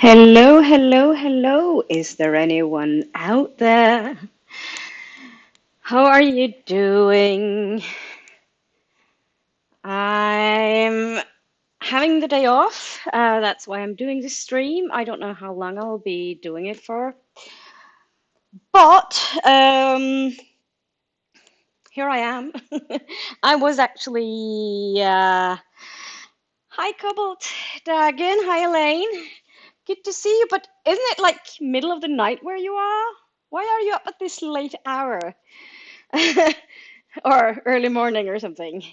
Hello, hello, hello. Is there anyone out there? How are you doing? I'm having the day off. That's why I'm doing this stream. I don't know how long I'll be doing it for, but here I am. I was actually, hi, Cobalt Dagon. Hi, Elaine. Good to see you, but isn't it like middle of the night where you are? Why are you up at this late hour? Or early morning or something.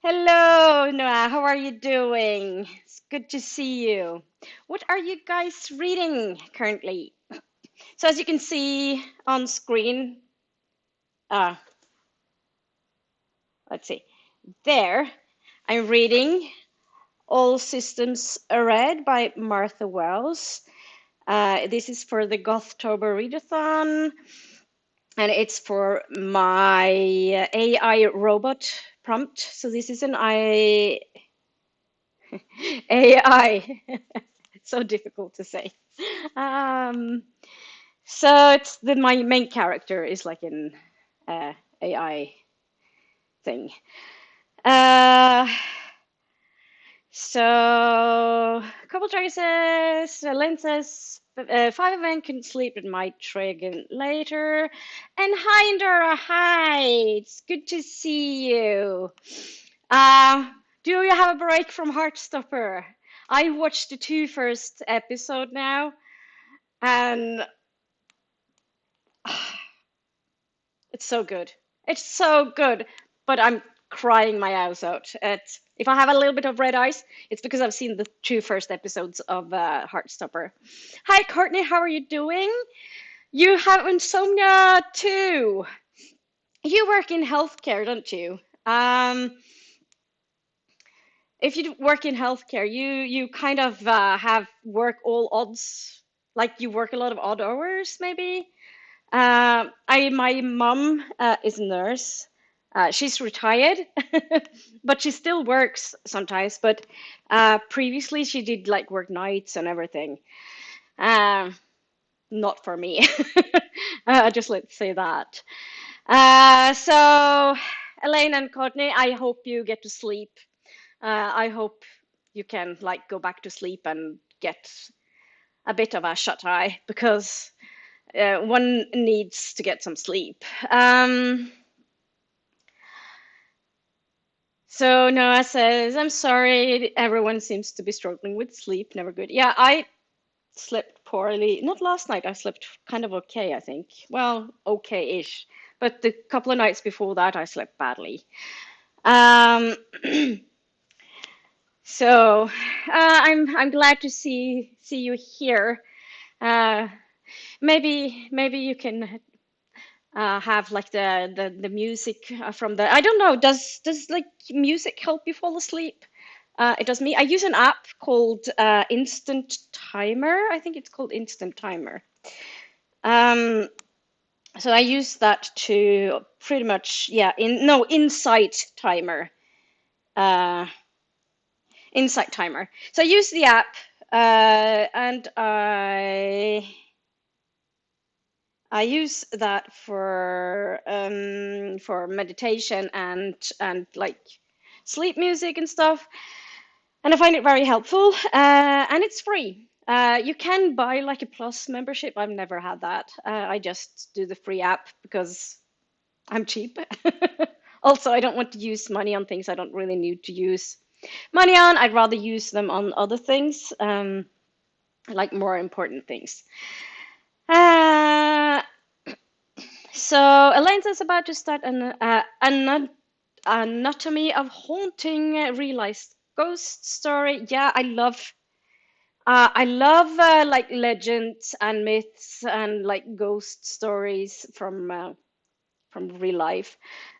Hello, Noah. How are you doing? It's good to see you. What are you guys reading currently? So as you can see on screen, uh, let's see, there, I'm reading All Systems Are Red by Martha Wells. This is for the Gothtober Readathon, and it's for my AI robot prompt. So this is an AI. It's so difficult to say. Um, so it's my main character is like an AI thing. Uh, so a couple choices. Lynn says 5 of 1 couldn't sleep but might try again later. And hi, Indora. Hi, it's good to see you. Uh, do you have a break from Heartstopper? I watched the two first episode now, and it's so good. It's so good, but I'm crying my eyes out. If I have a little bit of red eyes, it's because I've seen the two first episodes of Heartstopper. Hi, Courtney, how are you doing? You have insomnia too. You work in healthcare, don't you? Um, if you work in healthcare, you kind of have work all odds, like you work a lot of odd hours, maybe. My mom is a nurse. She's retired, but she still works sometimes. But previously, she did like work nights and everything. Um, Not for me. Just let's say that. So, Elaine and Courtney, I hope you get to sleep. I hope you can like go back to sleep and get a bit of a shut eye because one needs to get some sleep. So Noah says, I'm sorry, everyone seems to be struggling with sleep. Never good. Yeah, I slept poorly. Not last night, I slept kind of okay, I think. Well, okay-ish. But the couple of nights before that, I slept badly. Um, so I'm glad to see you here. Uh, maybe you can have like the music from the I don't know, does like music help you fall asleep? It does me. I use an app called Instant Timer. I think it's called Instant Timer. Um, so I use that to pretty much, yeah, Insight Timer. Uh, Insight Timer. So I use the app and I use that for meditation and like sleep music and stuff, and I find it very helpful. And it's free. You can buy like a plus membership. I've never had that. I just do the free app because I'm cheap. Also, I don't want to use money on things I don't really need to use money on. I'd rather use them on other things, like more important things. Uh, So Elaine's about to start an anatomy of haunting realized ghost story. Yeah, I love like legends and myths and like ghost stories from real life.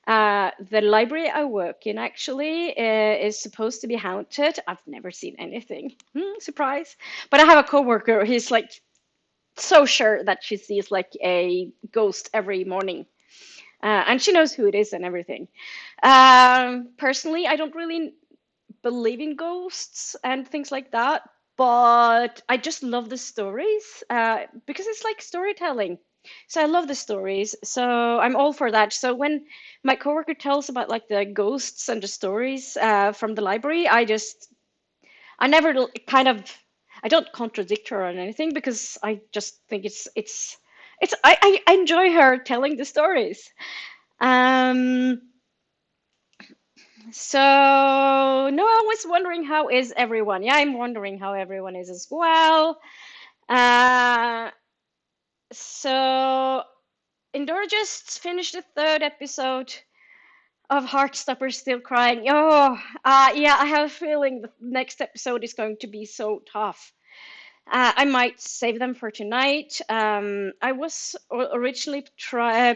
The library I work in actually is supposed to be haunted. I've never seen anything. Surprise! But I have a coworker. He's like so sure that she sees like a ghost every morning. And she knows who it is and everything. Personally, I don't really believe in ghosts and things like that, but I just love the stories because it's like storytelling. So I love the stories. So I'm all for that. So when my coworker tells about like the ghosts and the stories from the library, I never kind of, I don't contradict her on anything because I just think I enjoy her telling the stories. Um, so no, I was wondering how is everyone? Yeah, I'm wondering how everyone is as well. Uh, so Indora just finished the third episode of Heartstopper Still Crying. Oh, yeah, I have a feeling the next episode is going to be so tough. I might save them for tonight. I was originally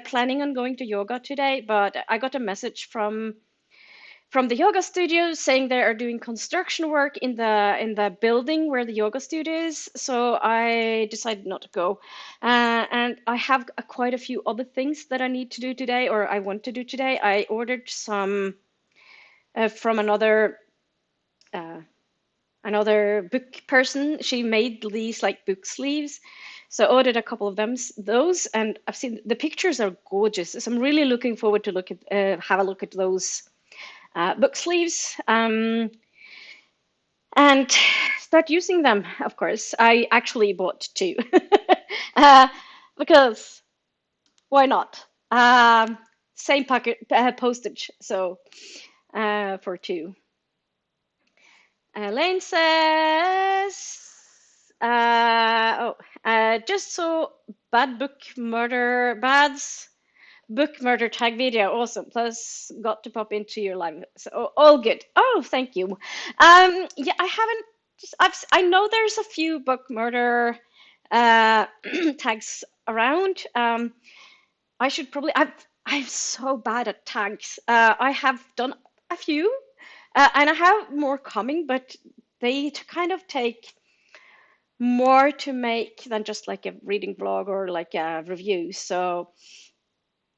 planning on going to yoga today, but I got a message from the yoga studio saying they are doing construction work in the building where the yoga studio is. So I decided not to go. And I have quite a few other things that I need to do today, or I want to do today. I ordered some from uh, another book person. She made these like book sleeves. So I ordered a couple of them, those, and I've seen the pictures are gorgeous. So I'm really looking forward to have a look at those book sleeves and start using them. Of course, I actually bought two uh, because why not? Same pocket postage, so for two. Lane says, just so bad's book murder tag video, awesome. Plus, got to pop into your live, so all good. Oh, thank you. Yeah, I haven't. I know there's a few book murder uh, tags around. I should probably. I'm so bad at tags. I have done a few, and I have more coming, but they kind of take more to make than just like a reading vlog or like a review. So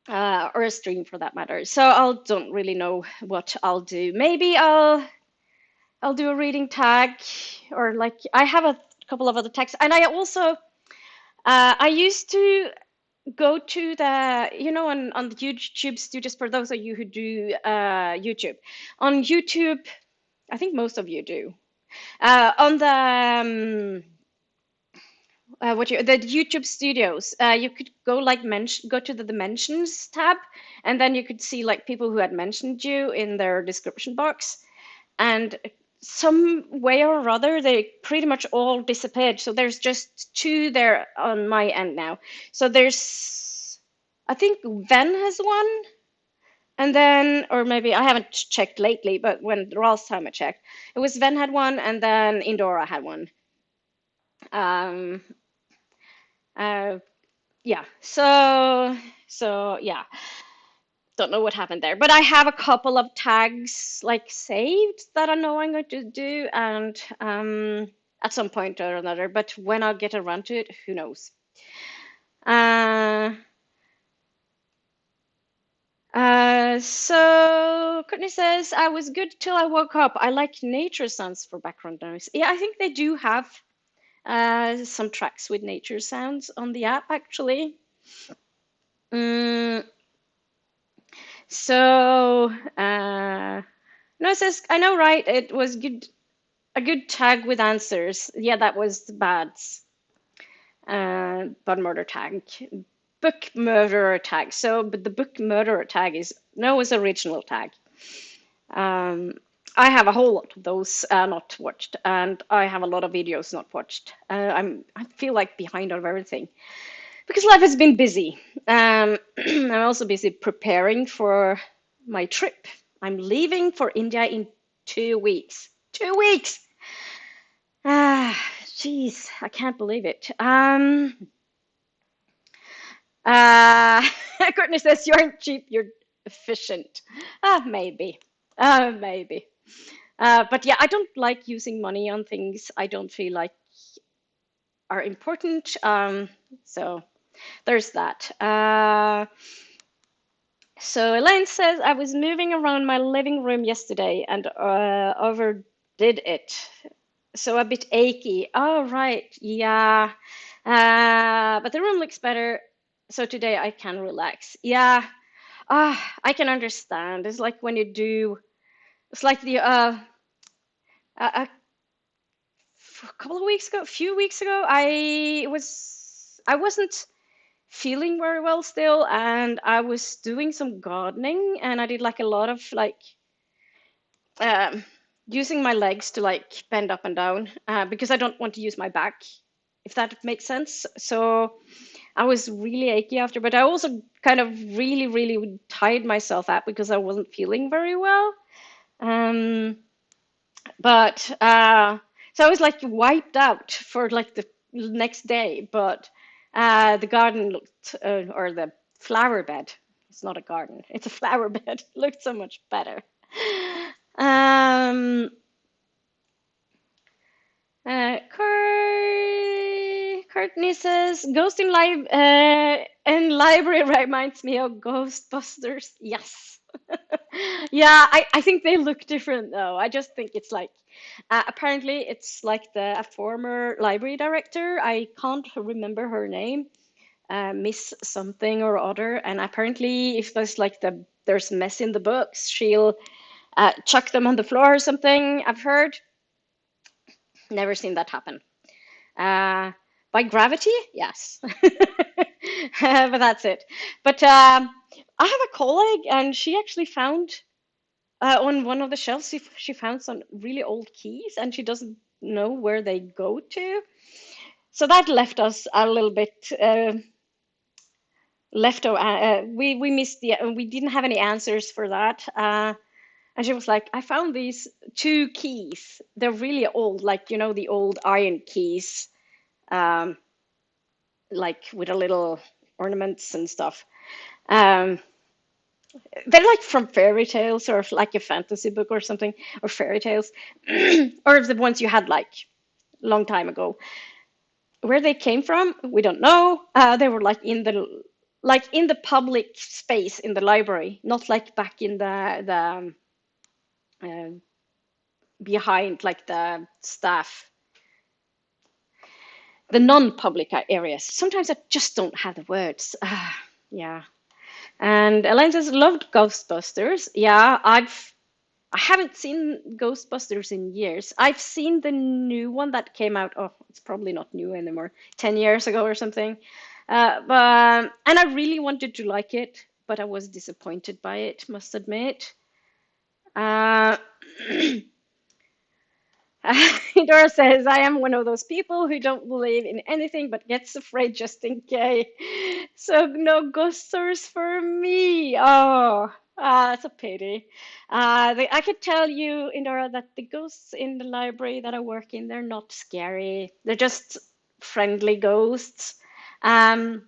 or a stream for that matter. So I don't really know what I'll do. Maybe I'll do a reading tag, or like I have a couple of other tags, and I also I used to go to the on the YouTube studios for those of you who do YouTube. On YouTube, I think most of you do. On the the YouTube studios, you could go like go to the dimensions tab, and then you could see like people who had mentioned you in their description box, and some way or other they pretty much all disappeared. So there's just two there on my end now. So there's, I think Ven has one, and then, or maybe I haven't checked lately, but when the last time I checked, it was Ven had one, and then Indora had one. Um, uh, yeah, so yeah, don't know what happened there, but I have a couple of tags like saved that I know I'm going to do, and at some point or another, but when I'll get around to it, who knows. So Courtney says, I was good till I woke up. I like nature sounds for background noise. Yeah, I think they do have some tracks with nature sounds on the app actually. Mm, so no, it says, I know, right? It was good, a good tag with answers. Yeah, that was the bad murder tag, book murderer tag. So, but the book murderer tag is Noah's original tag. Um, I have a whole lot of those not watched, and I have a lot of videos not watched. I feel like behind on everything because life has been busy. I'm also busy preparing for my trip. I'm leaving for India in 2 weeks. 2 weeks. Ah, jeez, I can't believe it. Courtney says you aren't cheap, you're efficient. Maybe. Maybe. But yeah, I don't like using money on things I don't feel like are important. So there's that. So Elaine says, I was moving around my living room yesterday and overdid it. So a bit achy. Oh, right. Yeah. But the room looks better. So today I can relax. Yeah. I can understand. It's like when you do, it's like a couple of weeks ago, a few weeks ago, I wasn't feeling very well still, and I was doing some gardening, and I did like a lot of like um, using my legs to like bend up and down because I don't want to use my back, if that makes sense. So I was really achy after, but I also kind of really tired myself out because I wasn't feeling very well. Um, but so I was like wiped out for like the next day. But the garden looked, or the flower bed, it's not a garden, it's a flower bed, looked so much better. Um, Courtney says, Ghost in Library reminds me of Ghostbusters. Yes. Yeah, I think they look different though. I just think it's like, apparently it's like a former library director. I can't remember her name, Miss something or other. And apparently, if there's mess in the books, she'll chuck them on the floor or something. I've heard. Never seen that happen. Uh, by gravity, yes. But that's it. But I have a colleague, and she actually found on one of the shelves, she found some really old keys, and she doesn't know where they go to. So that left us a little bit left. We missed we didn't have any answers for that. And she was like, I found these two keys. They're really old, like the old iron keys. Um, like with a little ornaments and stuff. Um, they're like from fairy tales or like a fantasy book or something, or fairy tales, or the ones you had like long time ago. Where they came from, we don't know. They were like in the public space in the library, not like back in uh, behind like the staff, the non-public areas. Sometimes I just don't have the words. Yeah. And Elaine says, loved Ghostbusters. Yeah, I haven't seen Ghostbusters in years. I've seen the new one that came out. Oh, it's probably not new anymore. 10 years ago or something. But and I really wanted to like it, but I was disappointed by it, must admit. Uh, Dora says, I am one of those people who don't believe in anything but gets afraid just in case. So no ghosters for me. Oh, that's a pity. I could tell you, Indora, that the ghosts in the library that I work in, they're not scary. They're just friendly ghosts. Um,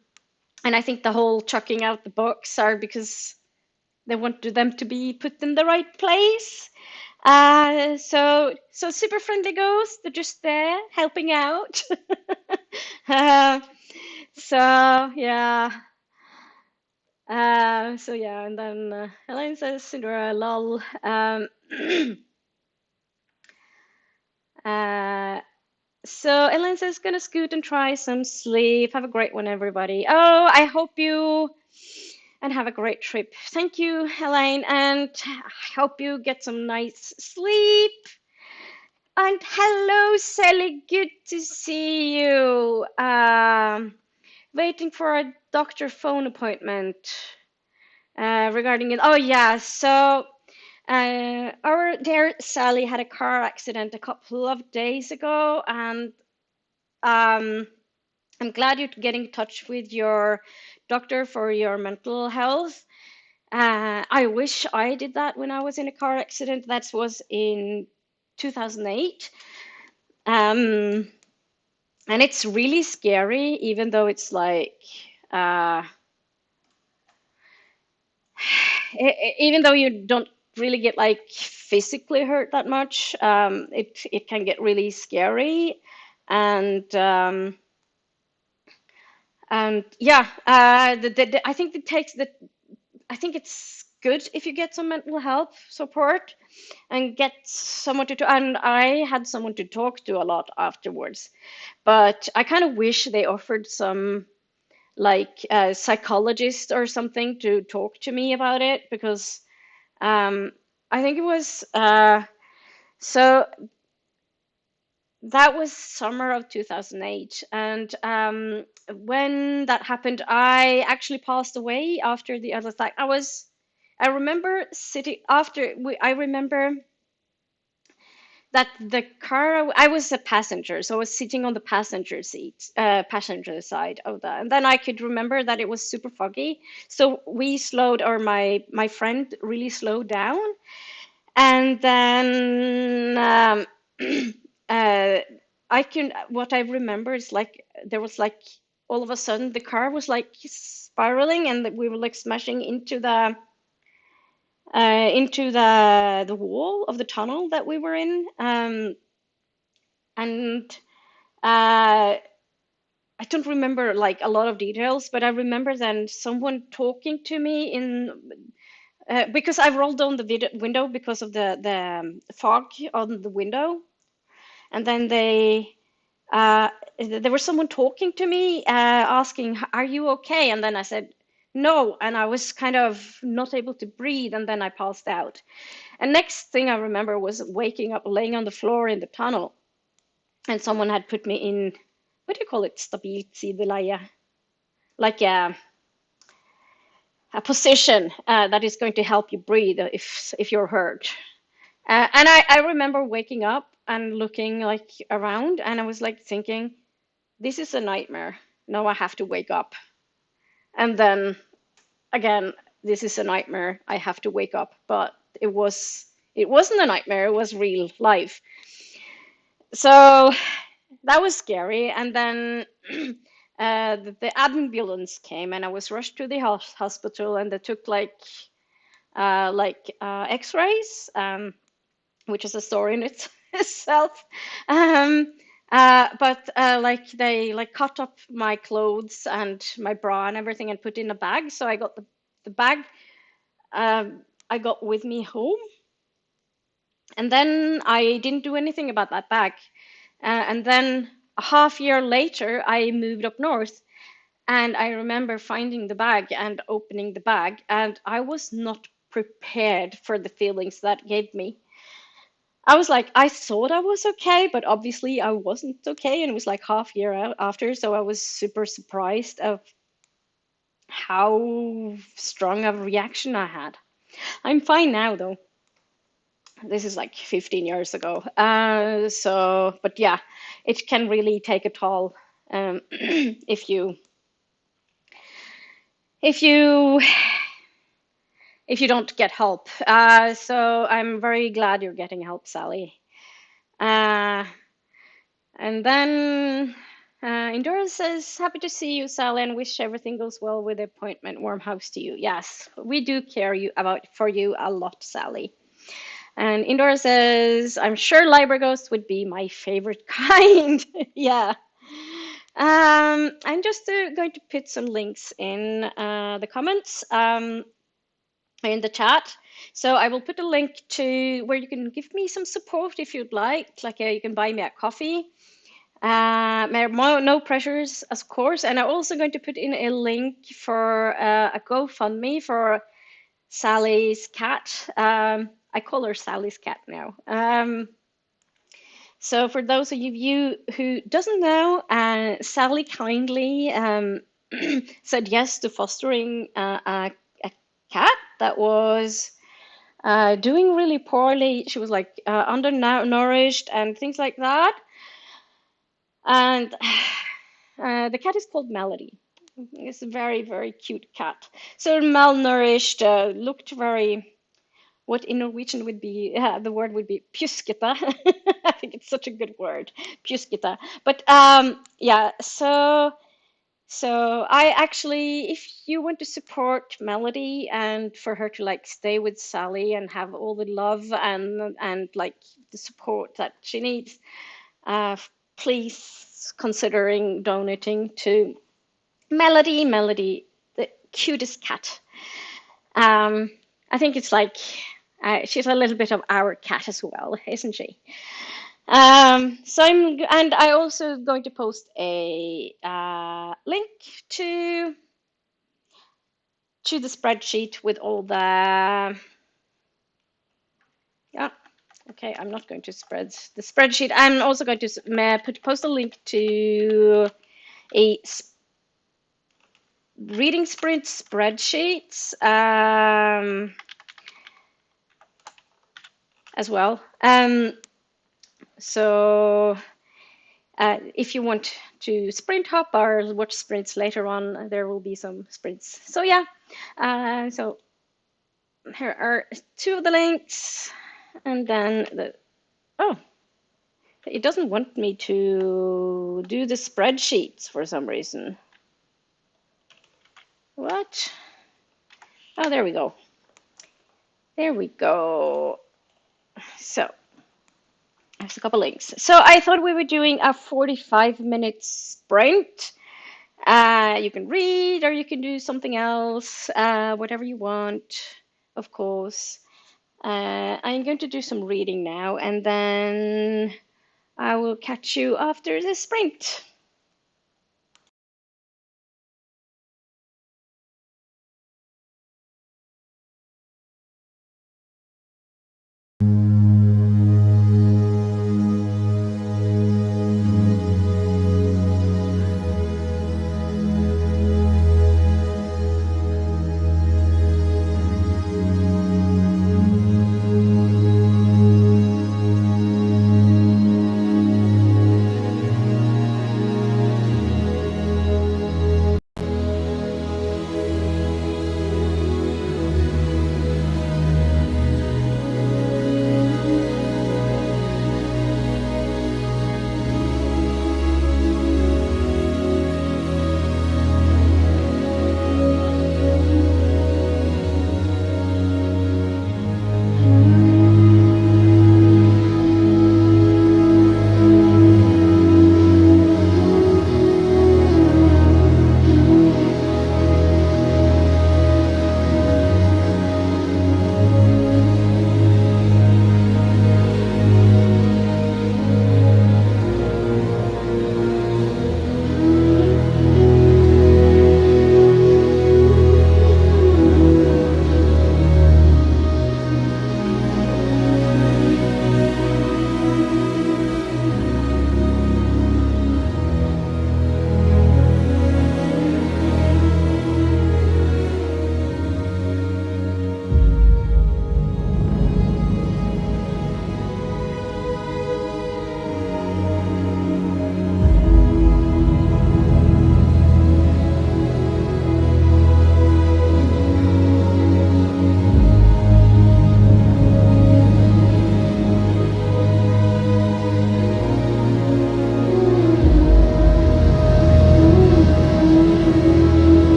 and I think the whole chucking out the books are because they want them to be put in the right place. So super friendly ghosts. They're just there helping out. uh, so yeah. So yeah, and then Elaine says, Cinderella, lol. Uh, so Elaine says, gonna scoot and try some sleep. Have a great one, everybody. Oh, I hope you and have a great trip. Thank you, Elaine, and I hope you get some nice sleep. And hello, Sally. Good to see you. Waiting for a doctor phone appointment regarding it. Oh, yeah. So, our dear Sally had a car accident a couple of days ago, and um, I'm glad you're getting in touch with your doctor for your mental health. I wish I did that when I was in a car accident. That was in 2008. Um, and it's really scary, even though it's like, uh, even though you don't really get like physically hurt that much, it can get really scary. And yeah, I think it takes I think it's good if you get some mental health support and get someone to, and I had someone to talk to a lot afterwards. But I kind of wish they offered some like a psychologist or something to talk to me about it, because I think it was so that was summer of 2008, and when that happened, I actually passed away after the other thing. I remember sitting after I remember that the car, I was a passenger, so I was sitting on the passenger seat, passenger side of that, and then I could remember that it was super foggy, so we slowed, or my friend really slowed down, and then uh, I can, what I remember is like there was like all of a sudden the car was like spiraling, and that we were like smashing into the wall of the tunnel that we were in, and I don't remember like a lot of details, but I remember then someone talking to me in because I rolled down the window because of the fog on the window, and then there was someone talking to me, asking, "Are you okay?" And then I said, "No," and I was kind of not able to breathe, and then I passed out. And next thing I remember was waking up, laying on the floor in the tunnel, and someone had put me in, what do you call it, stabilt sideleie, like a position that is going to help you breathe if you're hurt. And I remember waking up and looking like around, and I was like thinking, this is a nightmare. Now I have to wake up. And then again, this is a nightmare. I have to wake up. But it wasn't a nightmare, it was real life. So that was scary. And then the ambulance came, and I was rushed to the hospital, and they took X-rays, which is a story in itself. Um, but like they like cut up my clothes and my bra and everything and put in a bag. So I got the bag. I got with me home, and then I didn't do anything about that bag. And then a half year later, I moved up north, and I remember finding the bag and opening the bag, and I was not prepared for the feelings that gave me. I was like, I thought I was okay, but obviously I wasn't okay, and it was like half year out after, so I was super surprised of how strong of a reaction I had. I'm fine now though. This is like 15 years ago. But yeah, it can really take a toll if you if you don't get help. So I'm very glad you're getting help, Sally. Uh, And then Indora says, happy to see you, Sally, and wish everything goes well with the appointment. Warm hugs to you. Yes, we do care for you a lot, Sally. And Indora says, I'm sure library ghosts would be my favorite kind. Yeah. I'm just going to put some links in the comments, in the chat. So I will put a link to where you can give me some support if you'd like. You can buy me a coffee. No pressures, of course. And I'm also going to put in a link for a GoFundMe for Sally's cat. I call her Sally's cat now. So for those of you who doesn't know, Sally kindly said yes to fostering a cat that was doing really poorly. She was like undernourished and things like that. And the cat is called Melody. It's a very, very cute cat. So malnourished, looked very, what in Norwegian would be, the word would be pjuskete. I think it's such a good word, pjuskete. But yeah, so I actually, if you want to support Melody and for her to like stay with Sally and have all the love and like the support that she needs, uh, please considering donating to Melody, the cutest cat. Um, I think it's like she's a little bit of our cat as well, isn't she? So and I also going to post a link to the spreadsheet with all the yeah. Okay, I'm not going to spread the spreadsheet. I'm also going to post a link to a reading sprint spreadsheets as well. So if you want to sprint hop or watch sprints later on, there will be some sprints. So yeah, so here are two of the links, and then oh, it doesn't want me to do the spreadsheets for some reason. What? Oh, there we go. There we go. So there's a couple links. So I thought we were doing a 45-minute sprint. You can read or you can do something else, whatever you want, of course. I'm going to do some reading now, and then I will catch you after the sprint.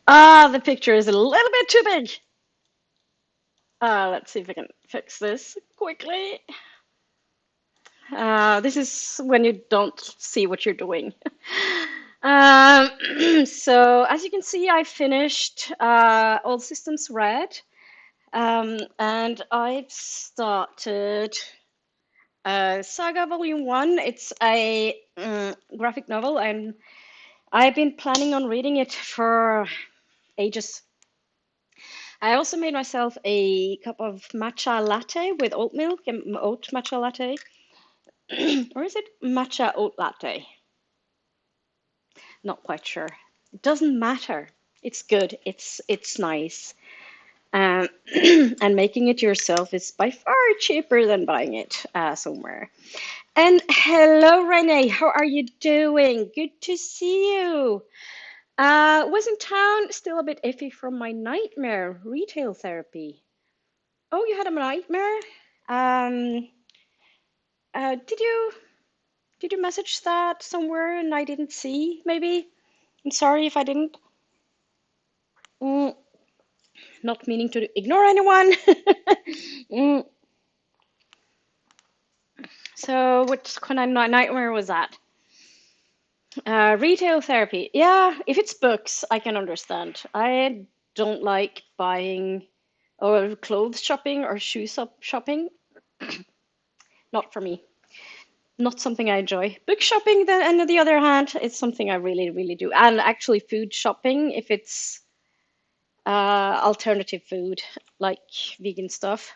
Ah, the picture is a little bit too big. Let's see if I can fix this quickly. This is when you don't see what you're doing. So as you can see, I finished All Systems Red, and I've started Saga Volume 1. It's a graphic novel, and I've been planning on reading it for ages. I also made myself a cup of matcha latte with oat milk and oat matcha latte. Or is it matcha oat latte? Not quite sure. It doesn't matter. It's good. It's nice. Um, and making it yourself is by far cheaper than buying it somewhere. And hello, Renee. How are you doing? Good to see you. Was in town, still a bit iffy from my nightmare retail therapy. Oh, you had a nightmare? Um, did you message that somewhere and I didn't see? Maybe. I'm sorry if I didn't. Mm, not meaning to ignore anyone. Mm, so, what kind of nightmare was that? Retail therapy. Yeah, if it's books, I can understand. I don't like buying or clothes shopping or shopping. Not for me. Not something I enjoy. Book shopping, then, on the other hand, is something I really, really do. And actually, food shopping, if it's alternative food, like vegan stuff.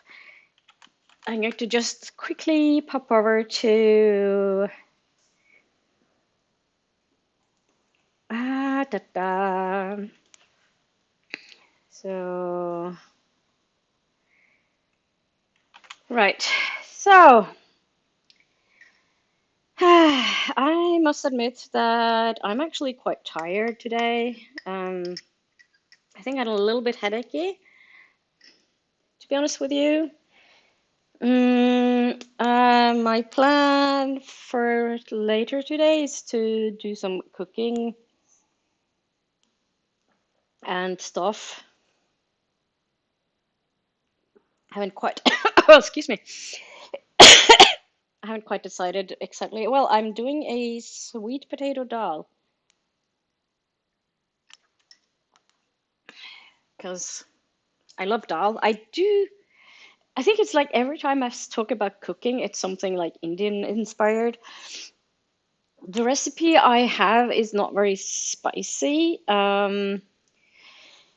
I'm going to just quickly pop over to da, da. So right. So I must admit that I'm actually quite tired today. I think I had a little bit headachy, to be honest with you. My plan for later today is to do some cooking and stuff. I haven't quite, oh, excuse me. I haven't quite decided exactly. Well, I'm doing a sweet potato dal because I love dal. I think it's like every time I talk about cooking, it's something like Indian inspired. The recipe I have is not very spicy.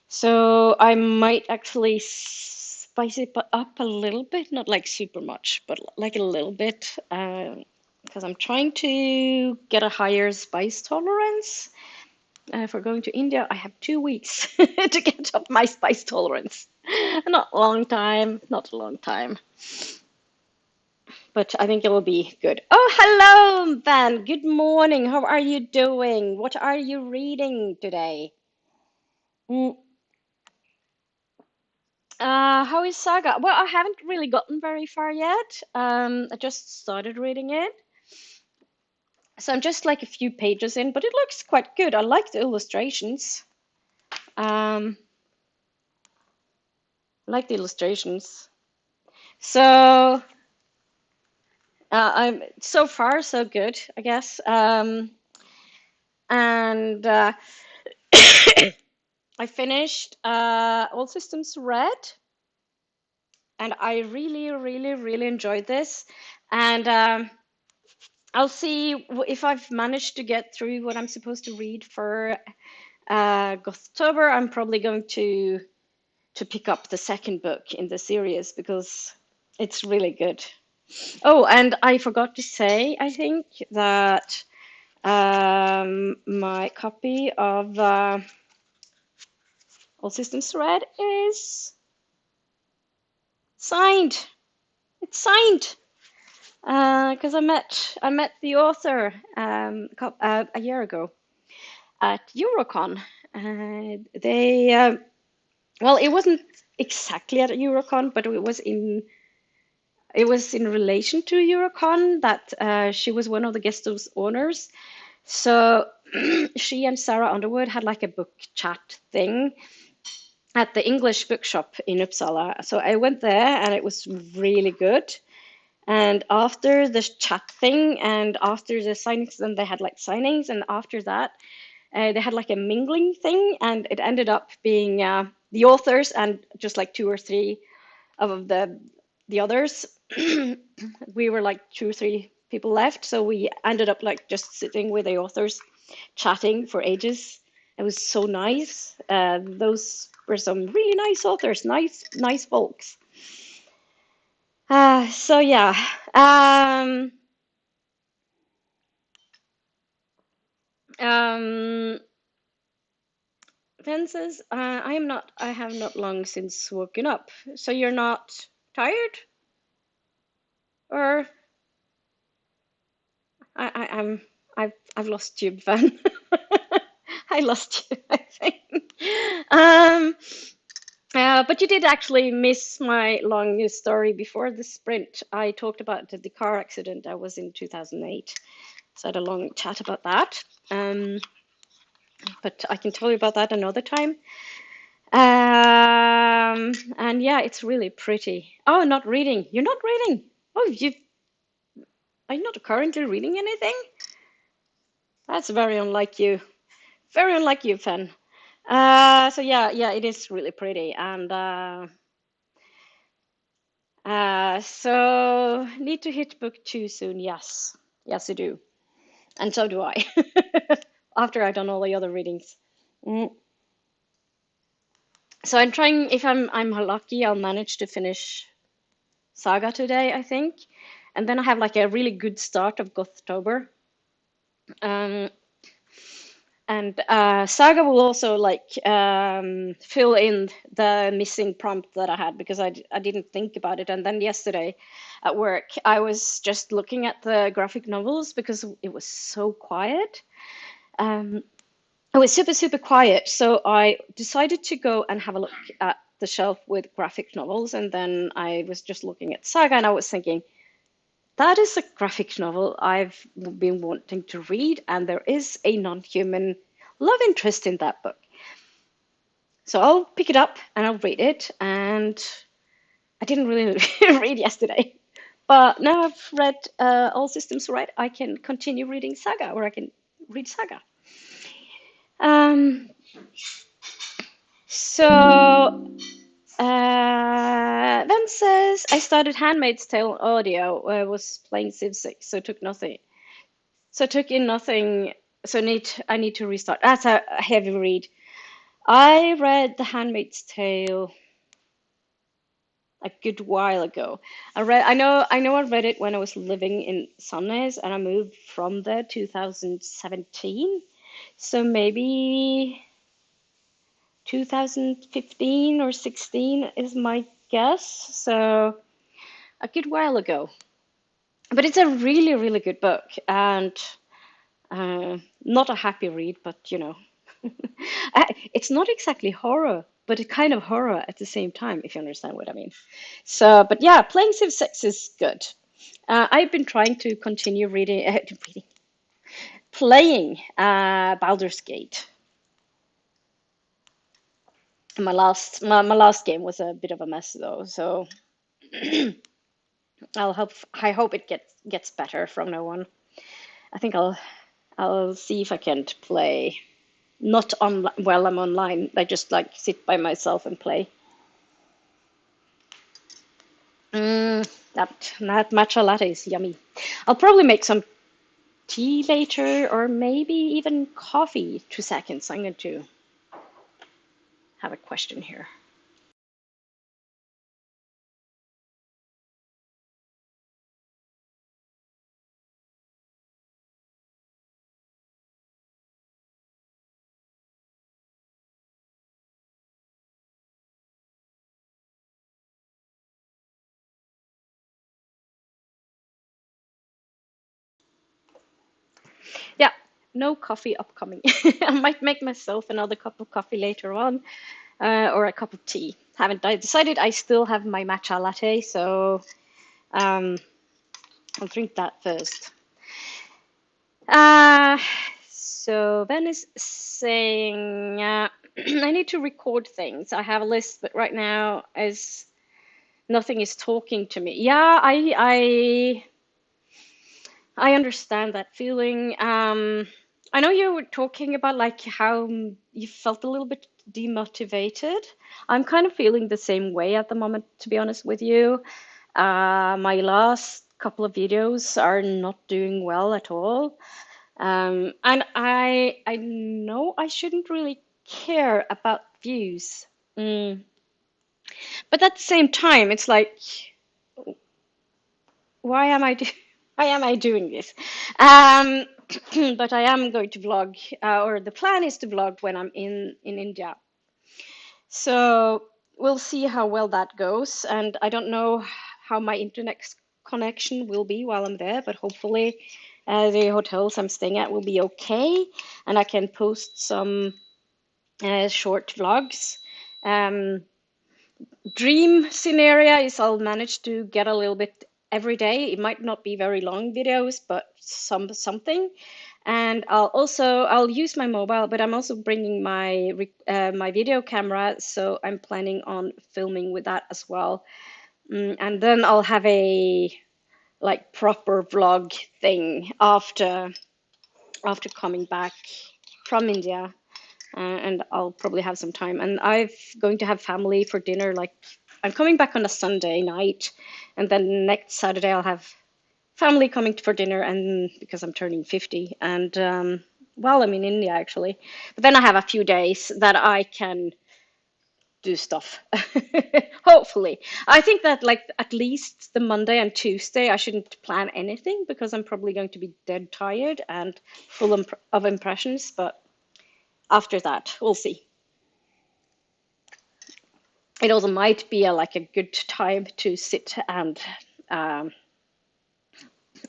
So I might actually spice it up a little bit, not like super much, but like a little bit, because I'm trying to get a higher spice tolerance. For going to India, I have 2 weeks to get up my spice tolerance. Not a long time, not a long time, but I think it will be good. Oh, hello, Ben. Good morning. How are you doing? What are you reading today? Mm, how is Saga? Well, I haven't really gotten very far yet. I just started reading it. So I'm just like a few pages in, but it looks quite good. I like the illustrations. Um, I like the illustrations. So I'm so far so good, I guess. And I finished All Systems Red, and I really, really, really enjoyed this. And I'll see if I've managed to get through what I'm supposed to read for Gothtober. I'm probably going to pick up the second book in the series because it's really good. Oh, and I forgot to say, I think that my copy of All Systems Red is signed. It's signed because I met the author a year ago at Eurocon. Well, it wasn't exactly at Eurocon, but it was in relation to Eurocon that she was one of the guest of honors. So she and Sarah Underwood had like a book chat thing at the English bookshop in Uppsala. So I went there and it was really good. And after the chat thing and after the signings, then they had like signings. And after that, they had like a mingling thing. And it ended up being the authors and just like two or three of the others. We were like two or three people left. So we ended up like just sitting with the authors, chatting for ages. It was so nice. Those were some really nice authors, nice folks. So yeah. Um, Then says, I have not long since woken up. So you're not tired? Or I'm I've lost you, Ben. I lost you, I think. Um, but you did actually miss my long story before the sprint. I talked about the car accident I was in 2008. So I had a long chat about that. But I can tell you about that another time. And yeah, it's really pretty. Oh, not reading. You're not reading. Oh, are you not currently reading anything? That's very unlike you. Very unlike you, Fen. So yeah, it is really pretty, and so need to hit book two soon. Yes, I do, and so do I. After I've done all the other readings. Mm. So I'm trying. If I'm lucky, I'll manage to finish Saga today, I think, and then I have like a really good start of Gothtober. Um, And Saga will also like fill in the missing prompt that I had because I didn't think about it. And then yesterday at work, I was just looking at the graphic novels because it was so quiet. Um, it was super, super quiet. So I decided to go and have a look at the shelf with graphic novels. And then I was just looking at Saga and I was thinking, that is a graphic novel I've been wanting to read, and there is a non-human love interest in that book. So I'll pick it up and I'll read it. And I didn't really read yesterday, but now I've read All Systems Right, I can continue reading Saga, or I can read Saga. Um, so then says I started Handmaid's Tale audio. I was playing Civ 6, so took nothing. So took in nothing. So I need to restart. That's a heavy read. I read The Handmaid's Tale a good while ago. I know I read it when I was living in Sandnes and I moved from there 2017. So maybe 2015 or 16 is my guess. So a good while ago. But it's a really, really good book and not a happy read, but you know, it's not exactly horror, but a kind of horror at the same time, if you understand what I mean. So, but yeah, playing Civ 6 is good. I've been trying to continue playing Baldur's Gate. My last game was a bit of a mess though, so I hope it gets better from now on. I think I'll see if I can play not on while I'm online. I just like sit by myself and play. That matcha latte is yummy. I'll probably make some tea later, or maybe even coffee. 2 seconds. I'm going to have a question here. Yeah, no coffee upcoming. I might make myself another cup of coffee later on, or a cup of tea. Haven't I decided? I still have my matcha latte, so um, I'll drink that first. Uh, So Ben is saying, I need to record things. I have a list, but right now as nothing is talking to me. Yeah, I understand that feeling. I know you were talking about like how you felt a little bit demotivated. I'm kind of feeling the same way at the moment, to be honest with you. My last couple of videos are not doing well at all. And I know I shouldn't really care about views. Mm. But at the same time, it's like, why am I do why am I doing this? Um, but I am going to vlog, or the plan is to vlog when I'm in India. So we'll see how well that goes. And I don't know how my internet connection will be while I'm there, but hopefully the hotels I'm staying at will be okay, and I can post some short vlogs. Um, Dream scenario is I'll manage to get a little bit every day. It might not be very long videos, but something. And I'll use my mobile, but I'm also bringing my video camera, so I'm planning on filming with that as well. And then I'll have a like proper vlog thing after coming back from India, and I'll probably have some time. And I'm going to have family for dinner. Like I'm coming back on a Sunday night, and then next Saturday I'll have family coming for dinner, and because I'm turning 50, and well, I'm in India actually. But then I have a few days that I can do stuff. Hopefully, I think that like at least the Monday and Tuesday I shouldn't plan anything because I'm probably going to be dead tired and full of impressions. But after that, we'll see. It also might be like a good time to sit and um,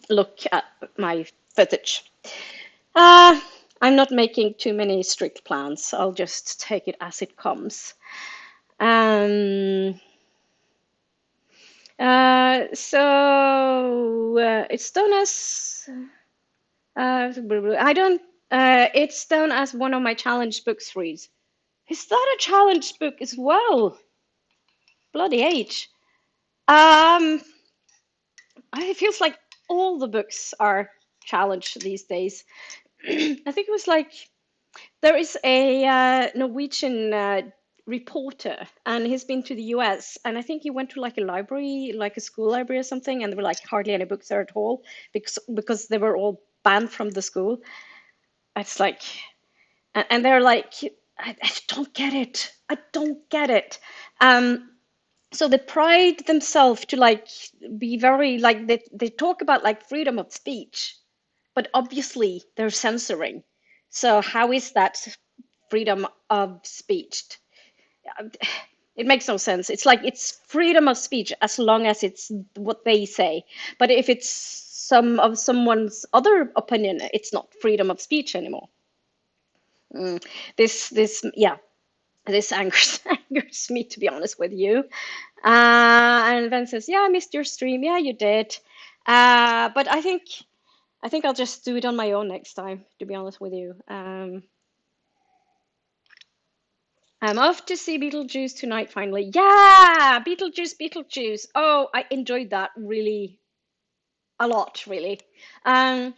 look at my footage. Uh, I'm not making too many strict plans. I'll just take it as it comes. Um, it's done as I don't. It's done as one of my challenge books reads. Is that a challenge book as well? Bloody H. Um, it feels like all the books are challenged these days. I think it was like there is a Norwegian reporter, and he's been to the US, and I think he went to like a library, like a school library or something, and there were like hardly any books there at all because they were all banned from the school. It's like, and they're like, I don't get it. I don't get it. Um, so they pride themselves to like be very like they talk about like freedom of speech, but obviously they're censoring. So how is that freedom of speech? It makes no sense. It's like it's freedom of speech as long as it's what they say. But if it's someone's other opinion, it's not freedom of speech anymore. This yeah, this angers angers me, to be honest with you. And Ben says, "Yeah, I missed your stream. Yeah, you did. But I think I'll just do it on my own next time, to be honest with you. I'm off to see Beetlejuice tonight, finally. Yeah, Beetlejuice, Beetlejuice. Oh, I enjoyed that really a lot, really. Um,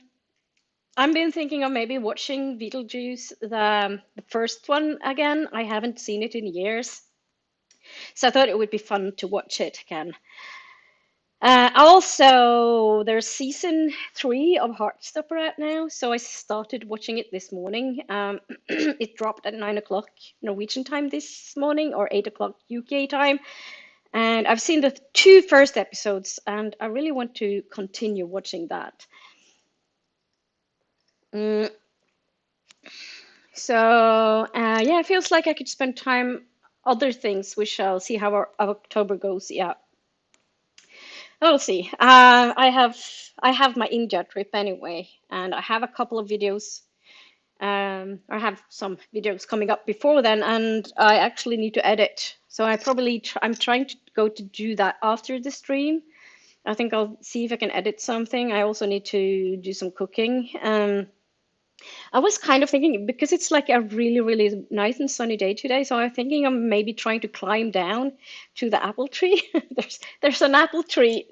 I've been thinking of maybe watching Beetlejuice, the first one again. I haven't seen it in years, so I thought it would be fun to watch it again. Also, there's season 3 of Heartstopper out now, so I started watching it this morning. It dropped at 9 o'clock Norwegian time this morning, or 8 o'clock UK time. And I've seen the 2 first episodes, and I really want to continue watching that. Mm, yeah, it feels like I could spend time other things. We shall see how our October goes. Yeah. We'll see. I have my India trip anyway, and I have a couple of videos. I have some videos coming up before then, and I actually need to edit. So I'm trying to go to do that after the stream. I think I'll see if I can edit something. I also need to do some cooking. I was kind of thinking because it's like a really, really nice and sunny day today, so I'm thinking of maybe trying to climb down to the apple tree. There's an apple tree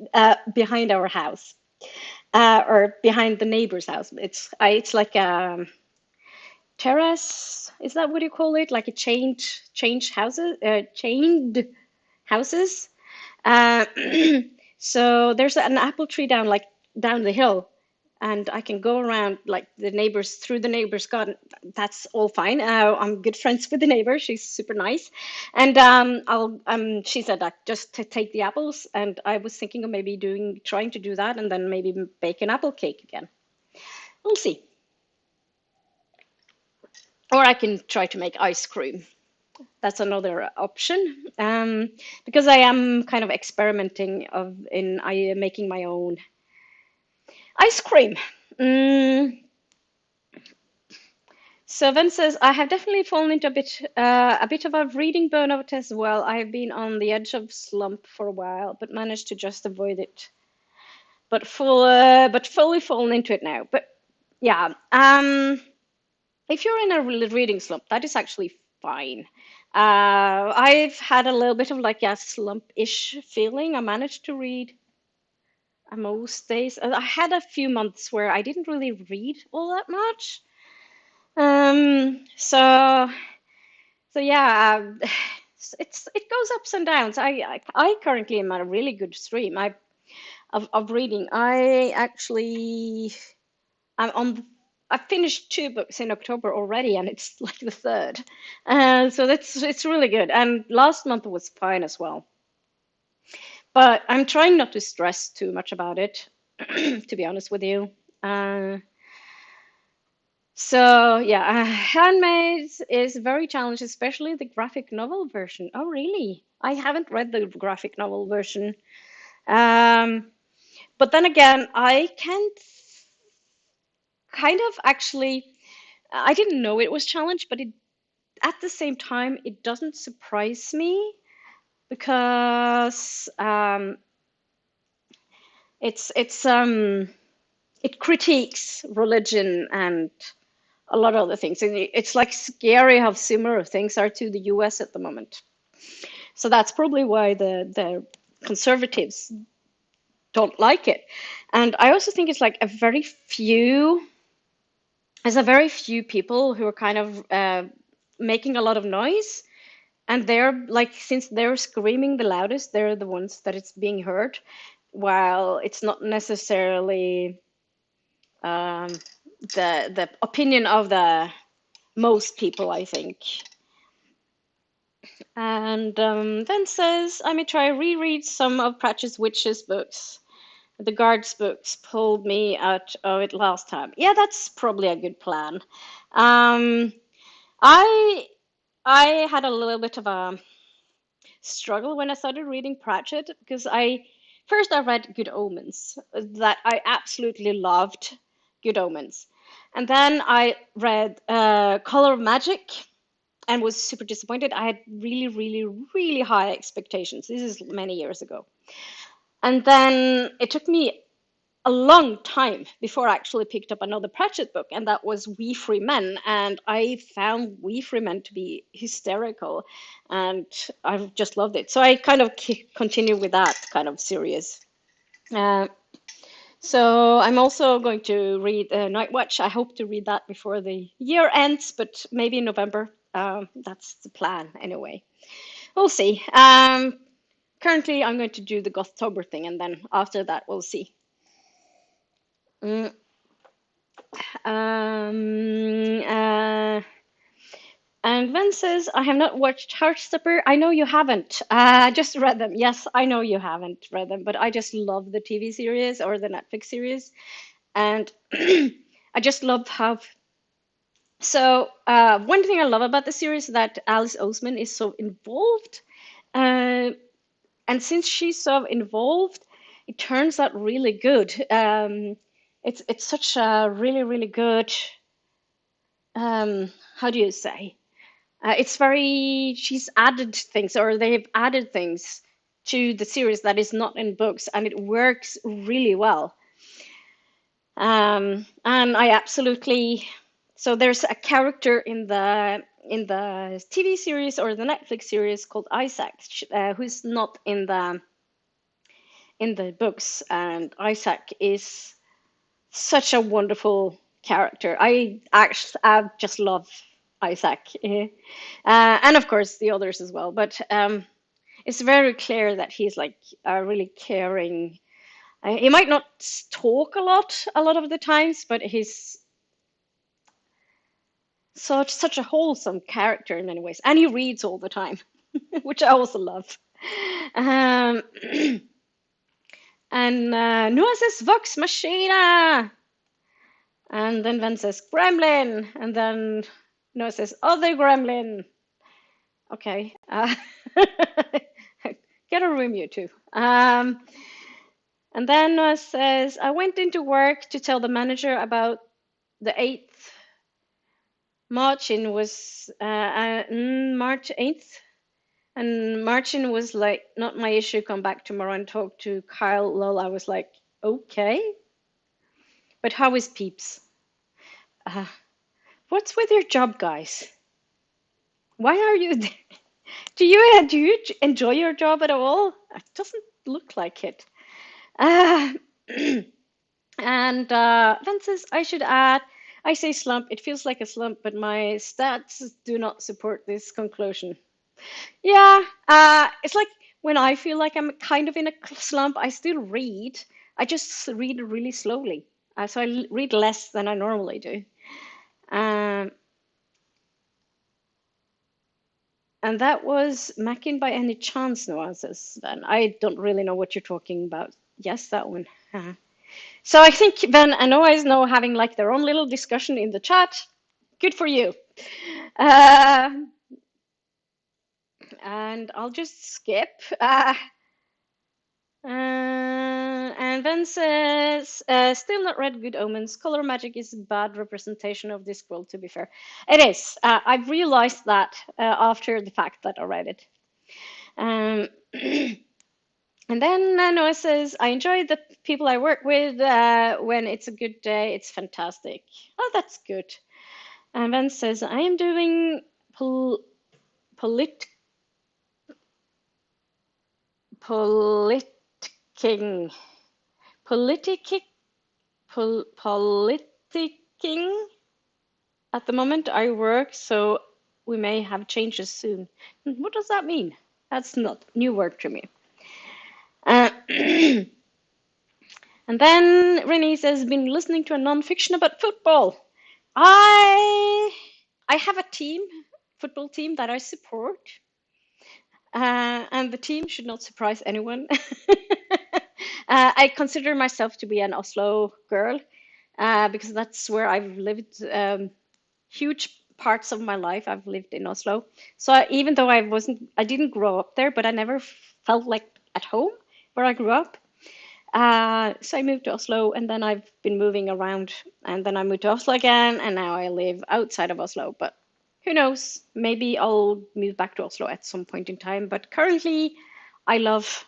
behind our house, or behind the neighbor's house. It's like a terrace. Is that what you call it? Like a chained houses. Uh, so there's an apple tree down the hill, and I can go around like the neighbors through the neighbor's garden. That's all fine. I'm good friends with the neighbor. She's super nice, and she said that just to take the apples, and I was thinking of maybe trying to do that, and then maybe bake an apple cake again. We'll see. Or I can try to make ice cream. That's another option. Because I am kind of experimenting in making my own ice cream. Mm, so Vince says, I have definitely fallen into a bit of a reading burnout as well. I have been on the edge of slump for a while, but managed to just avoid it. But fully fallen into it now. But yeah, if you're in a reading slump, that is actually fine. I've had a little bit of like a slump-ish feeling. I managed to read most days. I had a few months where I didn't really read all that much. So yeah, it goes ups and downs. I currently am on a really good stream. Of reading. I'm on. I finished 2 books in October already, and it's like the third. So it's really good. And last month was fine as well. But I'm trying not to stress too much about it, to be honest with you. Uh, so yeah, Handmaids is very challenging, especially the graphic novel version. Oh, really? I haven't read the graphic novel version. Um, but then again, I can't kind of actually. I didn't know it was challenged, but at the same time, it doesn't surprise me because it's it critiques religion and a lot of other things. And it's like scary how similar things are to the US at the moment. So that's probably why the conservatives don't like it. And I also think it's like there's a very few people who are kind of making a lot of noise. And they're like, since they're screaming the loudest, they're the ones that it's being heard, while it's not necessarily um, the opinion of the most people, I think. And then says, I may try reread some of Pratchett's Witches books. The Guards books pulled me out of it last time. Yeah, that's probably a good plan. Um, I I had a little bit of a struggle when I started reading Pratchett because I read Good Omens, that I absolutely loved Good Omens. And then I read Color of Magic and was super disappointed. I had really, really, really high expectations. This is many years ago. And then it took me a long time before I actually picked up another Pratchett book, and that was We Free Men. And I found We Free Men to be hysterical, and I just loved it. So I kind of continue with that kind of series. Uh, so I'm also going to read Night Watch. I hope to read that before the year ends, but maybe in November. That's the plan anyway. We'll see. Currently, I'm going to do the Gothtober thing, and then after that, we'll see. Mm, uh, and Ven says, I have not watched Heartstopper. I know you haven't. I just read them. Yes, I know you haven't read them, but I just love the TV series or the Netflix series. And I just love how. So, one thing I love about the series is that Alice Oseman is so involved. Uh, and since she's so involved, it turns out really good. It's such a really, really good, how do you say? She's added things, or they've added things to the series that is not in books, and it works really well. And I absolutely So there's a character in the TV series or the Netflix series called Isaac, who's not in the books, and Isaac is such a wonderful character. I just love Isaac, and of course the others as well. But it's very clear that he's like a really caring. He might not talk a lot of the times, but he's such a wholesome character in many ways, and he reads all the time, which I also love. Um, and Noah says Vox Machina, and then Van says Gremlin, and then Noah says other Gremlin. Okay, get a room, you two. And then Noah says, I went into work to tell the manager about the 8th Marchin was March 8th, and Marchin was like, not my issue, come back tomorrow and talk to Kyle. Lol, I was like, okay, but how is Peeps? Uh, what's with your job, guys? Why are you there? Do you enjoy your job at all? It doesn't look like it. Uh, and Van says, I should add, I say slump. It feels like a slump, but my stats do not support this conclusion. Yeah, it's like when I feel like I'm kind of in a slump, I still read. I just read really slowly. So I read less than I normally do. Um, and that was Mackin by any chance, nuances, then. I don't really know what you're talking about. Yes, that one. So I think Ben and Noah is now having like their own little discussion in the chat. Good for you. Uh, and I'll just skip. And Ben says, still not read Good Omens. Color magic is a bad representation of this world, to be fair. It is. I've realized that after the fact that I read it. Um, and then Noah says, I enjoy the people I work with. When it's a good day, it's fantastic. Oh, that's good. And Ben says, I am doing polit politicking politicking at the moment. I work, so we may have changes soon. What does that mean? That's not new word to me. And then Renee says, been listening to a non-fiction about football. I have a football team that I support. And the team should not surprise anyone. I consider myself to be an Oslo girl because that's where I've lived huge parts of my life. I've lived in Oslo. So even though I didn't grow up there, but I never felt like at home where I grew up. So I moved to Oslo, and then I've been moving around, and then I moved to Oslo again, and now I live outside of Oslo. But who knows? Maybe I'll move back to Oslo at some point in time. But currently, I love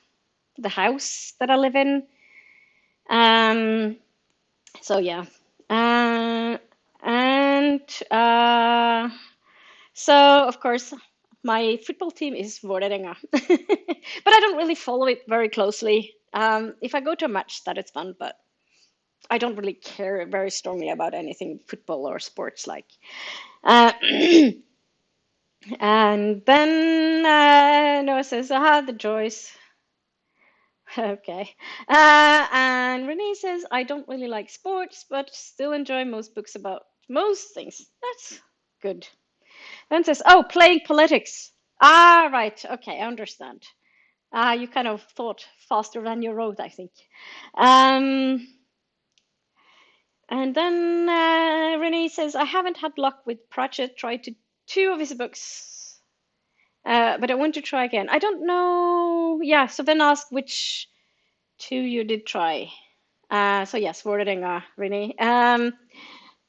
the house that I live in. So yeah. And so, of course, my football team is Vålerenga. But I don't really follow it very closely. If I go to a match, that is fun, but I don't really care very strongly about anything football or sports like. And then Noah says, aha, the joys. Okay. And Renee says, I don't really like sports, but still enjoy most books about most things. That's good. Then says, oh, playing politics. Ah, right. Okay, I understand. You kind of thought faster than you wrote, I think. And then Renee says, I haven't had luck with Pratchett. Tried to 2 of his books, but I want to try again. I don't know. Yeah, so then ask which 2 you did try. So yes, Vålerenga, Renee.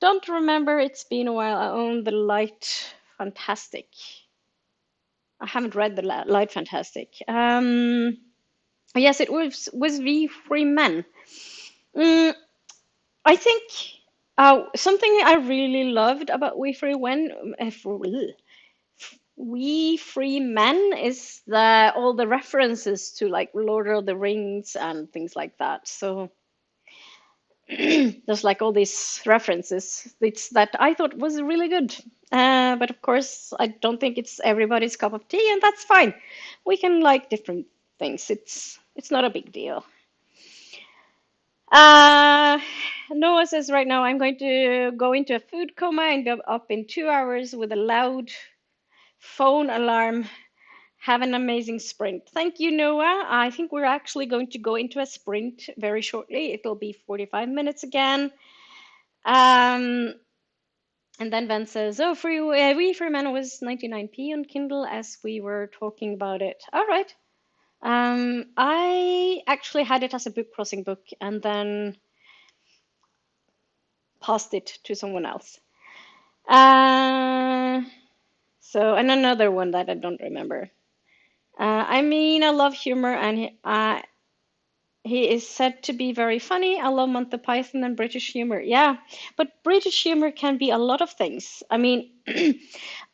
Don't remember. It's been a while. I own the Light Fantastic. I haven't read the Light Fantastic. Yes, it was V. Free Men. I think Something I really loved about We Free When, We Free Men is the all the references to like Lord of the Rings and things like that. So there's like all these references it's that I thought was really good. But of course, I don't think it's everybody's cup of tea, and that's fine. We can like different things. It's not a big deal. Uh, Noah says right now I'm going to go into a food coma and be up in 2 hours with a loud phone alarm. Have an amazing sprint. Thank you, Noah. I think we're actually going to go into a sprint very shortly. It'll be 45 minutes again. Um, and then Van says, "Oh, We Free Men was 99p on Kindle as we were talking about it." All right. I actually had it as a book crossing book and then passed it to someone else. Uh, and another one that I don't remember. I mean, I love humor, and he is said to be very funny. I love Monty Python and British humor. Yeah, but British humor can be a lot of things. I mean,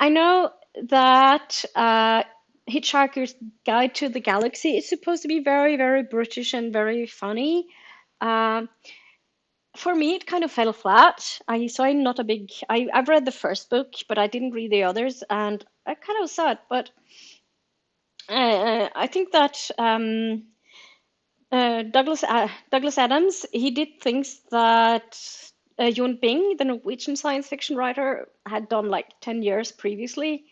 I know that Hitchhiker's Guide to the Galaxy is supposed to be very, very British and very funny. Um, for me, it kind of fell flat. I'm not a big. I've read the first book, but I didn't read the others, and I kind of saw it. But I think that Douglas Adams, he did things that Jon Bing, the Norwegian science fiction writer, had done like 10 years previously,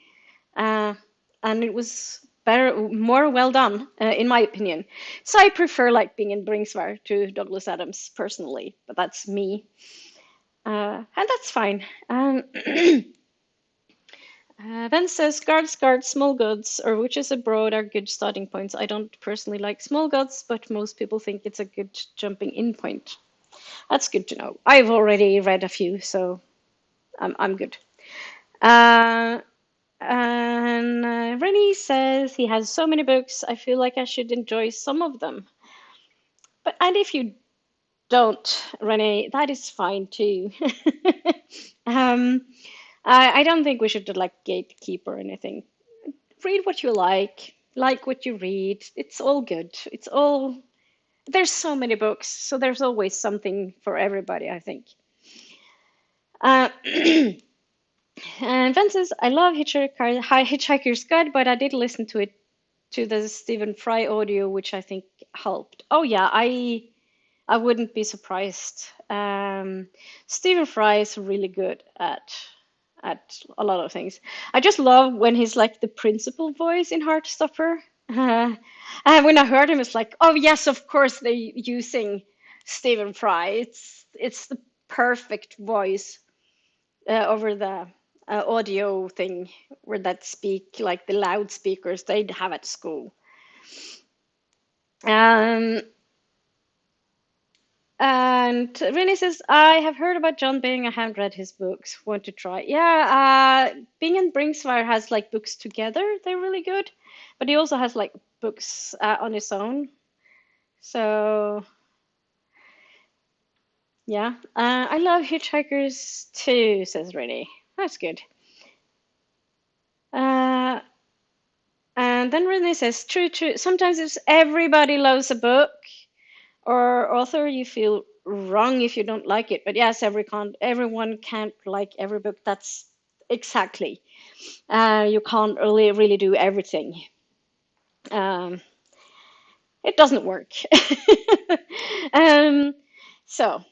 uh, and it was better, more well done, in my opinion. So I prefer like Bing and Bringsvær to Douglas Adams personally, but that's me, and that's fine. Then says guards, small goods, or witches abroad are good starting points. I don't personally like small goods, but most people think it's a good jumping in point. That's good to know. I've already read a few, so I'm good. Uh, and Rennie says he has so many books. I feel like I should enjoy some of them. And if you don't, Rennie, that is fine too. um, I don't think we should like gatekeep or anything. Read what you like what you read. It's all good. There's so many books, so there's always something for everybody, I think. Uh, and Fences, I love Hitchhiker's Guide, but I did listen to the Stephen Fry audio, which I think helped. Oh yeah, I wouldn't be surprised. Stephen Fry is really good at a lot of things. I just love when he's like the principal voice in Heartstopper. And when I heard him, it's like, oh yes, of course they're using Stephen Fry. It's the perfect voice over the audio thing where that speak like the loudspeakers they'd have at school. Um, And Renee says, I have heard about John Bing. I haven't read his books. Want to try? Yeah, Bing and Bringsvær has like books together. They're really good. But he also has like books on his own. So, yeah. I love Hitchhikers too, says Renee. That's good. Uh, and then Renee says, true, true. Sometimes if everybody loves a book, or author, you feel wrong if you don't like it. But yes, everyone can't like every book. That's exactly. You can't really do everything. Um, it doesn't work. um, so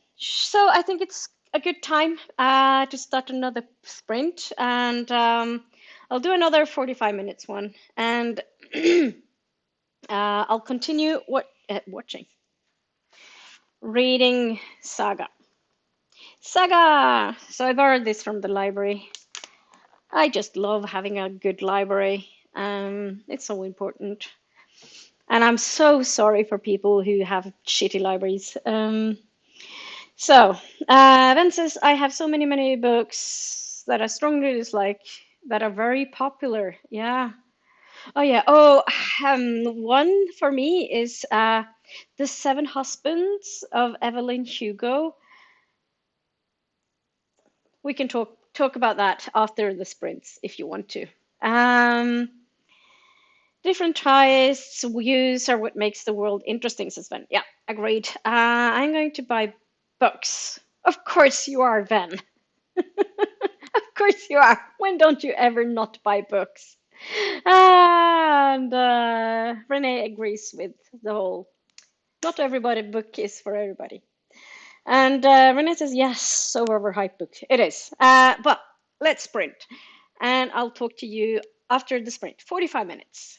I think it's a good time to start another sprint, and I'll do another 45 minutes one, and I'll continue watching. Reading Saga. Saga! So I borrowed this from the library. I just love having a good library. It's so important. And I'm so sorry for people who have shitty libraries. Then says, I have so many books that I strongly dislike that are very popular. Yeah. Oh, yeah. Oh, one for me is The Seven Husbands of Evelyn Hugo. we can talk about that after the sprints if you want to. Um, Different tries, views are what makes the world interesting, says Ven. Yeah, agreed. I'm going to buy books. Of course you are, Ven. Of course you are. When don't you ever not buy books? And Renee agrees with the whole, not everybody book is for everybody. And Renee says, yes, so overhyped book. It is. But let's sprint. And I'll talk to you after the sprint, 45 minutes.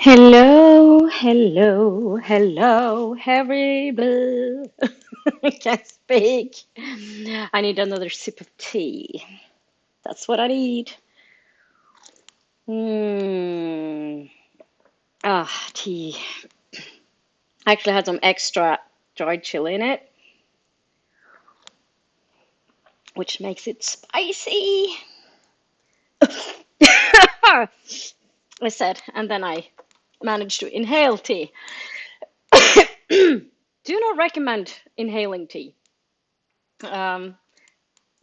Hello, hello, hello, everybody. I can't speak. I need another sip of tea. That's what I need. Tea. I actually had some extra dried chili in it, which makes it spicy. I said, and then I managed to inhale tea. Do not recommend inhaling tea. It's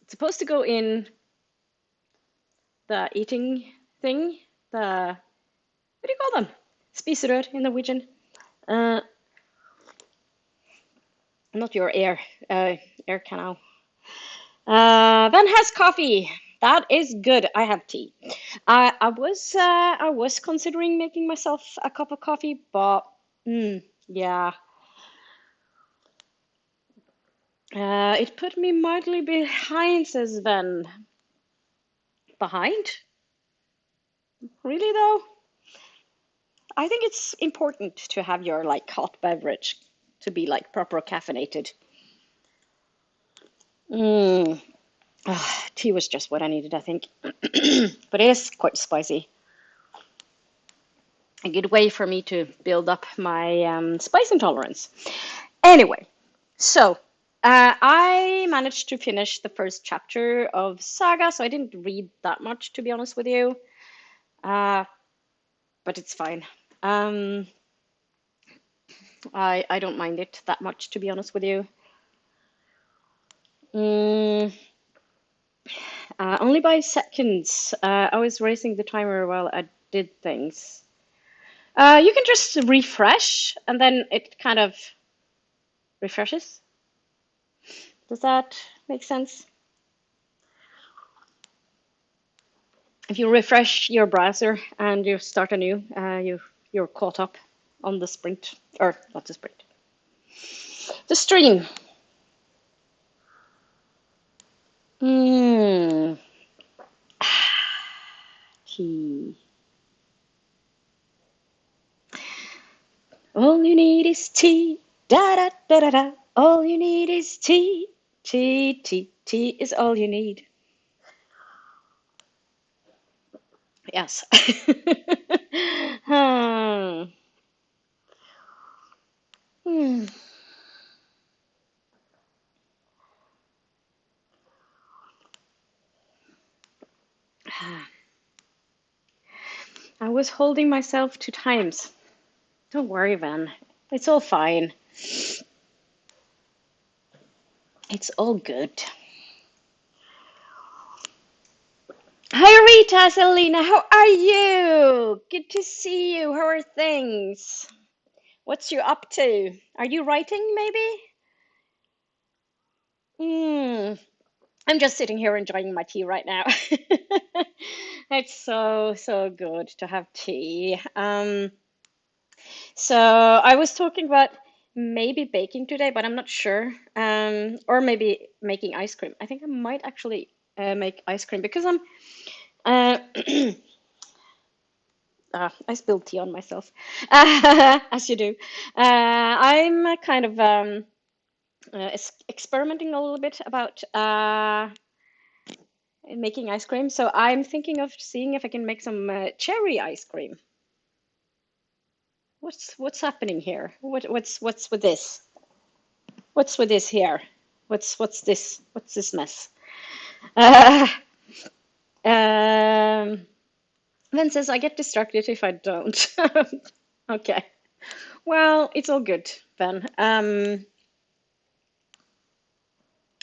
supposed to go in the eating thing, the, what do you call them? Spiserør in Norwegian. Uh, Not your air canal. Then has coffee. That is good. I have tea. I was considering making myself a cup of coffee, but yeah, it put me mildly behind, says Sven. Behind? Really though? I think it's important to have your like hot beverage to be like proper caffeinated. Tea was just what I needed, I think. But it is quite spicy. A good way for me to build up my spice intolerance. Anyway, so I managed to finish the first chapter of Saga, so I didn't read that much, to be honest with you. But it's fine. I don't mind it that much, to be honest with you. Only by seconds. I was raising the timer while I did things. You can just refresh, and then it kind of refreshes. Does that make sense? If you refresh your browser and you start anew, you're caught up on the sprint, or not the sprint, the stream. Tea. All you need is tea. Da da da da da. All you need is tea. Tea, tea, tea is all you need. Yes. I was holding myself 2 times. Don't worry, Van. It's all fine. It's all good. Hi, Rita, Selena. How are you? Good to see you. How are things? What's you up to? Are you writing, maybe? I'm just sitting here enjoying my tea right now. It's so good to have tea. So I was talking about maybe baking today, but I'm not sure. Or maybe making ice cream. I think I might actually make ice cream because I'm. Uh, I spilled tea on myself, as you do. I'm kind of experimenting a little bit about making ice cream. So I'm thinking of seeing if I can make some cherry ice cream. What's happening here? What's with this? What's with this here? What's this? What's this mess? Uh, um, Then says I get distracted if I don't. Okay. Well, it's all good, Ben. I'm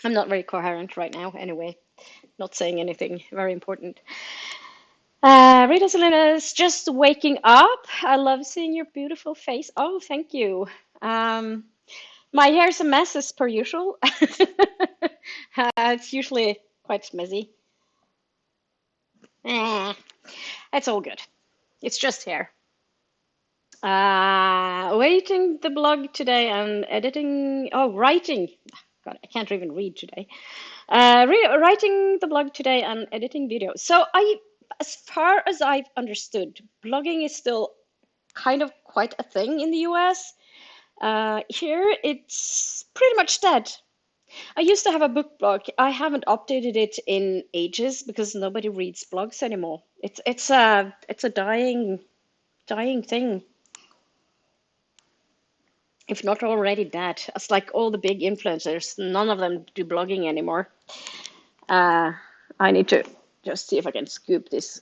not very coherent right now, anyway. Not saying anything very important. Rita Salinas, just waking up. I love seeing your beautiful face. Oh, thank you. My hair's a mess as per usual. It's usually quite messy. It's all good. It's just hair. Waiting the blog today and editing. Oh, writing. God, I can't even read today. Writing the blog today and editing videos. So as far as I've understood, blogging is still kind of quite a thing in the US. Here, it's pretty much dead. I used to have a book blog. I haven't updated it in ages because nobody reads blogs anymore. It's a dying thing, if not already dead. It's like all the big influencers. None of them do blogging anymore. Uh, I need to just see if I can scoop this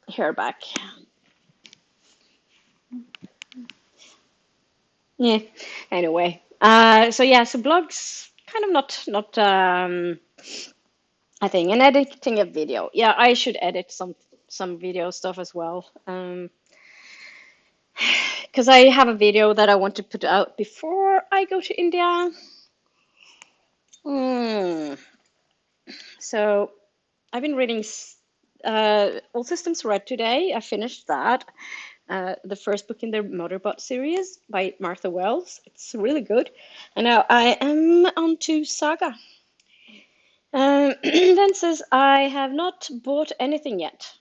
hair back. Yeah. Anyway, so yeah, so blogs kind of not a thing. And editing a video. Yeah, I should edit some video stuff as well. Because I have a video that I want to put out before I go to India. Mm. So I've been reading All Systems Red today. I finished that. The first book in the Motorbot series by Martha Wells. It's really good. And now I am on to Saga. Then says, I have not bought anything yet.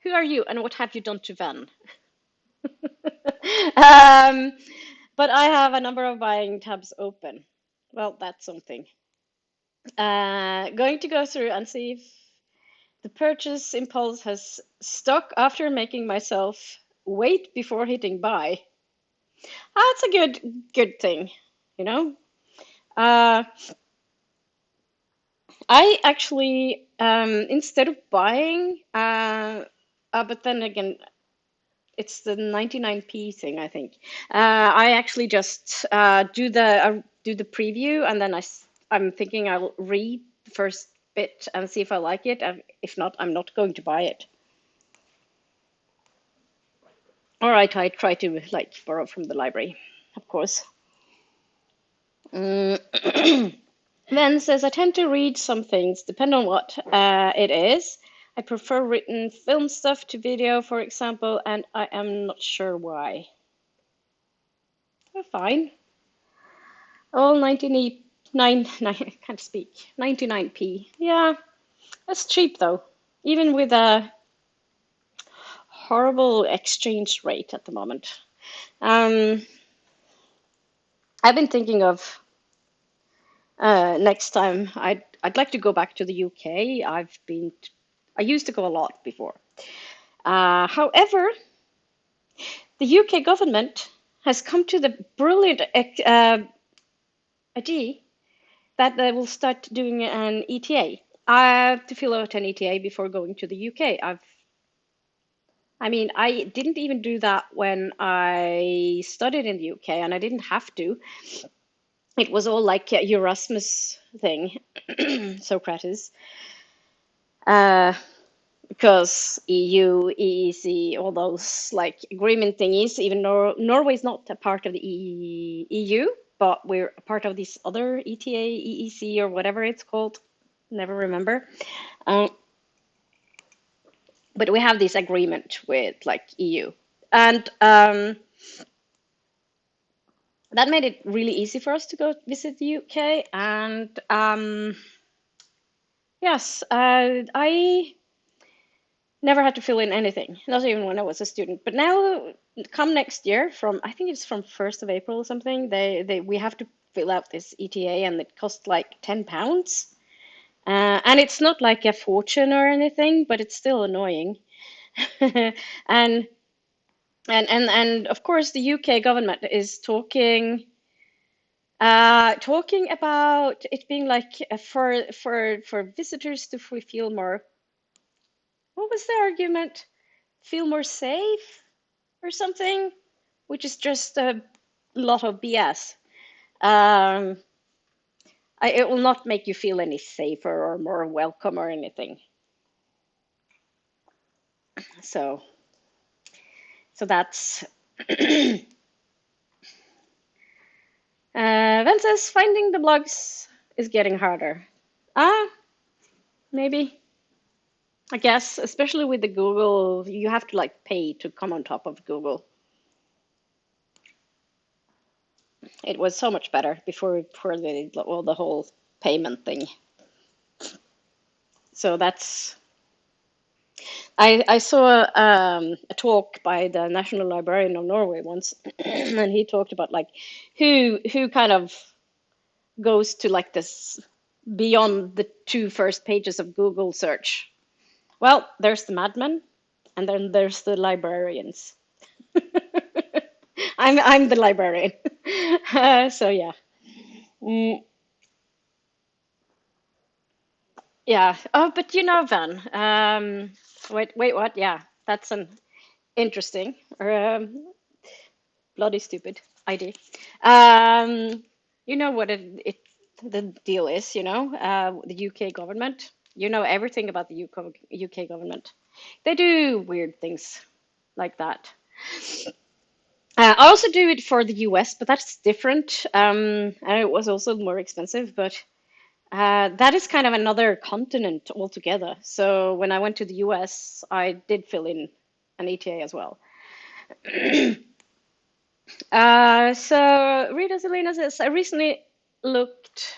Who are you and what have you done to Ven? um, but I have a number of buying tabs open. Well, that's something. Going to go through and see if the purchase impulse has stuck after making myself wait before hitting buy. That's a good thing, you know. Uh, I actually instead of buying, but then again, it's the 99p thing, I think. I actually just do the preview, and then I'm thinking I'll read the first bit and see if I like it. And if not, I'm not going to buy it. All right, I try to like borrow from the library, of course. Then says I tend to read some things, depend on what it is. I prefer written film stuff to video, for example, and I am not sure why. Oh, fine. All 99, I can't speak. 99p. Yeah, that's cheap though. Even with a horrible exchange rate at the moment. Um, I've been thinking of next time I'd like to go back to the UK. I used to go a lot before. However, the UK government has come to the brilliant idea that they will start doing an ETA. I have to fill out an ETA before going to the UK. I didn't even do that when I studied in the UK, and I didn't have to. It was all like a Erasmus thing, Socrates, uh, because EU, EEC, all those like agreement thingies. Even though Norway's not a part of the EU, but we're a part of this other ETA, EEC, or whatever it's called. Never remember. Um, but we have this agreement with like EU, and that made it really easy for us to go visit the UK. And yes, I never had to fill in anything, not even when I was a student. But now, come next year, from I think it's from 1st of April or something, we have to fill out this ETA, and it costs like £10. And it's not like a fortune or anything, but it's still annoying. and and of course the UK government is talking about it being like for visitors to feel more, what was the argument? Feel more safe or something, which is just a lot of BS. Um, it will not make you feel any safer or more welcome or anything. So that's Ven says finding the blogs is getting harder. Maybe. I guess, especially with the Google, you have to like pay to come on top of Google. It was so much better before the whole payment thing. So that's I saw a talk by the National Librarian of Norway once, and he talked about like who kind of goes to like this beyond the two first pages of Google search. Well, there's the madmen, and then there's the librarians. I'm the librarian. So yeah. Mm, yeah. Oh, but you know, Van. Wait, what? Yeah, that's an interesting or bloody stupid idea. Um, you know what the deal is, the UK government. You know everything about the UK government. They do weird things like that. I also do it for the US, but that's different. And it was also more expensive, but that is kind of another continent altogether. So when I went to the US, I did fill in an ETA as well. So Rita Selena says, I recently looked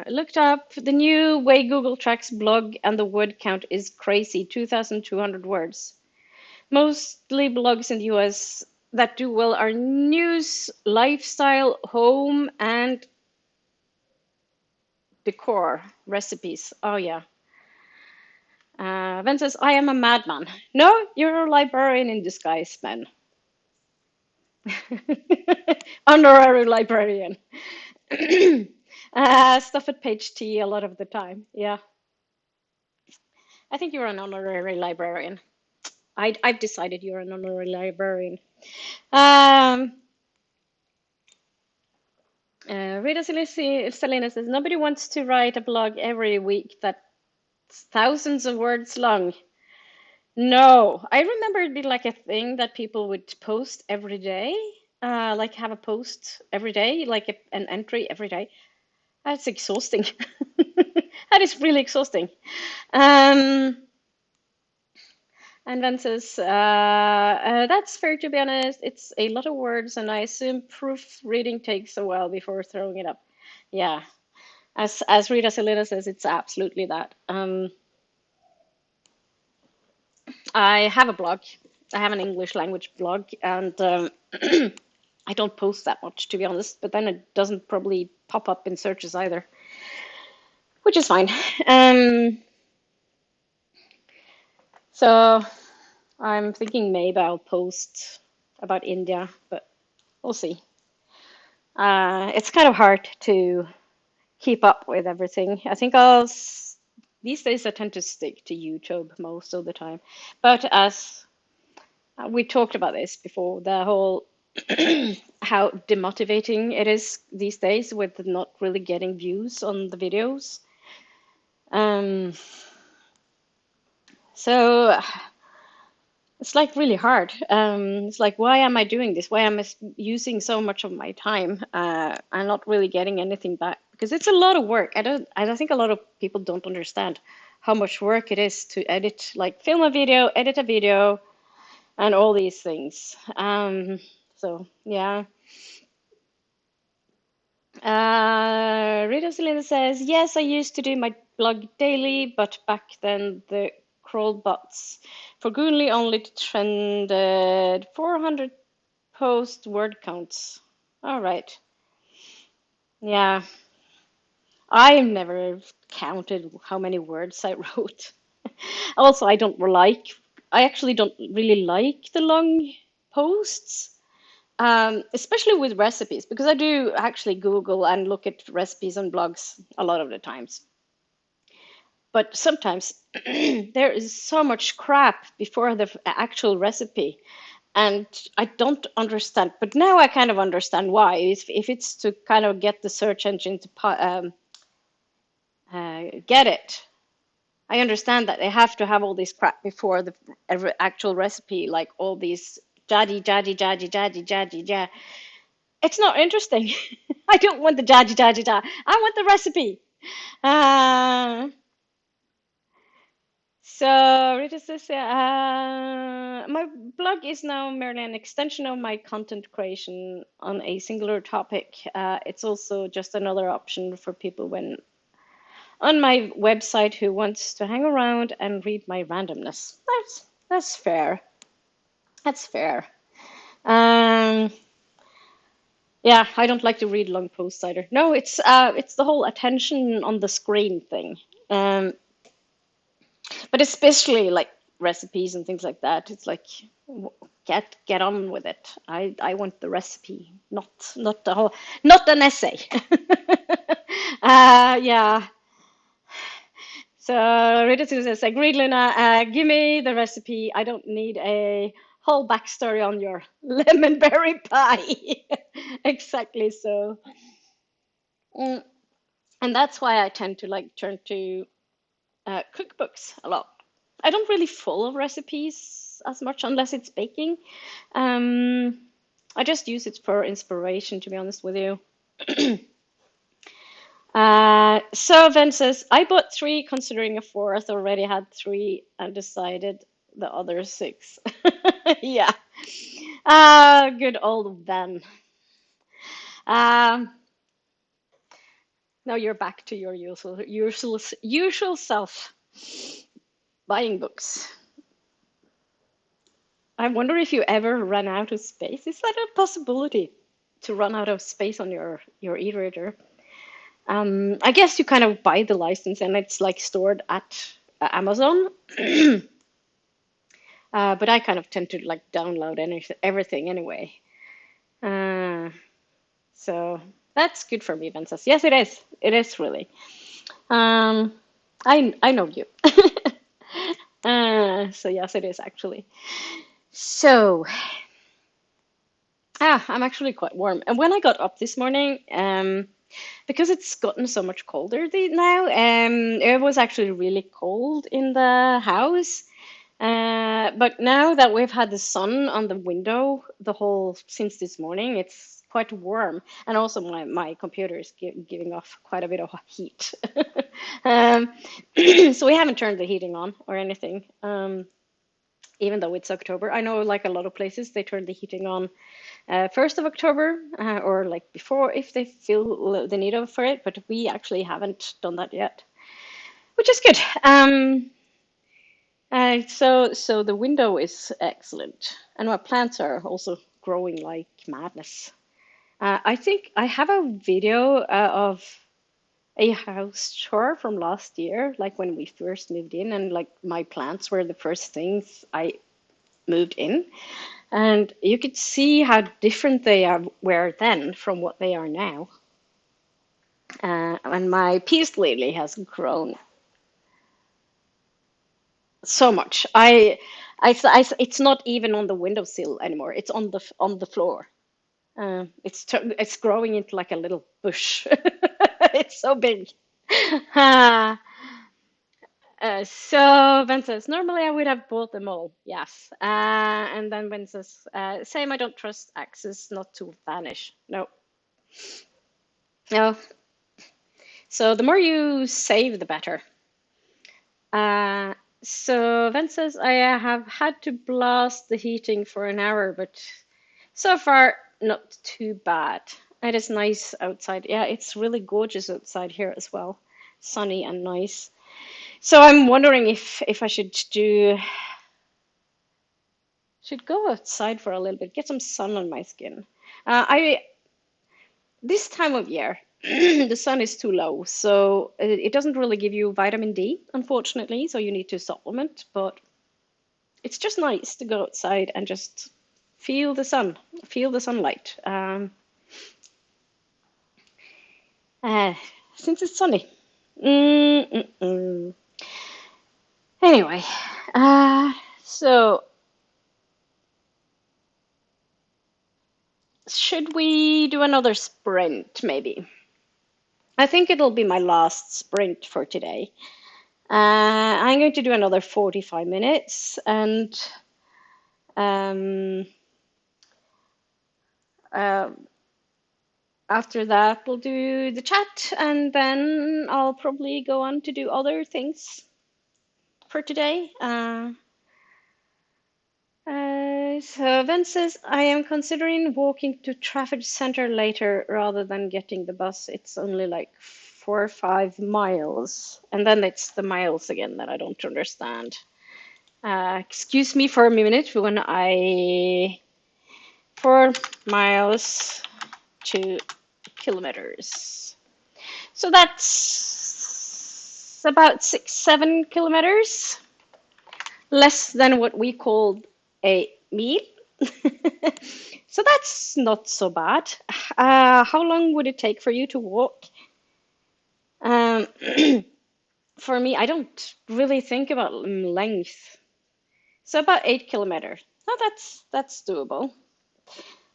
looked up the new way Google tracks blog, and the word count is crazy, 2,200 words. Mostly blogs in the US that do well are news, lifestyle, home, and decor, recipes. Oh, yeah. Ben says, I am a madman. No, you're a librarian in disguise, Ben. Honorary librarian. Stuff at page T a lot of the time. Yeah, I think you're an honorary librarian. I've decided you're an honorary librarian. Um, Rita Selena says, nobody wants to write a blog every week that's thousands of words long. No, I remember it'd be like a thing that people would post every day, like have a post every day, like an entry every day. That's exhausting. That is really exhausting. Um, and then says, that's fair to be honest. It's a lot of words, and I assume proofreading takes a while before throwing it up. Yeah, as Rita Selena says, it's absolutely that. I have a blog. I have an English language blog, and I don't post that much, to be honest. But then it doesn't probably pop up in searches either, which is fine. Um, so I'm thinking maybe I'll post about India, but we'll see. It's kind of hard to keep up with everything. I think these days I tend to stick to YouTube most of the time. But as we talked about this before, the whole how demotivating it is these days with not really getting views on the videos. Um, so it's like really hard. It's like, why am I doing this? Why am I using so much of my time? I'm not really getting anything back because it's a lot of work. I don't think a lot of people don't understand how much work it is to edit, like film a video, edit a video, and all these things. So yeah. Rita Selena says, yes, I used to do my blog daily, but back then the crawl bots for Goonly only trended 400 post word counts. All right. Yeah. I've never counted how many words I wrote. Also, I actually don't really like the long posts. Especially with recipes, because I do actually Google and look at recipes on blogs a lot of the times. But sometimes there is so much crap before the actual recipe, and I don't understand. But now I kind of understand why. If it's to kind of get the search engine to get it, I understand that they have to have all this crap before the actual recipe, like all these jaddy, jaddy, jaddy, jaddy, jaddy, jaddy. It's not interesting. I don't want the jaddy jaddy da. I want the recipe. Uh, so Rita says, my blog is now merely an extension of my content creation on a singular topic. It's also just another option for people when on my website who wants to hang around and read my randomness. That's fair. That's fair. Um, yeah, I don't like to read long posts either. No, it's the whole attention on the screen thing. Um, but especially like recipes and things like that. It's like get on with it. I want the recipe, not the whole, not an essay. Yeah. So Rita says, agreed, Luna. Give me the recipe. I don't need a whole backstory on your lemon berry pie. Exactly so. Mm, and that's why I tend to like turn to cookbooks a lot. I don't really follow recipes as much unless it's baking. Um, I just use it for inspiration, to be honest with you. So Ven says, I bought three, considering a fourth, already had three, and decided the other six. Yeah. Good old Ven. Um, now you're back to your usual self, buying books. I wonder if you ever run out of space. Is that a possibility to run out of space on your e-reader? I guess you kind of buy the license and it's like stored at Amazon. But I kind of tend to like download everything anyway. Uh, so that's good for me, Vincent. Yes, it is. It is really. Um, I know you. So yes, it is actually. So I'm actually quite warm. And when I got up this morning, because it's gotten so much colder now, it was actually really cold in the house. But now that we've had the sun on the window the whole since this morning, it's quite warm, and also my computer is giving off quite a bit of heat. um, so we haven't turned the heating on or anything, even though it's October. I know, like a lot of places, they turn the heating on 1st of October or like before if they feel the need of for it, but we actually haven't done that yet, which is good. So the window is excellent, and my plants are also growing like madness. I think I have a video of a house tour from last year, like when we first moved in, and like my plants were the first things I moved in, and you could see how different were then from what they are now. And my peace lily has grown so much. It's not even on the windowsill anymore. It's on the floor. It's growing into like a little bush. It's so big. Uh, so Ben says, normally I would have bought them all. Yes. And then Ben says, same, I don't trust access not to vanish. No. No. So the more you save, the better. Uh, so Ben says, I have had to blast the heating for an hour, but so far not too bad. It is nice outside. Yeah, it's really gorgeous outside here as well. Sunny and nice. So I'm wondering if I should go outside for a little bit, get some sun on my skin. I This time of year, the sun is too low, so it doesn't really give you vitamin D, unfortunately, so you need to supplement, but it's just nice to go outside and just feel the sun, feel the sunlight, uh, since it's sunny. Mm-mm-mm. Anyway, so should we do another sprint, maybe? I think it'll be my last sprint for today. I'm going to do another 45 minutes, and um, uh, after that, we'll do the chat, and then I'll probably go on to do other things for today. So Ven says, I am considering walking to Trafford Center later rather than getting the bus. It's only like 4 or 5 miles. And then it's the miles again that I don't understand. Excuse me for a minute when I 4 miles to kilometers. So that's about 6, 7 kilometers, less than what we called a meal. So that's not so bad. How long would it take for you to walk? Um, for me, I don't really think about length. So about 8 kilometers. Oh, that's doable.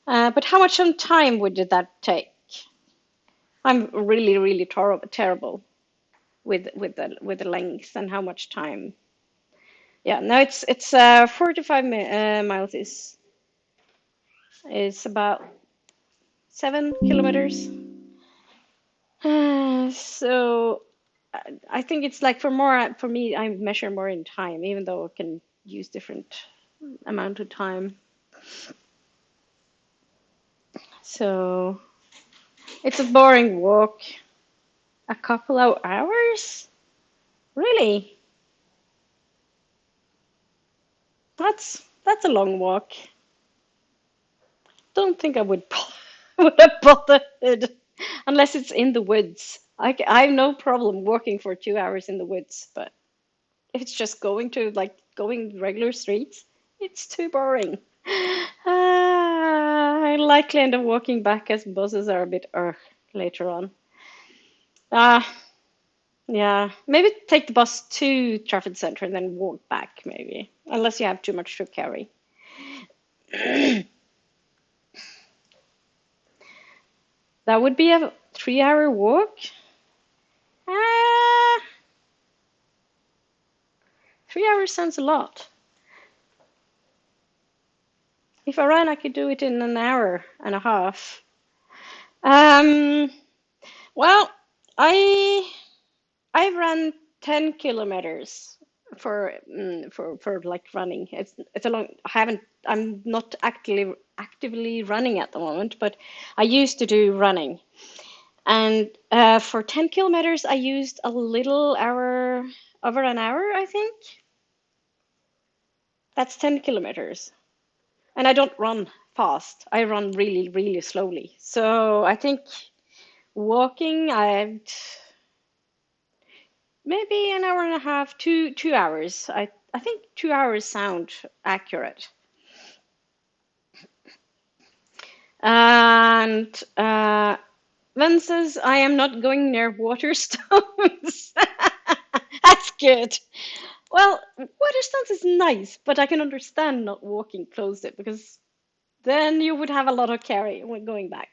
But how much on time would that take? I'm really, really terrible with the length and how much time. Yeah, no, it's 45 miles is about 7 kilometers. So I think it's like for me, I measure more in time, even though I can use different amount of time. So it's a boring walk. A couple of hours? Really? That's a long walk. Don't think I would would have bothered unless it's in the woods. I have no problem walking for 2 hours in the woods, but if it's just going regular streets, it's too boring. I likely end up walking back as buses are a bit later on. Ah, yeah, maybe take the bus to Trafford Center and then walk back, maybe, unless you have too much to carry. That would be a 3 hour walk. Ah, 3 hours sounds a lot. If I ran, I could do it in an hour and a half. Um, well, I I ran 10 kilometers for like running. It's a long. I'm not actively running at the moment, but I used to do running. And for 10 kilometers, I used a little hour, over an hour, I think. That's 10 kilometers. And I don't run fast. I run really, really slowly. So I think walking, I'd maybe an hour and a half, 2 hours. I think 2 hours sound accurate. And Ven says, I am not going near water stones. That's good. Well, water stones is nice, but I can understand not walking close to it because then you would have a lot of carry when going back.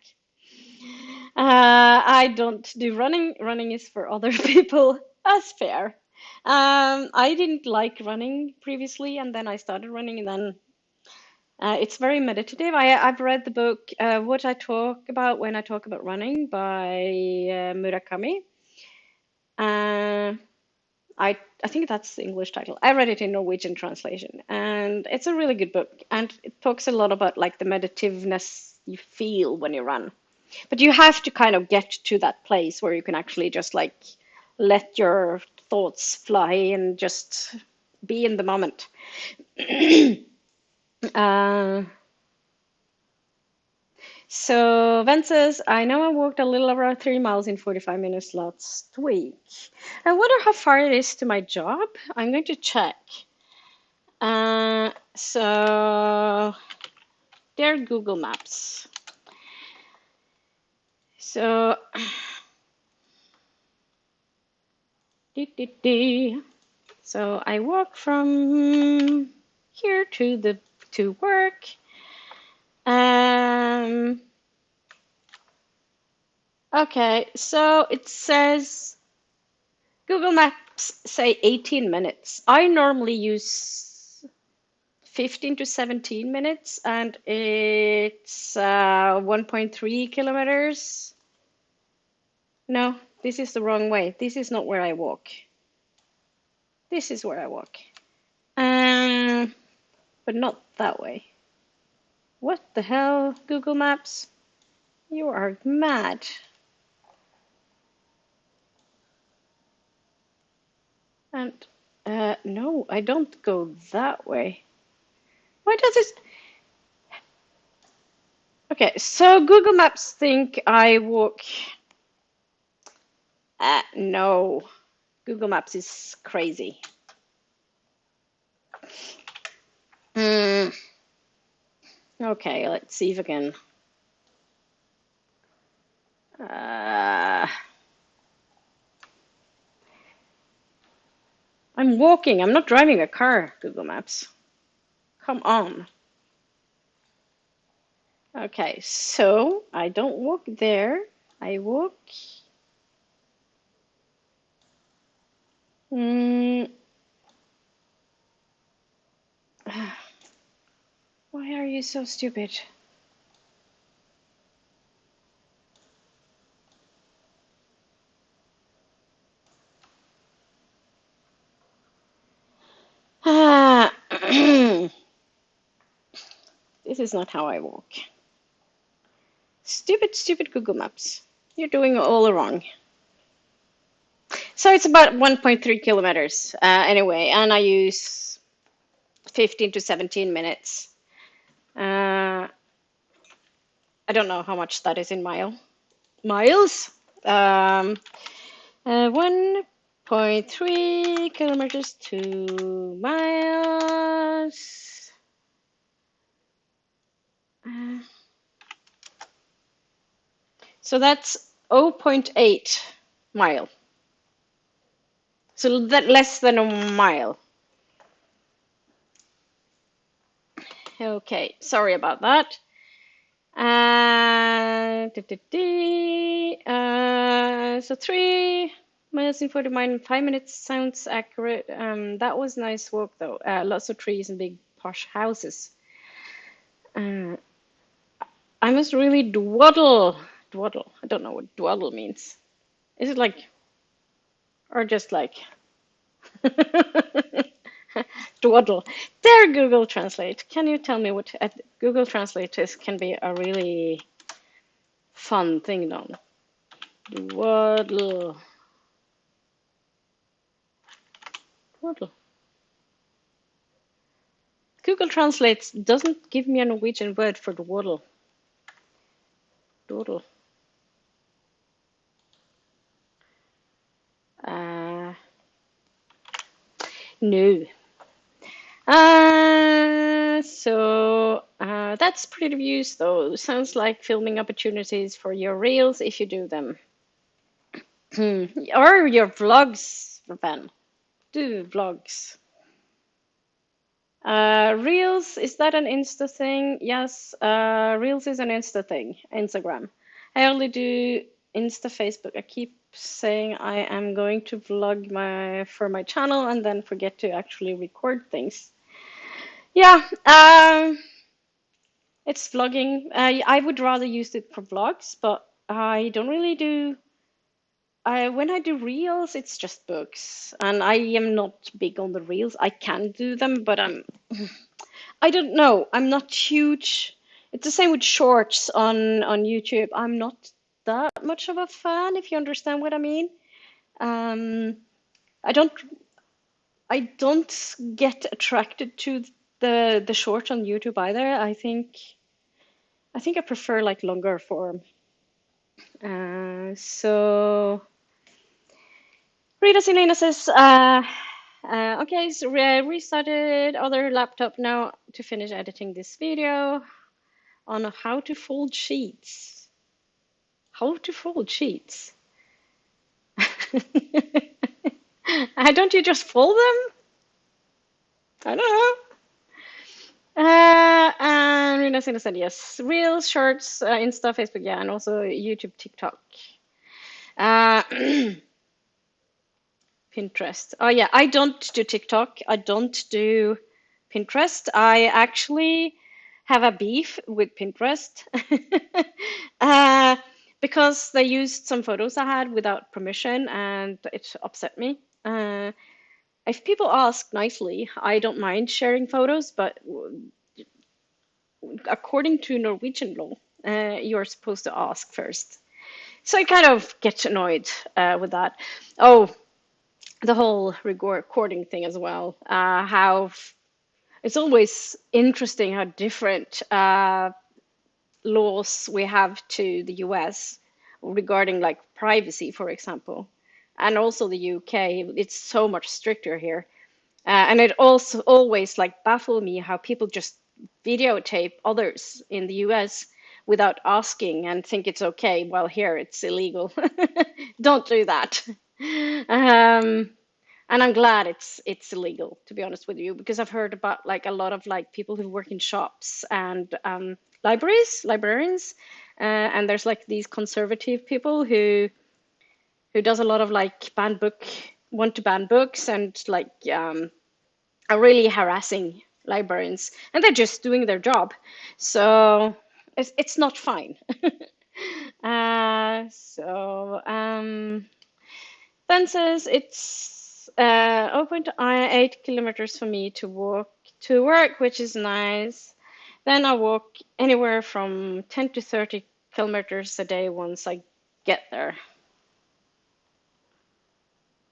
I don't do running. Running is for other people. That's fair. I didn't like running previously, and then I started running, and then it's very meditative. I've read the book What I Talk About When I Talk About Running by Murakami. Uh, I think that's the English title. I read it in Norwegian translation, and it's a really good book, and it talks a lot about like the meditativeness you feel when you run. But you have to kind of get to that place where you can actually just like let your thoughts fly and just be in the moment. uh, so Ven says, I know I walked a little over 3 miles in 45 minutes last week. I wonder how far it is to my job. I'm going to check. So there Google Maps. So so I walk from here to work. Okay, so it says Google Maps say 18 minutes. I normally use 15 to 17 minutes, and it's 1.3 kilometers. No, this is the wrong way. This is not where I walk. This is where I walk. But not that way. What the hell, Google Maps? You are mad. And no, I don't go that way. Why does it? Okay, so Google Maps think I walk. No, Google Maps is crazy. Hmm. Okay, let's see if I can. Uh, I'm walking. I'm not driving a car, Google Maps. Come on. Okay, so I don't walk there. I walk. Mm, why are you so stupid? Ah, this is not how I walk. Stupid, stupid Google Maps. You're doing all wrong. So it's about 1.3 kilometers anyway, and I use 15 to 17 minutes. I don't know how much that is in miles. Um, 1.3 kilometers to miles. Uh, so that's zero point 0.8 mile. So that less than a mile. Okay, sorry about that. So 3 miles in 5 minutes sounds accurate. That was nice walk though. Lots of trees and big posh houses. Uh, I must really dwaddle. Dwaddle. I don't know what dwaddle means. Is it like, or just like dwaddle? There, Google Translate. Can you tell me what Google Translate is? Can be a really fun thing, though. Dwaddle. Dwaddle. Google Translate doesn't give me a Norwegian word for dwaddle. Dwaddle. Uh, no. That's pretty reviews though. Sounds like filming opportunities for your reels if you do them. Or your vlogs, Ben. Do vlogs. Reels, is that an Insta thing? Yes, Reels is an Insta thing, Instagram. I only do Insta, Facebook. I keep saying I am going to vlog for my channel and then forget to actually record things. Yeah, it's vlogging. I would rather use it for vlogs, but I don't really do. When I do reels, it's just books, and I am not big on the reels. I can do them, but I don't know. I'm not huge. It's the same with shorts on YouTube. I'm not that much of a fan, if you understand what I mean. Um, I don't I don't get attracted to the short on YouTube either. I think I prefer like longer form. So Rita Selena says, okay, so restarted other laptop now to finish editing this video on how to fold sheets. How to fold sheets. Don't you just fold them? I don't know. And Rina Sina said yes. Reels, shorts, Insta, Facebook, yeah, and also YouTube, TikTok. Uh, Pinterest. Oh yeah, I don't do TikTok. I don't do Pinterest. I actually have a beef with Pinterest uh, because they used some photos I had without permission, and it upset me. If people ask nicely, I don't mind sharing photos, but according to Norwegian law, you're supposed to ask first. So I kind of get annoyed with that. Oh, the whole recording thing as well. How it's always interesting how different laws we have to the US regarding like privacy, for example, and also the UK. It's so much stricter here. And it also always like baffled me how people just videotape others in the US without asking and think it's okay, while here it's illegal. Don't do that. Um, and I'm glad it's illegal, to be honest with you, because I've heard about like a lot of like people who work in shops and librarians, and there's like these conservative people who does a lot of like want to ban books and like are really harassing librarians, and they're just doing their job. So it's not fine. Then says it's 8 kilometers for me to walk to work, which is nice. Then I walk anywhere from 10 to 30 kilometers a day once I get there.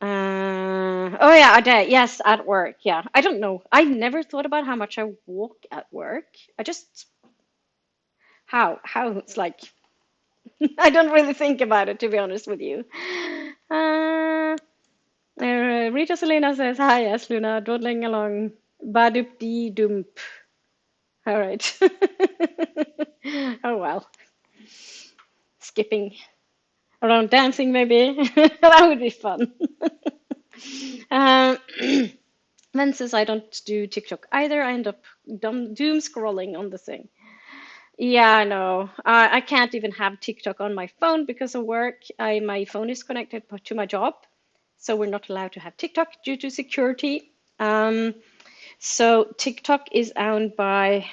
Oh yeah, a day. Yes, at work. Yeah. I don't know. I never thought about how much I walk at work. I just how it's like I don't really think about it, to be honest with you. Uh, Rita Selena says, "Hi, yes, Luna, dawdling along. Badoop dee doomp." All right. Oh well, skipping around dancing maybe. That would be fun. Um, Then says I don't do TikTok either. I end up doom scrolling on the thing. Yeah, I know. I can't even have TikTok on my phone because of work. My phone is connected to my job, so we're not allowed to have TikTok due to security. So TikTok is owned by,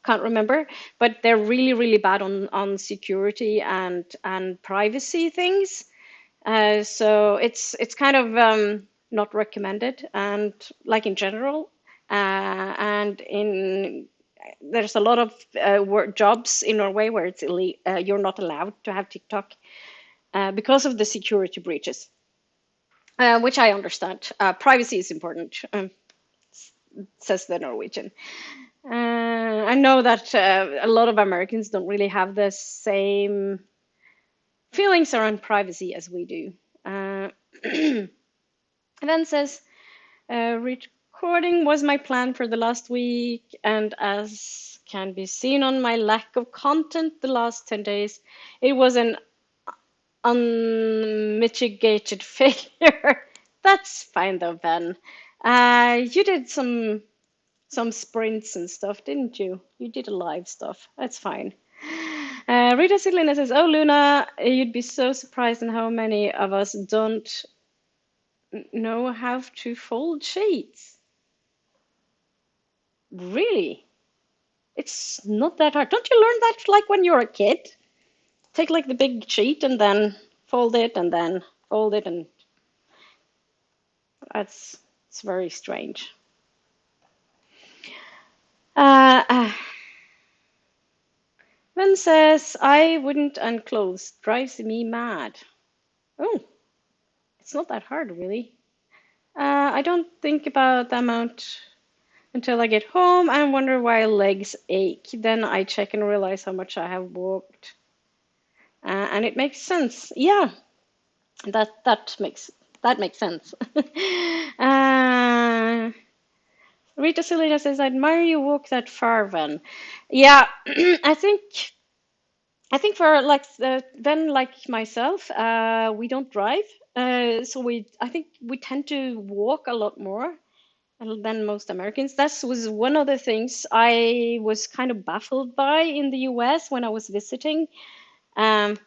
can't remember, but they're really, really bad on security and privacy things. So it's kind of not recommended, and like in general, and in there's a lot of work jobs in Norway where it's you're not allowed to have TikTok because of the security breaches, which I understand. Privacy is important, says the Norwegian. I know that a lot of Americans don't really have the same feelings around privacy as we do. And then says, recording was my plan for the last week, and as can be seen on my lack of content the last 10 days, it was an unmitigated failure. That's fine though, Ben. You did some sprints and stuff, didn't you? You did a live stuff. That's fine. Rita Sidlina says, "Oh, Luna, you'd be so surprised in how many of us don't know how to fold sheets." Really? It's not that hard. Don't you learn that like when you're a kid? Take like the big sheet and then fold it and then fold it, and it's very strange. Ben says, "I wouldn't unclose. Drives me mad." Oh, it's not that hard, really. I don't think about the amount until I get home and wonder why legs ache. Then I check and realize how much I have walked. And it makes sense. Yeah, that makes sense. uh, Rita Selena says, "I admire you walk that far, Van." Yeah, I think for like then like myself, we don't drive, so I think we tend to walk a lot more than most Americans. That was one of the things I was kind of baffled by in the US when I was visiting. Um,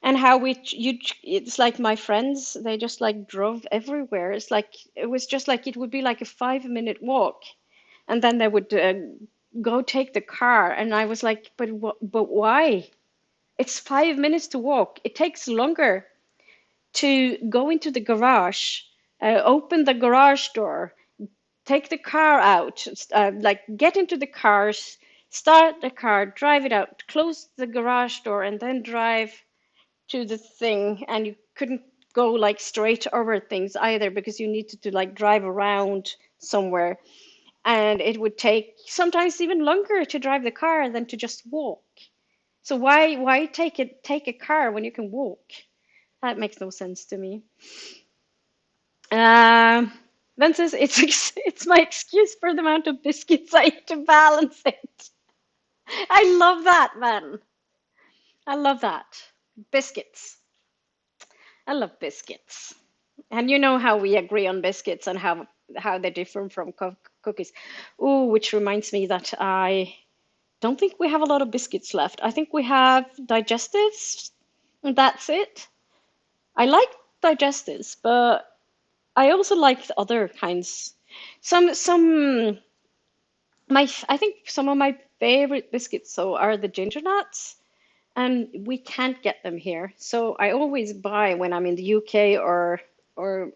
and how it's like my friends, they just like drove everywhere. It was just like it would be like a 5 minute walk, and then they would go take the car, and I was like, but why? It's 5 minutes to walk. It takes longer to go into the garage, open the garage door, take the car out, like get into the cars, start the car, drive it out, close the garage door, and then drive to the thing. And you couldn't go like straight over things either, because you need to like drive around somewhere, and it would take sometimes even longer to drive the car than to just walk. So why take a car when you can walk? That makes no sense to me. Um, then says it's my excuse for the amount of biscuits I eat to balance it. I love that, man. I love that. Biscuits. I love biscuits. And you know how we agree on biscuits and how they differ from cookies. Ooh, which reminds me that I don't think we have a lot of biscuits left. I think we have digestives, and that's it. I like digestives, but I also like the other kinds. Some my I think some of my favorite biscuits so are the ginger nuts, and we can't get them here. So I always buy when I'm in the UK or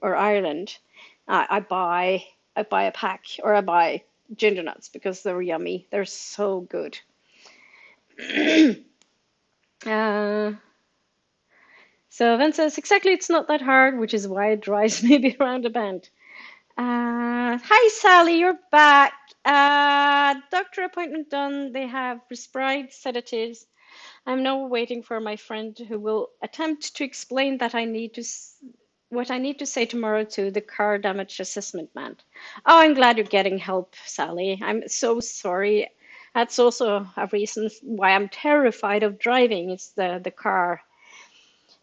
Ireland. I buy a pack, or I buy ginger nuts because they're yummy. They're so good. Uh, so Ven says exactly, it's not that hard, which is why it drives me around a bend. Hi Sally, you're back. Doctor appointment done. They have prescribed sedatives. I'm now waiting for my friend who will attempt to explain that what I need to say tomorrow to the car damage assessment man. Oh, I'm glad you're getting help, Sally. I'm so sorry. That's also a reason why I'm terrified of driving. It's the car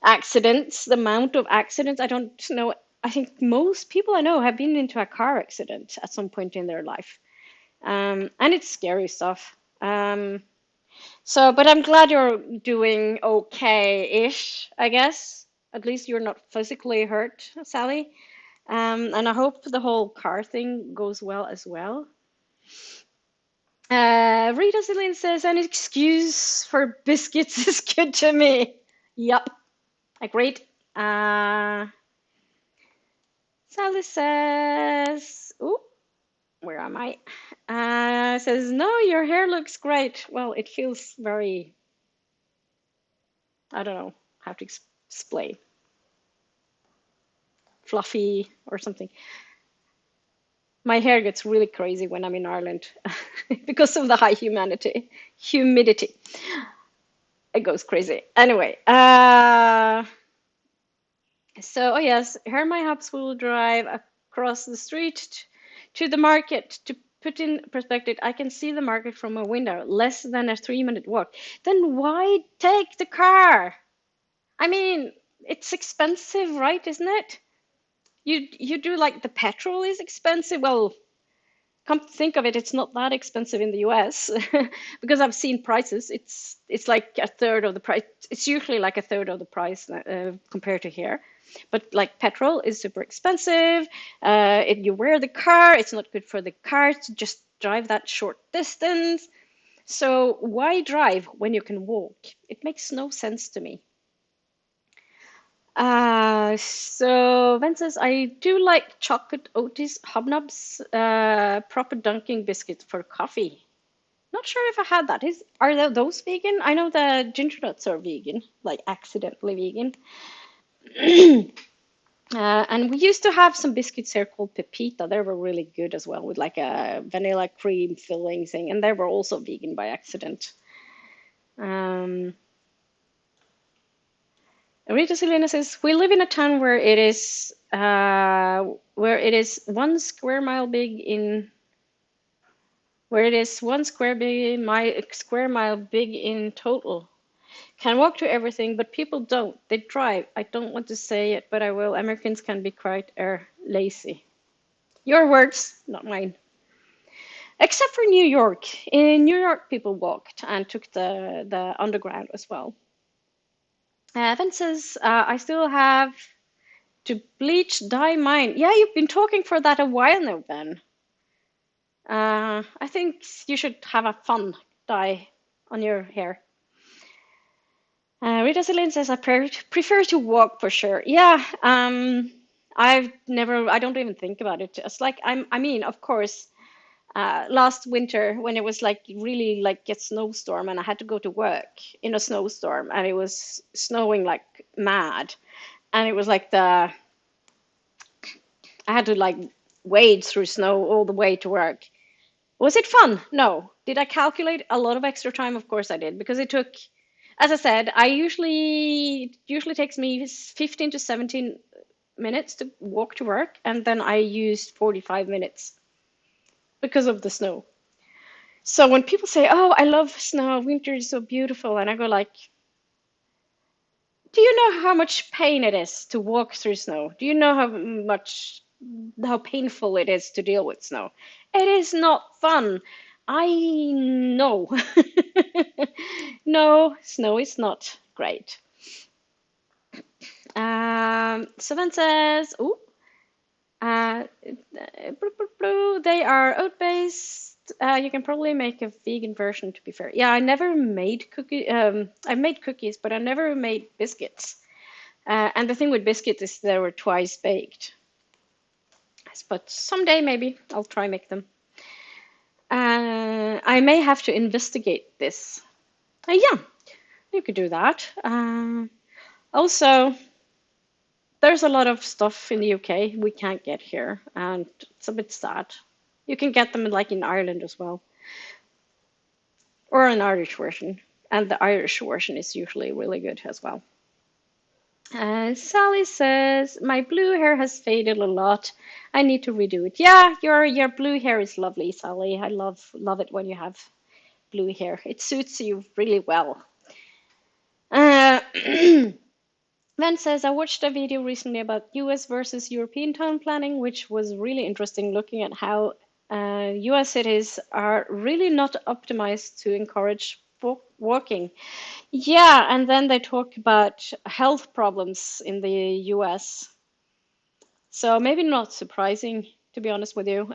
accidents, the amount of accidents. I don't know. I think most people I know have been into a car accident at some point in their life. And it's scary stuff. But I'm glad you're doing okay-ish, I guess. At least you're not physically hurt, Sally. And I hope the whole car thing goes well as well. Rita Celine says, an excuse for biscuits is good to me. Yup, agreed. Sally says, ooh, where am I? Says, no, your hair looks great. Well, it feels very, I don't know how to explain, fluffy or something. My hair gets really crazy when I'm in Ireland because of the high humidity. It goes crazy. Anyway, oh yes, here my hubs will drive across the street to the market. To put in perspective, I can see the market from a window, less than a 3-minute walk. Then why take the car? I mean, it's expensive, right? Isn't it? You do like the petrol is expensive. Well, come to think of it, it's not that expensive in the US because I've seen prices. It's like a third of the price. It's usually like a third of the price compared to here. But like petrol is super expensive. You wear the car, it's not good for the car to just drive that short distance. So why drive when you can walk? It makes no sense to me. So Ven says, I do like chocolate Otis hobnobs, proper dunking biscuit for coffee. Not sure if I had that. Are those vegan? I know the ginger nuts are vegan, like accidentally vegan. And we used to have some biscuits here called Pepita. They were really good as well, with like a vanilla cream filling thing, and they were also vegan by accident. Rita Selena says, we live in a town where it is 1 square mile big in where it is 1 square mile big in total. Can walk to everything, but people don't. They drive. I don't want to say it, but I will. Americans can be quite lazy. Your words, not mine. Except for New York. In New York, people walked and took the underground as well. Evan says, I still have to bleach dye mine. Yeah, you've been talking for that a while now, Ben. I think you should have a fun dye on your hair. Rita Celine says, I prefer to walk for sure. Yeah, I don't even think about it. It's like, I mean, of course, last winter when it was like really like a snowstorm and I had to go to work in a snowstorm and it was snowing like mad. and it was like I had to like wade through snow all the way to work. Was it fun? No. Did I calculate a lot of extra time? Of course I did, because it took, as I said, it usually takes me 15 to 17 minutes to walk to work, and then I used 45 minutes because of the snow. So when people say, "Oh, I love snow, winter is so beautiful," and I go like, "Do you know how much pain it is to walk through snow? Do you know how painful it is to deal with snow? It is not fun. I know." No, snow is not great. Seven says, "Oh, they are oat-based. You can probably make a vegan version, to be fair." Yeah, I never made cookie. I made cookies, but I never made biscuits. And the thing with biscuits is they were twice baked. But someday maybe I'll try make them. I may have to investigate this. Yeah, you could do that. Also, there's a lot of stuff in the UK we can't get here, and it's a bit sad. You can get them like in Ireland as well, or an Irish version, and the Irish version is usually really good as well. Sally says, "My blue hair has faded a lot. I need to redo it." Yeah, your blue hair is lovely, Sally. I love it when you have blue hair. It suits you really well. Uh, Van says, "I watched a video recently about US versus European town planning, which was really interesting, looking at how US cities are really not optimized to encourage walking." Yeah, and then they talk about health problems in the US. So maybe not surprising, to be honest with you.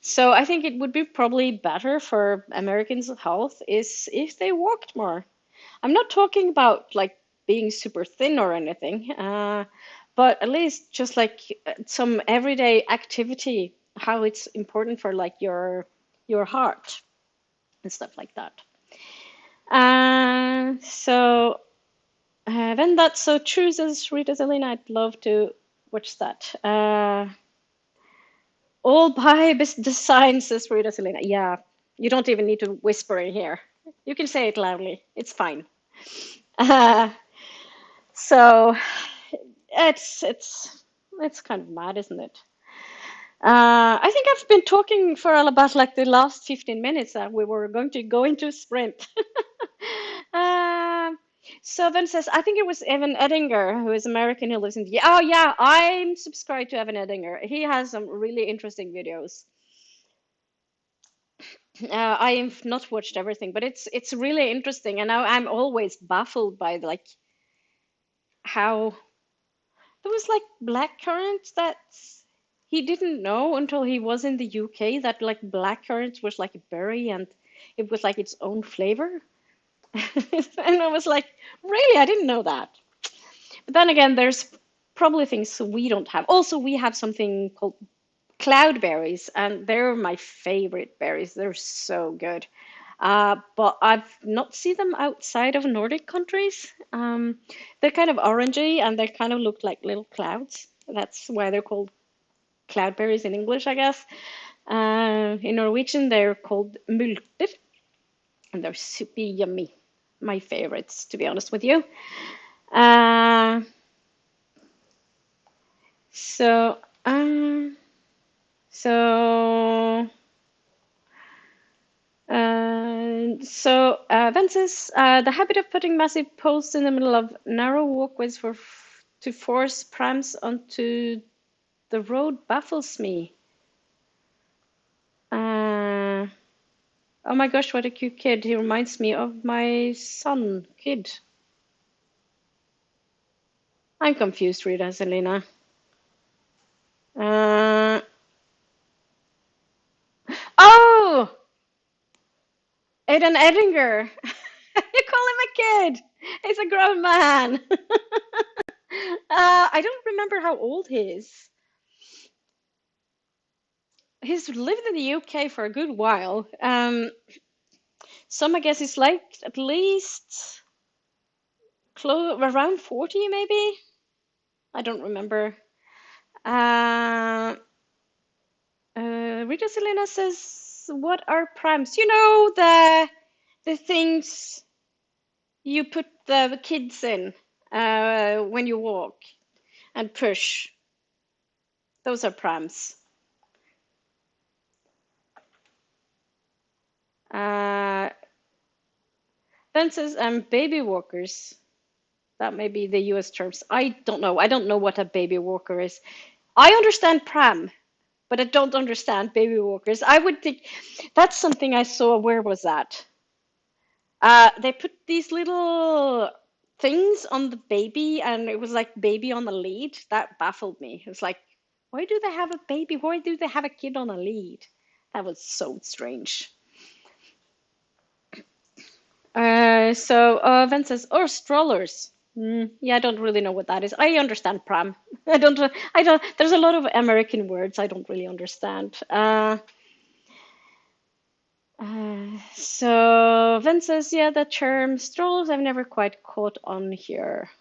So I think it would be probably better for Americans' health is if they walked more. I'm not talking about like being super thin or anything, but at least just like some everyday activity, how it's important for like your heart and stuff like that. When that's so true, says Rita Zelina, I'd love to watch that. All by design, says Rita Zelina. Yeah, you don't even need to whisper in here. You can say it loudly. It's fine. Uh, so it's kind of mad, isn't it? I think I've been talking for about like the last 15 minutes. We were going to go into a sprint. Um, so then says, I think it was Evan Edinger, who is American, who lives in the. Oh yeah, I'm subscribed to Evan Edinger. He has some really interesting videos. I have not watched everything, but it's really interesting, and I'm always baffled by like how there was like blackcurrant that he didn't know until he was in the UK that like blackcurrant was like a berry and it was like its own flavor. And I was like, really? I didn't know that. But then again, there's probably things we don't have. Also, we have something called cloudberries, and they're my favorite berries. They're so good. But I've not seen them outside of Nordic countries. They're kind of orangey and they kind of look like little clouds. That's why they're called cloudberries in English, I guess. In Norwegian, they're called multer, and they're super yummy. My favorites, to be honest with you. Uh, so, uh, so, Ventus, the habit of putting massive posts in the middle of narrow walkways to force prams onto the road baffles me. Oh my gosh, what a cute kid. He reminds me of my son, kid. I'm confused, Rita Selena. Oh! Aiden Edinger. You call him a kid. He's a grown man. I don't remember how old he is. He's lived in the UK for a good while. Some, I guess, is like at least around 40 maybe. I don't remember. Uh, Rita Selena says, "What are prams? You know the things you put the kids in when you walk and push. Those are prams." Uh, then says, "Baby walkers." That may be the U.S. terms. I don't know. I don't know what a baby walker is. I understand pram, but I don't understand baby walkers. I would think that's something I saw. Where was that? They put these little things on the baby, and it was like baby on a lead. That baffled me. It was like, why do they have a baby? Why do they have a kid on a lead? That was so strange. Ven says, or strollers. Yeah, I don't really know what that is. I understand pram. I don't, there's a lot of American words I don't really understand. So Ven says, yeah, the term strollers I've never quite caught on here.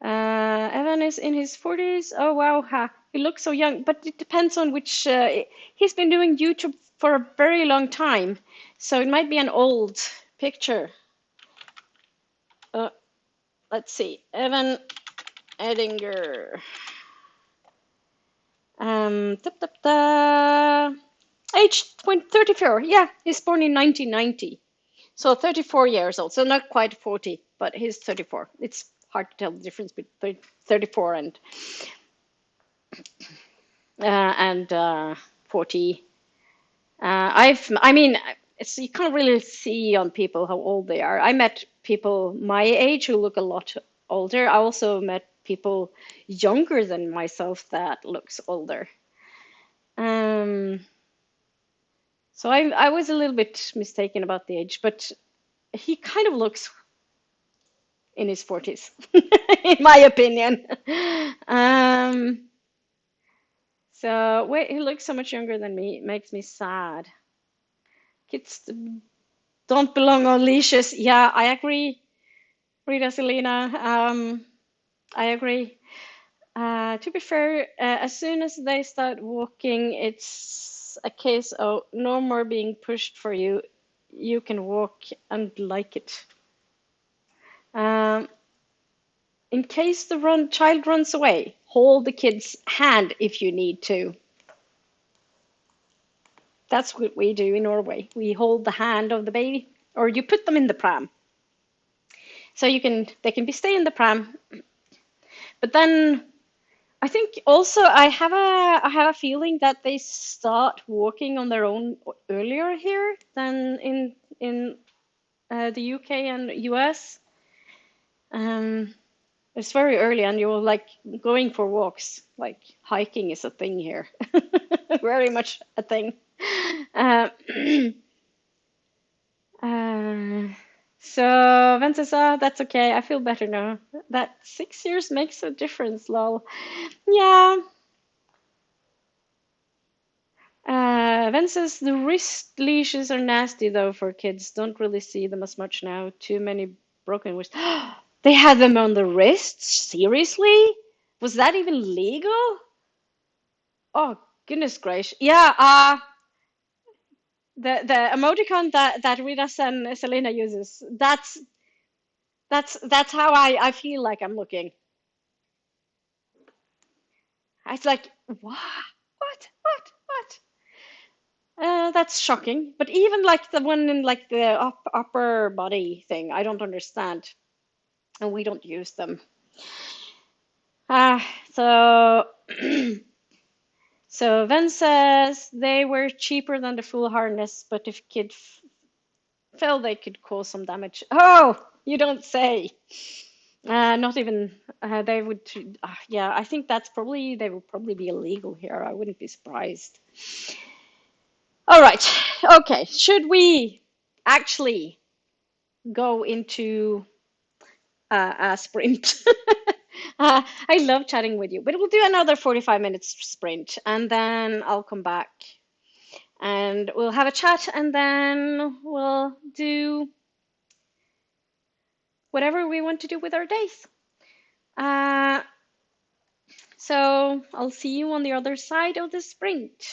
Evan is in his 40s. Oh, wow. He looks so young, but it depends on which. He's been doing YouTube for a very long time, so it might be an old picture. Let's see. Evan Edinger. Age 34. Yeah, he's born in 1990. So 34 years old. So not quite 40, but he's 34. It's hard to tell the difference between 34 and 40. I mean, you can't really see on people how old they are. I met people my age who look a lot older. I also met people younger than myself that looks older. So I was a little bit mistaken about the age, but he kind of looks in his 40s, in my opinion. Um, so wait, he looks so much younger than me. It makes me sad. Kids don't belong on leashes. Yeah, I agree, Rita Selena. I agree. To be fair, as soon as they start walking, it's a case of no more being pushed for you. You can walk and like it. Um, in case the child runs away, hold the kid's hand if you need to. That's what we do in Norway. We hold the hand of the baby, or you put them in the pram. So they can be stay in the pram. But then I think also I have a feeling that they start walking on their own earlier here than in the UK and US. It's very early, and you're like going for walks. Like hiking is a thing here, very much a thing. Uh, uh, so Vencesa, that's okay. I feel better now. That 6 years makes a difference, lol. Yeah. Ven says the wrist leashes are nasty though for kids. Don't really see them as much now. Too many broken wrists. They had them on the wrists? Seriously? Was that even legal? Oh, goodness gracious. Yeah, the emoticon that Rita and Selena uses, that's how I feel like I'm looking. It's like, what? What? That's shocking. But even like the one in like the upper body thing, I don't understand. And we don't use them. So so Ven says they were cheaper than the full harness, but if kid fell, they could cause some damage. Oh, you don't say. Not even they would. Yeah, I think they would probably be illegal here. I wouldn't be surprised. All right. Okay. Should we actually go into a sprint? I love chatting with you, but we'll do another 45 minutes sprint and then I'll come back and we'll have a chat and then we'll do whatever we want to do with our days. Uh, so I'll see you on the other side of the sprint.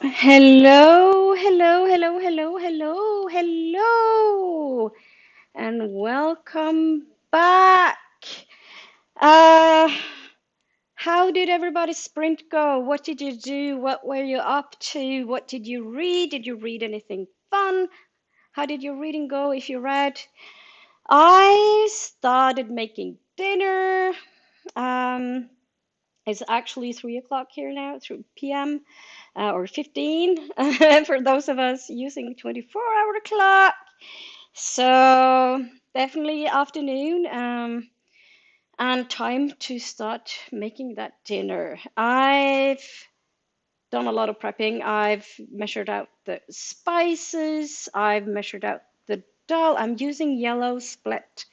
Hello, hello, hello, hello, hello, hello, and welcome back. Uh, how did everybody's sprint go? What did you do? What were you up to? What did you read? Did you read anything fun? How did your reading go if you read? I started making dinner. Um, it's actually 3 o'clock here now, 3 p.m. Or 15 for those of us using 24-hour clock. So definitely afternoon and time to start making that dinner. I've done a lot of prepping. I've measured out the spices. I've measured out the dal. I'm using yellow split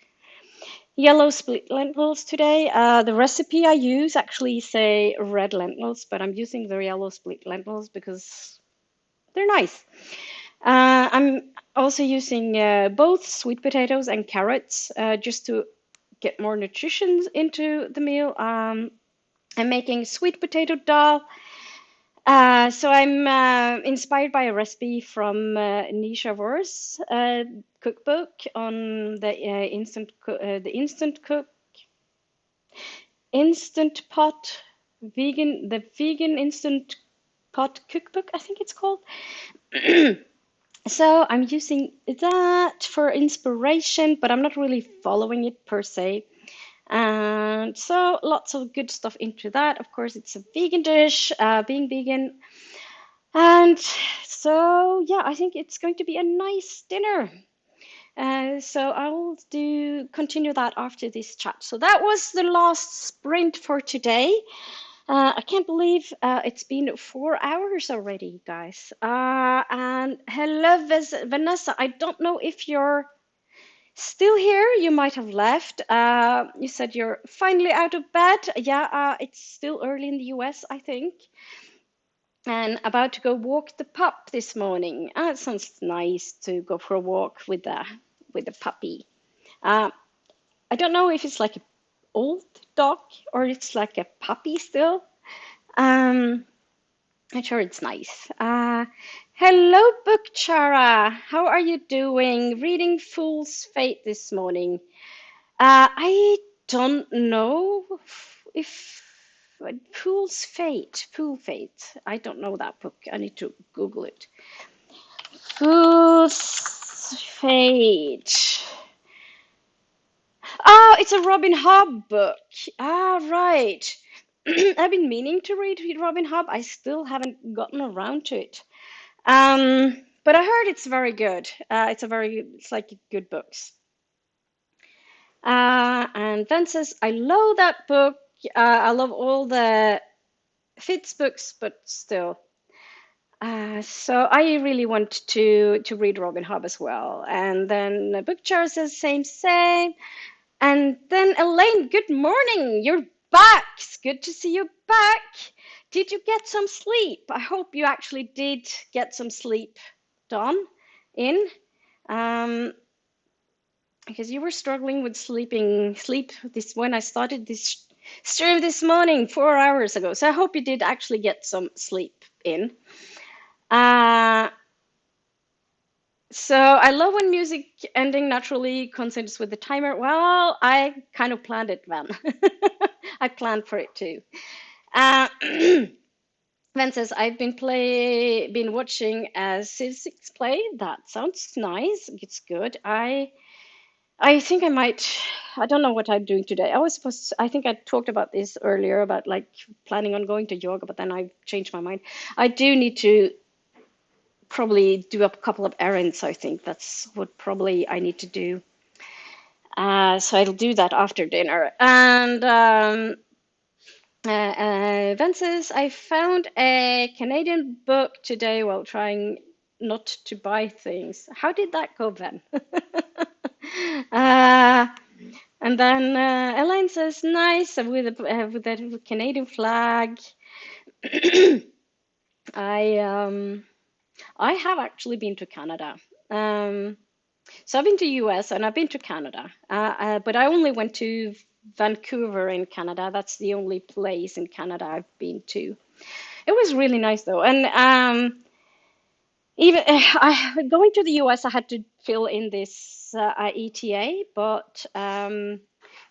lentils today. The recipe I use actually say red lentils, but I'm using the yellow split lentils because they're nice. I'm also using both sweet potatoes and carrots just to get more nutrition into the meal. I'm making sweet potato dal. So I'm inspired by a recipe from Nisha Vor's cookbook on the instant pot vegan instant pot cookbook, I think it's called. So I'm using that for inspiration, but I'm not really following it per se. And so lots of good stuff into that. Of course, it's a vegan dish, being vegan. And so, yeah, I think it's going to be a nice dinner. So I'll continue that after this chat. So that was the last sprint for today. I can't believe it's been 4 hours already, guys. And hello, Vanessa. I don't know if you're still here. You might have left. You said you're finally out of bed. Yeah, it's still early in the US, I think. And about to go walk the pup this morning. It sounds nice to go for a walk with the puppy. Uh, I don't know if it's like an old dog or it's like a puppy still. Um, I'm sure it's nice. Hello, Bookchara. How are you doing? Reading Fool's Fate this morning. I don't know if Fool Fate. I don't know that book. I need to Google it. Fool's Fate. Oh, it's a Robin Hobb book. Right. I've been meaning to read Robin Hobb. I still haven't gotten around to it. But I heard it's very good. It's like good books. And Van says, I love that book. I love all the Fitz books, but still. So I really want to read Robin Hobb as well. And then Bookchar says, same. And then Elaine, good morning. You're back. It's good to see you back. Did you get some sleep? I hope you actually did get some sleep done in. Because you were struggling with sleep this when I started this stream this morning 4 hours ago. So I hope you did actually get some sleep in. So I love when music ending naturally coincides with the timer. Well, I kind of planned it, Van. I planned for it too. Van says, I've been watching Civ 6 play. That sounds nice. It's good. I think I might. I don't know what I'm doing today. I think I talked about this earlier about like planning on going to yoga, but then I changed my mind. I do need to probably do a couple of errands. I think that's what probably I need to do. So I'll do that after dinner. And Van says, I found a Canadian book today while trying not to buy things. How did that go, Van? And then Elaine says, nice, with the Canadian flag. I have actually been to Canada. So I've been to US and I've been to Canada, but I only went to Vancouver in Canada. That's the only place in Canada I've been to. It was really nice though. And even going to the US, I had to fill in this ETA, but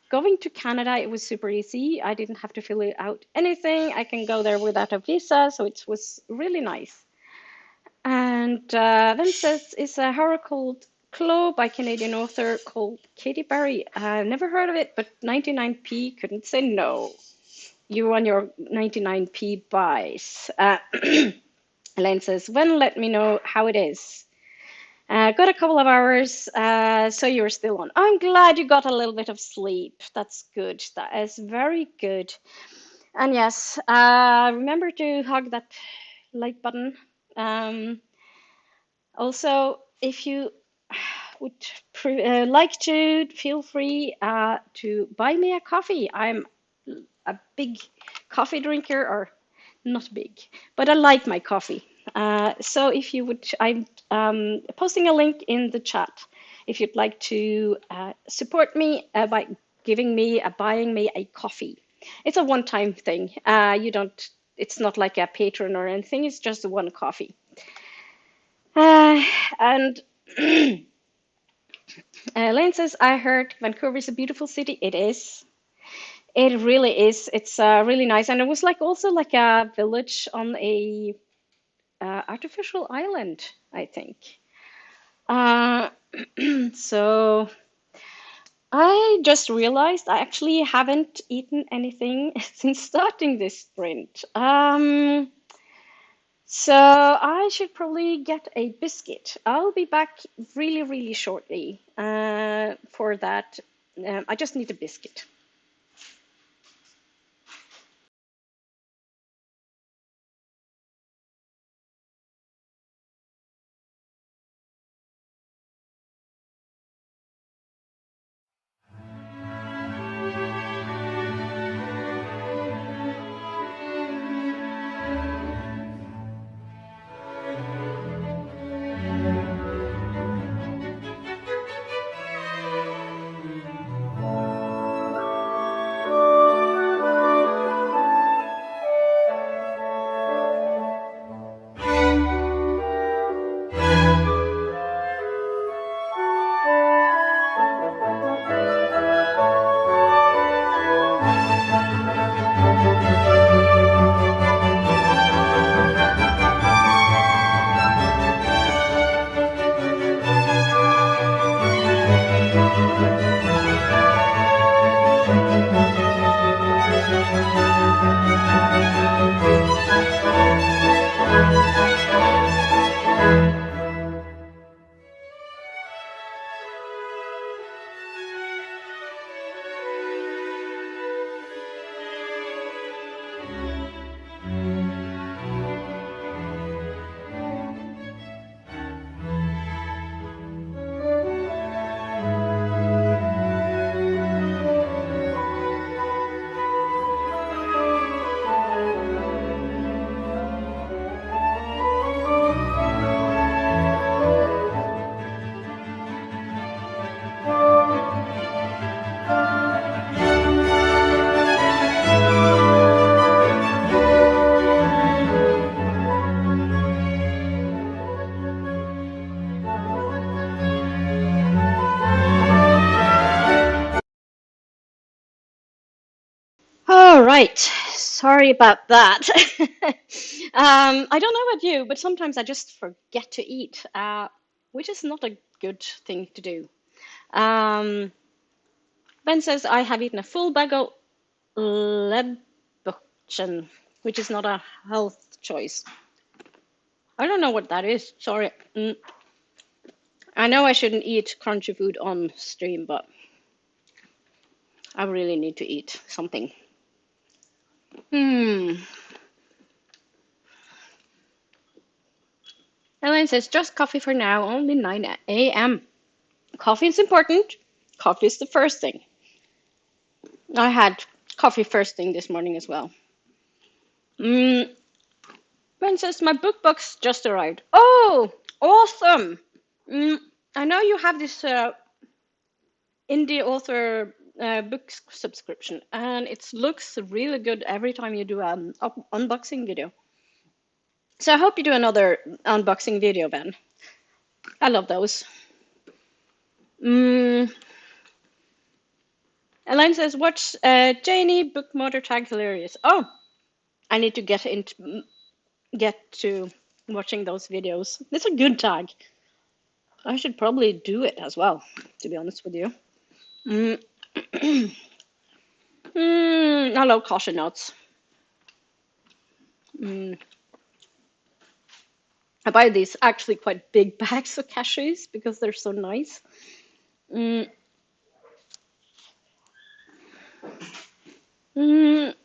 going to Canada, it was super easy. I didn't have to fill it out anything. I can go there without a visa, so it was really nice. And then says it's a horror called Clo by Canadian author called Katie Barry. Never heard of it, but 99p couldn't say no. You on your 99p buys. Elaine says, when let me know how it is. Got a couple of hours, so you're still on. I'm glad you got a little bit of sleep. That's good. That is very good. And yes, remember to hug that like button. Also, if you would like to, feel free to buy me a coffee. I'm a big coffee drinker, or not big, but I like my coffee. So if you would, I'm posting a link in the chat if you'd like to support me by buying me a coffee. It's a one-time thing. It's not like a patron or anything. It's just one coffee. And Lane says, I heard Vancouver is a beautiful city. It is. It really is. It's really nice. And it was like also like a village on a artificial island, I think. Uh, so I just realized I actually haven't eaten anything since starting this sprint. So I should probably get a biscuit. I'll be back really, really shortly for that. I just need a biscuit. All right. Sorry about that. I don't know about you, but sometimes I just forget to eat, which is not a good thing to do. Ben says, I have eaten a full bag of Lebkuchen, which is not a health choice. I don't know what that is. Sorry. I know I shouldn't eat crunchy food on stream, but I really need to eat something. Elaine says, just coffee for now, only 9 a.m. Coffee is important. Coffee is the first thing. I had coffee first thing this morning as well. Ben says, my book box just arrived. Oh, awesome. I know you have this indie author book subscription, and it looks really good every time you do an unboxing video. So I hope you do another unboxing video, Ben. I love those. Elaine says, "Watch Janie book motor tag hilarious." Oh, I need to get to watching those videos. It's a good tag. I should probably do it as well, to be honest with you. Mm. I love cashew nuts. I buy these actually quite big bags of cashews because they're so nice. Mm. Mm.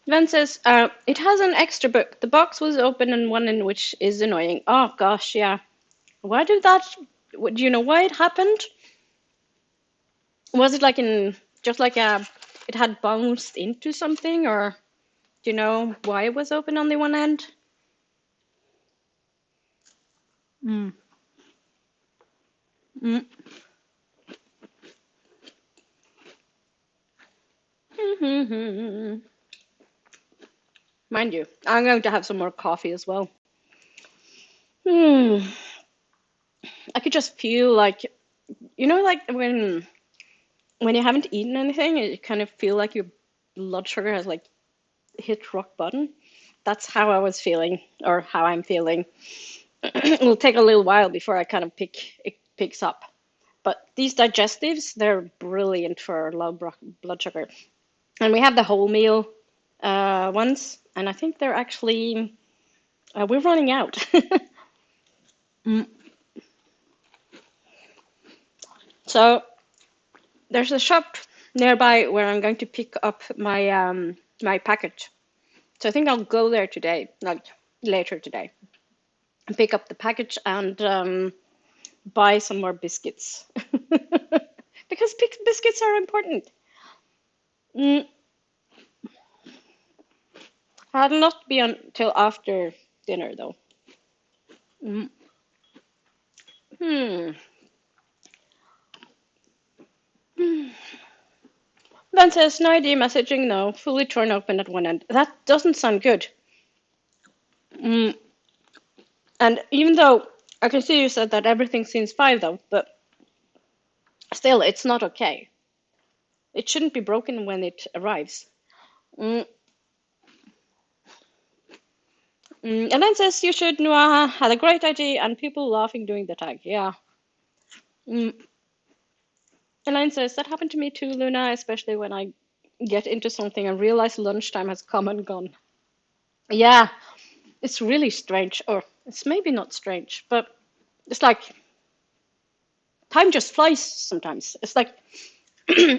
Ven says, it has an extra book. The box was open and one in which is annoying. Oh gosh, yeah. Why did that? Do you know why it happened? Was it like just like it had bounced into something, or do you know why it was open on the one end? Mm. Mm. Mind you, I'm going to have some more coffee as well. I could just feel like, like when you haven't eaten anything, you kind of feel like your blood sugar has like hit rock bottom. That's how I was feeling, or how I'm feeling. It'll take a little while before I kind of it picks up. But these digestives, they're brilliant for low blood sugar. And we have the whole meal ones, and I think they're actually, we're running out. Mm. So there's a shop nearby where I'm going to pick up my package. So I think I'll go there today, like later today, and pick up the package and buy some more biscuits because biscuits are important. Mm, I'll not be until after dinner though. Mm. Hmm. Ben says no ID messaging, no, fully torn open at one end. That doesn't sound good. Mm. And even though I can see you said that everything seems fine though, but still, it's not okay. It shouldn't be broken when it arrives. Mm. And then says you should, Noah had a great idea and people laughing doing the tag. Yeah. Mm. Elaine says that happened to me too, Luna, especially when I get into something and realize lunchtime has come and gone. Yeah, it's really strange, or it's maybe not strange, but it's like time just flies sometimes. It's like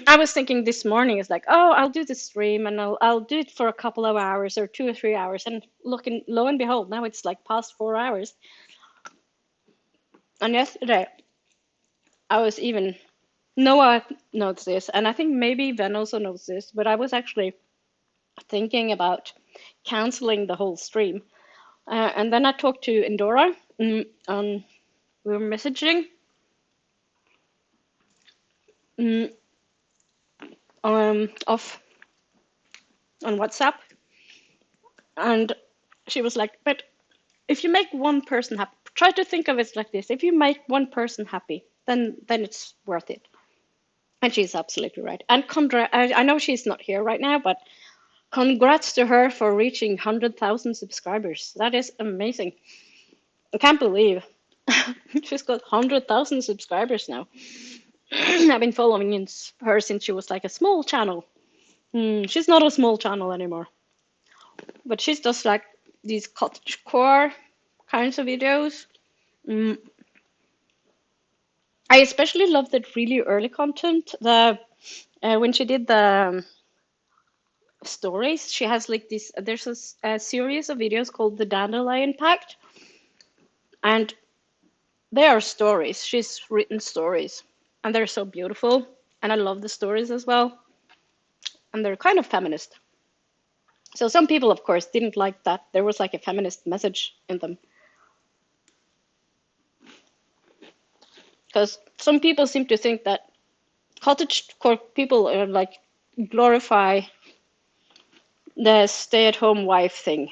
I was thinking this morning, it's like, oh, I'll do the stream and I'll do it for a couple of hours or 2 or 3 hours, and lo and behold, now it's like past 4 hours. And yesterday, I was even Noah knows this, and I think maybe Ven also knows this, but I was actually thinking about canceling the whole stream. And then I talked to Indora, and we were messaging off on WhatsApp, and she was like, "But if you make one person happy, try to think of it like this: if you make one person happy, then it's worth it." And she's absolutely right. And I know she's not here right now, but congrats to her for reaching 100,000 subscribers. That is amazing. I can't believe she's got 100,000 subscribers now. I've been following her since she was like a small channel. She's not a small channel anymore, but she's just like these cottagecore kinds of videos. Mm. I especially love the really early content. The when she did the stories, she has like this. There's a series of videos called the Dandelion Pact, and they are stories. She's written stories, and they're so beautiful. And I love the stories as well. And they're kind of feminist. So some people, of course, didn't like that. There was like a feminist message in them. Because some people seem to think that cottagecore people are like glorify The stay-at-home wife thing.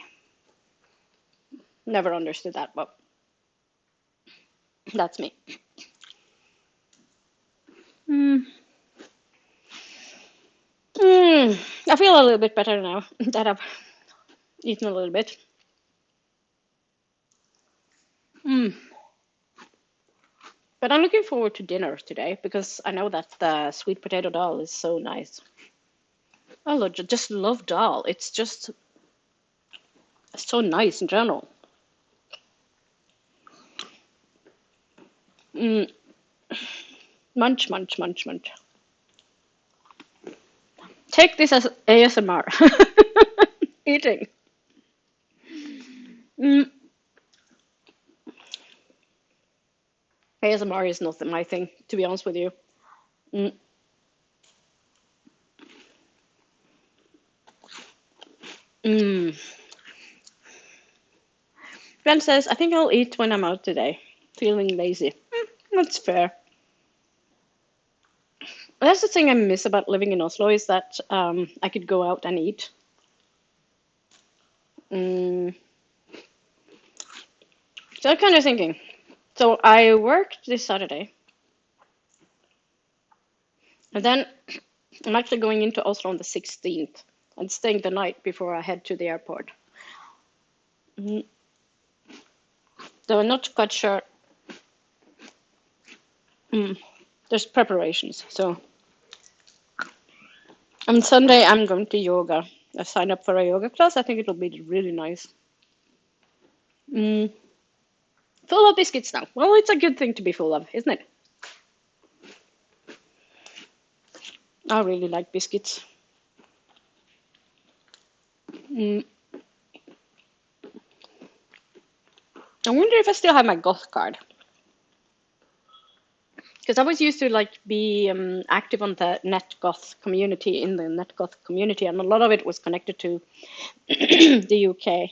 Never understood that, but that's me. Mm. I feel a little bit better now that I've eaten a little bit. Mm. But I'm looking forward to dinner today because I know that the sweet potato dal is so nice. Just love dal. It's just so nice in general. Mm. Munch, munch, munch, munch. Take this as ASMR. Eating. Mm. ASMR is not my thing, to be honest with you. Mm. Mm. Ben says, I think I'll eat when I'm out today. Feeling lazy. That's fair. That's the thing I miss about living in Oslo is that I could go out and eat. Mm. So I'm kind of thinking. So I worked this Saturday, and then I'm actually going into Oslo on the 16th and staying the night before I head to the airport. Mm. So I'm not quite sure. Mm. There's preparations. So on Sunday I'm going to yoga. I signed up for a yoga class. I think it'll be really nice. Mm. Full of biscuits now. Well, it's a good thing to be full of, isn't it? I really like biscuits. Mm. I wonder if I still have my goth card. Because I was used to like be active on the NetGoth community in the NetGoth community, and a lot of it was connected to the UK.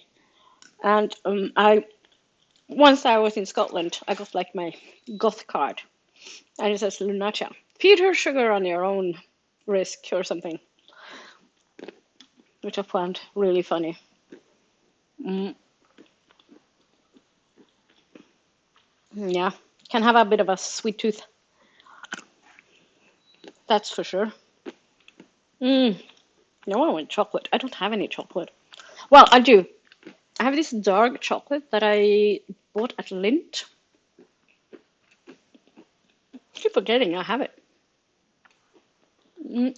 And I once I was in Scotland, I got like my goth card, and it says Lunatia, feed her sugar on your own risk or something, which I found really funny. Mm, yeah, can have a bit of a sweet tooth, that's for sure. Mm, no, I want chocolate. I don't have any chocolate. Well, I do. I have this dark chocolate that I bought at Lindt. I keep forgetting I have it. Mm.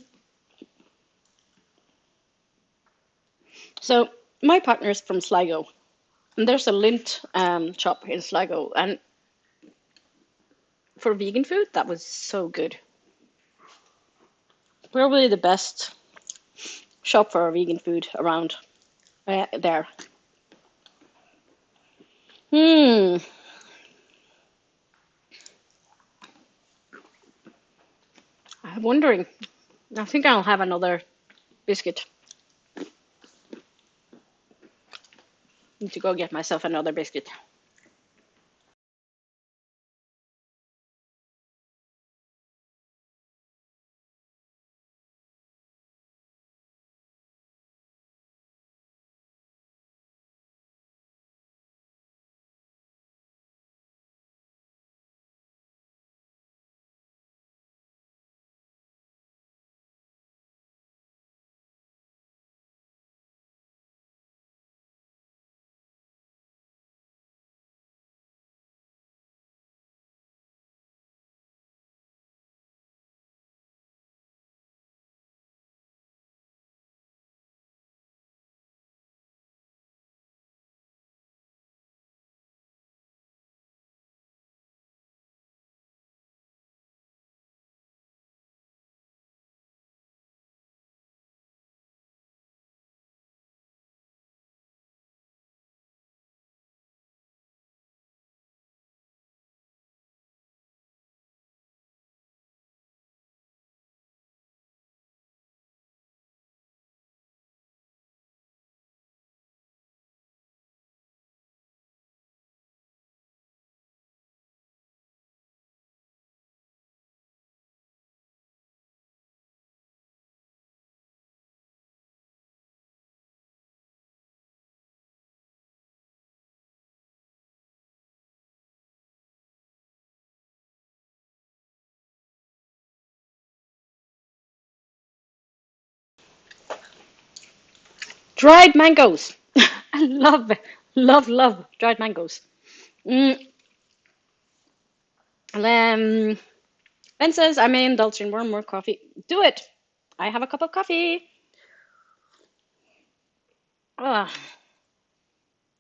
So my partner is from Sligo, and there's a Lindt shop in Sligo, and for vegan food, that was so good. Probably the best shop for vegan food around there. Hmm. I'm wondering. I think I'll have another biscuit. Need to go get myself another biscuit. Dried mangoes. I love dried mangoes. Mm, Ben says I may indulge in more coffee. Do it. I have a cup of coffee. Ah,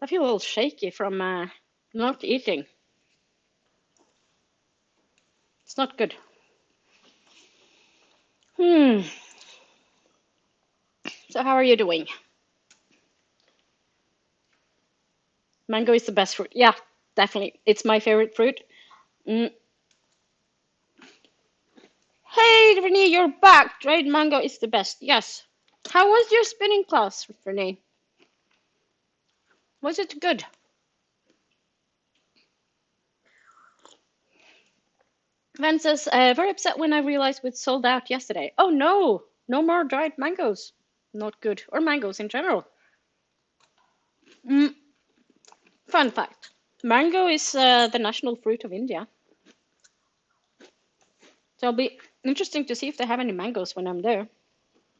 I feel a little shaky from not eating. It's not good. Hmm. So how are you doing? Mango is the best fruit. Yeah, definitely. It's my favorite fruit. Mm. Hey, Renee, you're back. Dried mango is the best. Yes. How was your spinning class, Renee? Was it good? Van says, very upset when I realized we'd sold out yesterday. Oh no, no more dried mangoes. Not good. Or mangoes in general. Mm. Fun fact. Mango is the national fruit of India. So it'll be interesting to see if they have any mangoes when I'm there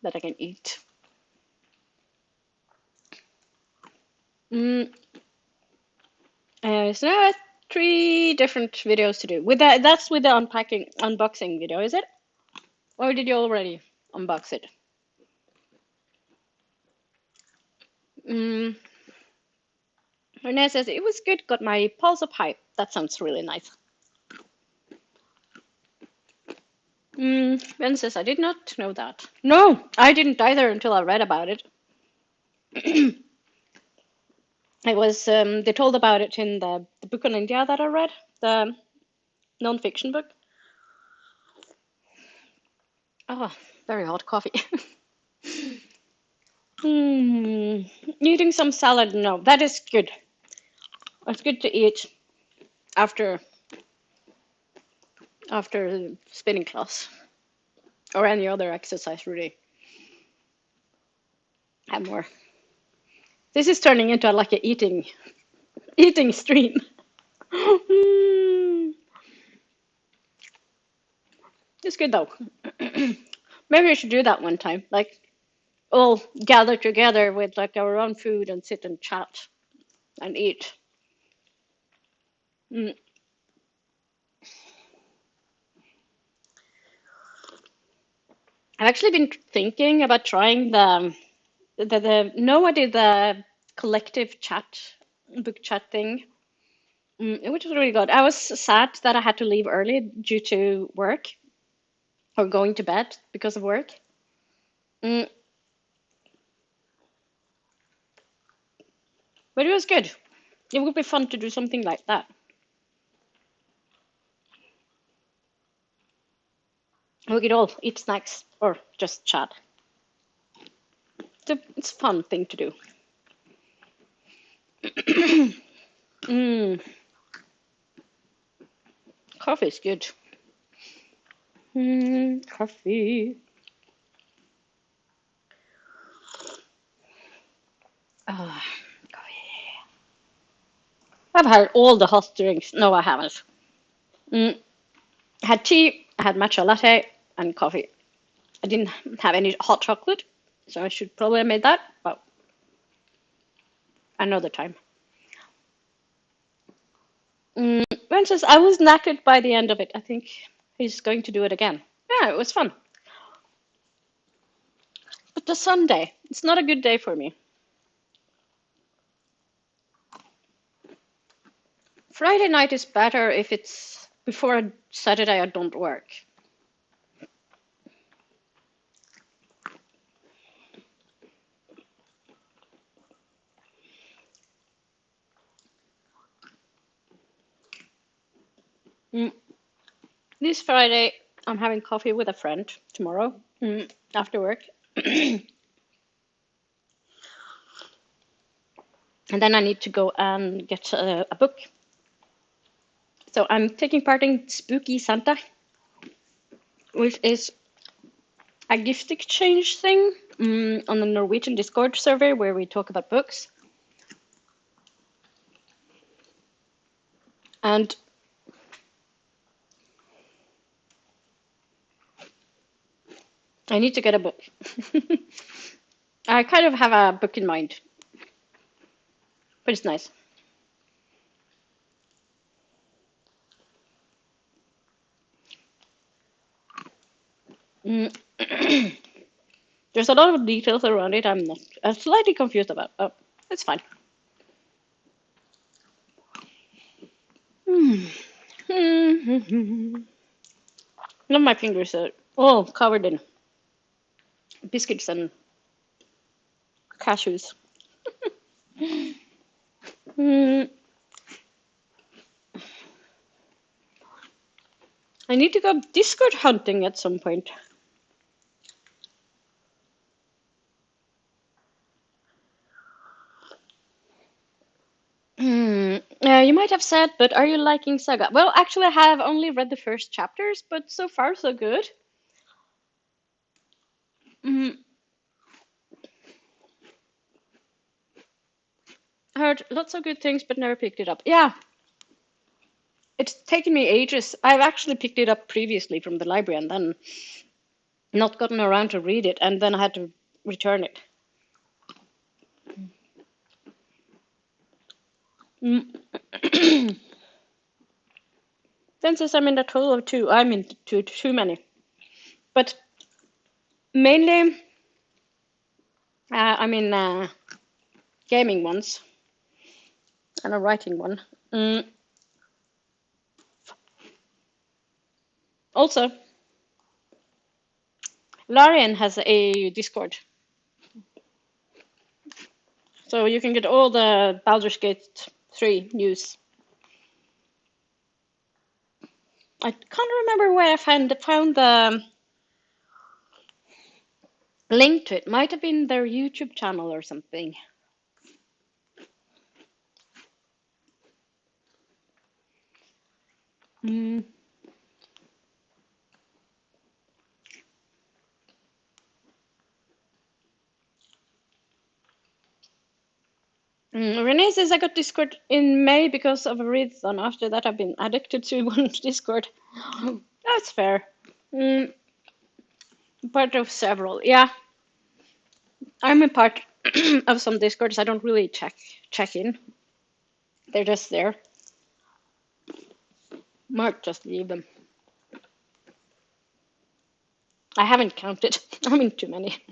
that I can eat. Mm. So now I have 3 different videos to do. With that's with the unboxing video, is it? Or did you already unbox it? Mm. Renee says it was good. Got my pulse up high. That sounds really nice. Ben says I did not know that. No, I didn't either until I read about it. It was they told about it in the book on India that I read, the non-fiction book. Oh, very hot coffee. Eating some salad, no, that is good. It's good to eat after spinning class or any other exercise. Really, have more. This is turning into like a eating stream. It's good though. Maybe we should do that one time. Like all gather together with like our own food and sit and chat and eat. Mm. I've actually been thinking about trying the no, I did the collective chat book chat thing, which was really good. I was sad that I had to leave early due to work or going to bed because of work. Mm, but it was good. It would be fun to do something like that. We could all eat snacks or just chat. It's a fun thing to do. mm, coffee is good. Coffee. Ah, coffee. I've had all the hot drinks. No, I haven't. Mm, I had tea, I had matcha latte, and coffee. I didn't have any hot chocolate, so I should probably have made that, but another time. Ben says, I was knackered by the end of it. I think he's going to do it again. Yeah, it was fun. But the Sunday, it's not a good day for me. Friday night is better if it's before Saturday I don't work. Mm. This Friday, I'm having coffee with a friend tomorrow after work. And then I need to go and get a book. So I'm taking part in Spooky Santa, which is a gift exchange thing on the Norwegian Discord server where we talk about books. And I need to get a book. I kind of have a book in mind, but it's nice. Mm. There's a lot of details around it. I'm slightly confused about. Oh, it's fine. Mm. Now my fingers are all covered in biscuits and cashews. Mm. I need to go Discord hunting at some point. You might have said, but are you liking Saga? Well, actually, I have only read the first chapters, but so far so good. Mm, heard lots of good things, but never picked it up. Yeah, it's taken me ages. I've actually picked it up previously from the library and then not gotten around to read it, and then I had to return it. Mm. Then says I'm in a total of two. I'm in too many, but mainly I'm in gaming ones and a writing one. Mm. Also, Larian has a Discord, so you can get all the Baldur's Gate 3 news. I can't remember where I found the link to it. Might have been their YouTube channel or something. Mm. Renee says I got Discord in May because of a readathon. After that, I've been addicted to one Discord. That's fair. Mm, part of several. Yeah, I'm a part of some Discords. I don't really check in. They're just there. Might just leave them. I haven't counted. I'm in too many.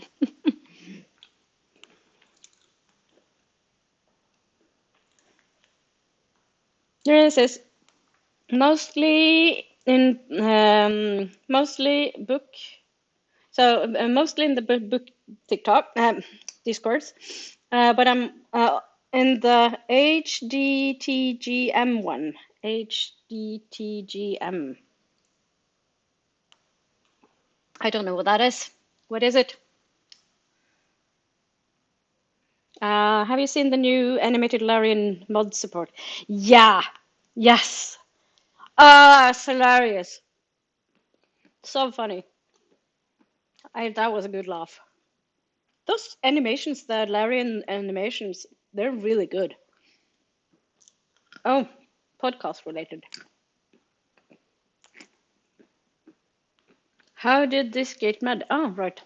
Renee says mostly book. So mostly in the book TikTok discourse, but I'm in the HDTGM one. HDTGM. I don't know what that is. What is it? Have you seen the new animated Larian mod support? Yeah. Yes. It's hilarious. So funny. That was a good laugh. Those animations, the Larian animations, they're really good. Oh, podcast related. How did this get mad? Oh, right.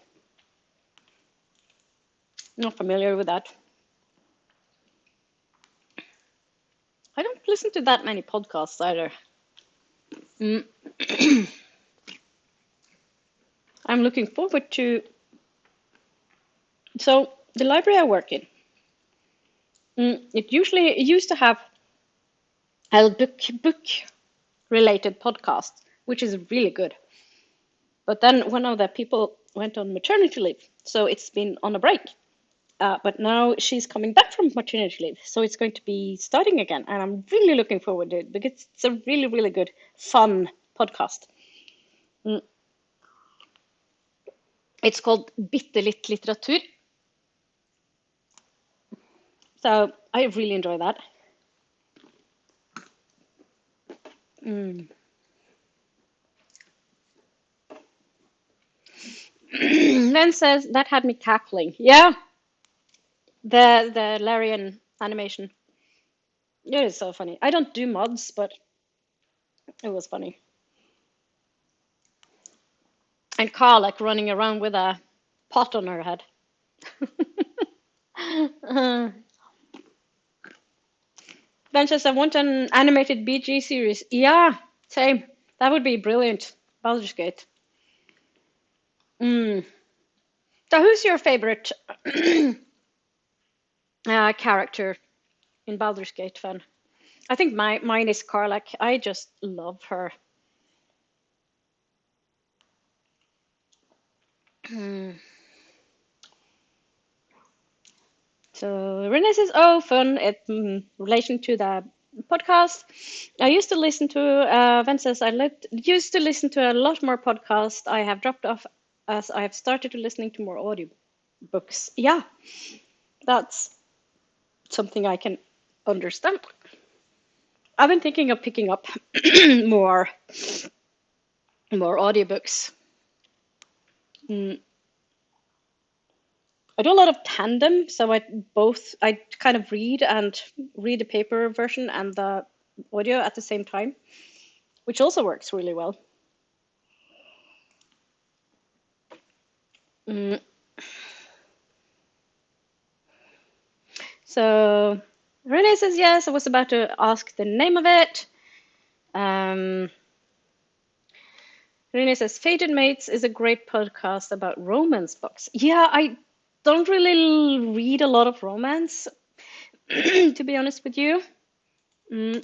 Not familiar with that. I don't listen to that many podcasts either. Mm. I'm looking forward to. So the library I work in, it used to have a book related podcast, which is really good. But then one of the people went on maternity leave, so it's been on a break. But now she's coming back from maternity leave, so it's going to be starting again, and I'm really looking forward to it because it's a really, really good, fun podcast. Mm. It's called Bitte litt litteratur, so I really enjoy that. Mm. Then says that had me cackling. Yeah, the Larian animation. It is so funny. I don't do mods, but it was funny. And Carl like running around with a pot on her head. Uh, Ben says, I want an animated BG series. Yeah, same. That would be brilliant. Baldur's Gate. Mm. So, who's your favorite character in Baldur's Gate, fan? I think mine is Karlach. I just love her. Mm. So Renee says, "Oh, fun!" In relation to the podcast, I used to listen to. Van says, used to listen to a lot more podcasts. I have dropped off as I have started to listening to more audio books. Yeah, that's something I can understand. I've been thinking of picking up more more audiobooks. Mm, I do a lot of tandem, so I kind of read the paper version and the audio at the same time, which also works really well. Mm. So Renee says yes. I was about to ask the name of it. Um, Renee says Fated Mates is a great podcast about romance books. Yeah, I don't really read a lot of romance, to be honest with you. Mm,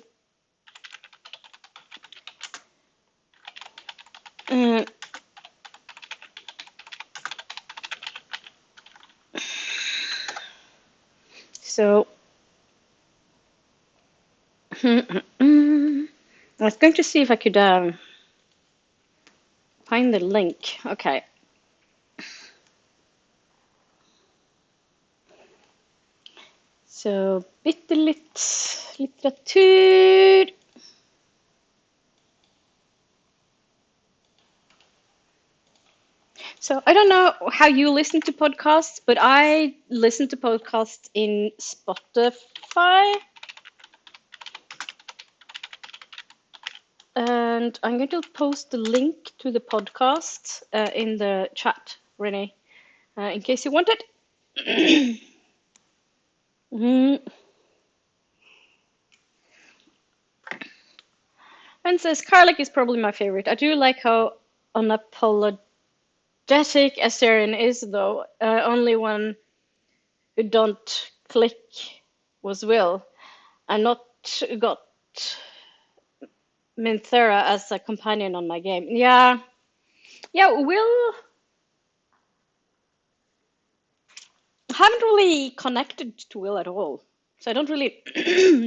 mm, so I was going to see if I could find the link. Okay. So bitte litt litteratur. So I don't know how you listen to podcasts, but I listen to podcasts in Spotify. And I'm going to post the link to the podcast in the chat, Renee, in case you want it. Mm. And says Karlach is probably my favorite. I do like how unapologetic Assyrian is, though. Only one who don't click was Will, and not got Minthera as a companion on my game. Yeah, yeah. Will haven't really connected to Will at all, so I don't really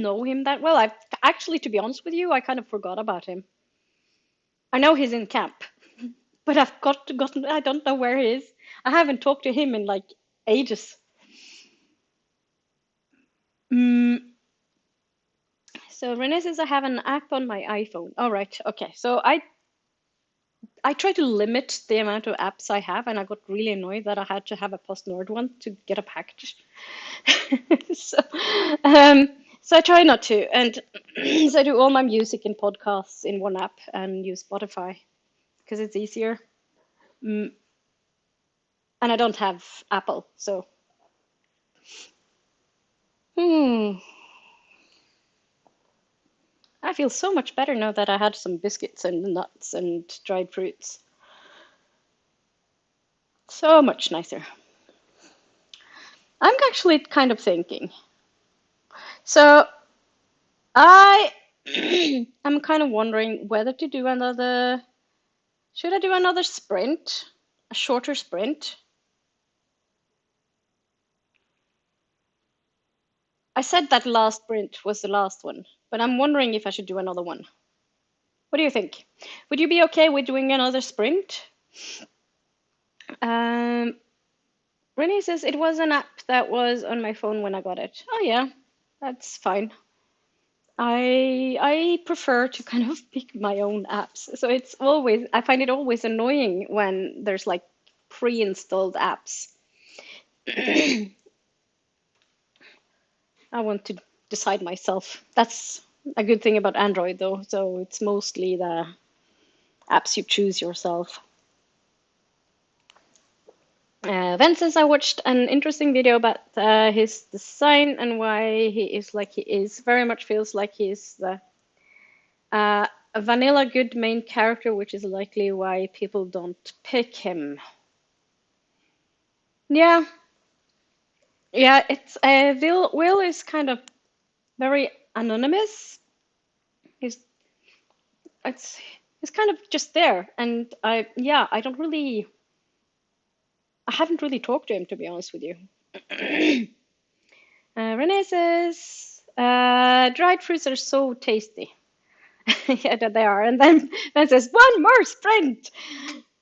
know him that well. I actually, to be honest with you, I kind of forgot about him. I know he's in camp, but I've gotten. I don't know where he is. I haven't talked to him in like ages. Mm. So Renee says I have an app on my iPhone. All right, okay. So I try to limit the amount of apps I have, and I got really annoyed that I had to have a PostNord one to get a package. so, um, so I try not to, and so I do all my music and podcasts in one app and use Spotify because it's easier. Mm, and I don't have Apple, so hmm, I feel so much better now that I had some biscuits and nuts and dried fruits. So much nicer. I'm actually kind of thinking. So I am kind of wondering whether to do another. Should I do another sprint? A shorter sprint? I said that last sprint was the last one, but I'm wondering if I should do another one. What do you think? Would you be okay with doing another sprint? Um, Renee says it was an app that was on my phone when I got it. Oh yeah, that's fine. I prefer to kind of pick my own apps. So it's always I find it always annoying when there's like pre-installed apps. I want to decide myself. That's a good thing about Android though. So it's mostly the apps you choose yourself. Vences, I watched an interesting video about his design and why he is like he is. Very much feels like he's the a vanilla good main character, which is likely why people don't pick him. Yeah, yeah. It's Will is kind of very anonymous. He's it's he's kind of just there, and I don't really I haven't really talked to him, to be honest with you. Renee says, dried fruits are so tasty. Yeah, that they are. And then Ben says, one more sprint.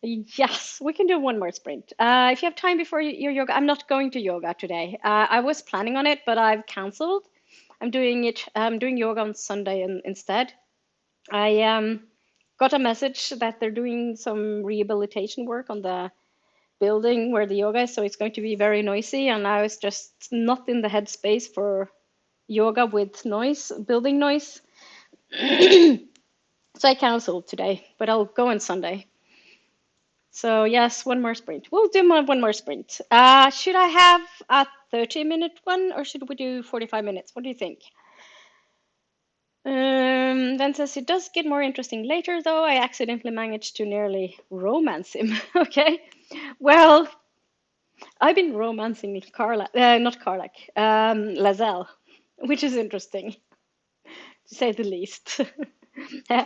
Yes, we can do one more sprint. If you have time before your yoga, I'm not going to yoga today. I was planning on it, but I've canceled. I'm doing yoga on Sunday instead. I got a message that they're doing some rehabilitation work on the building where the yoga is, so it's going to be very noisy, and I was just not in the headspace for yoga with noise, building noise. So I canceled today, but I'll go on Sunday. So yes, one more sprint. We'll do one more sprint. Should I have a 30-minute one or should we do 45 minutes? What do you think? Then says it does get more interesting later, though. I accidentally managed to nearly romance him. Okay. Well, I've been romancing Carla, not Carlac, Lazelle, which is interesting, to say the least.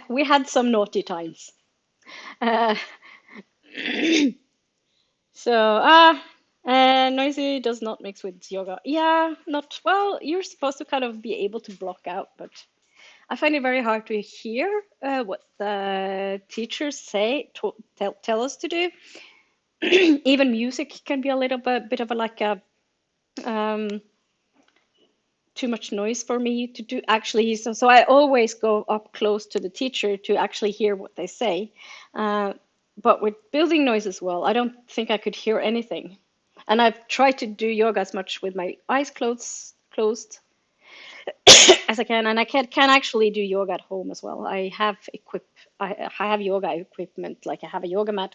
We had some naughty times. Uh, so, noisy does not mix with yoga. Yeah, not well. You're supposed to kind of be able to block out, but I find it very hard to hear what the teachers say, tell us to do. Even music can be a little bit of a like a too much noise for me to do actually. So I always go up close to the teacher to actually hear what they say. But with building noise as well, I don't think I could hear anything. And I've tried to do yoga as much with my eyes closed as I can, and I can actually do yoga at home as well. I have yoga equipment, like I have a yoga mat,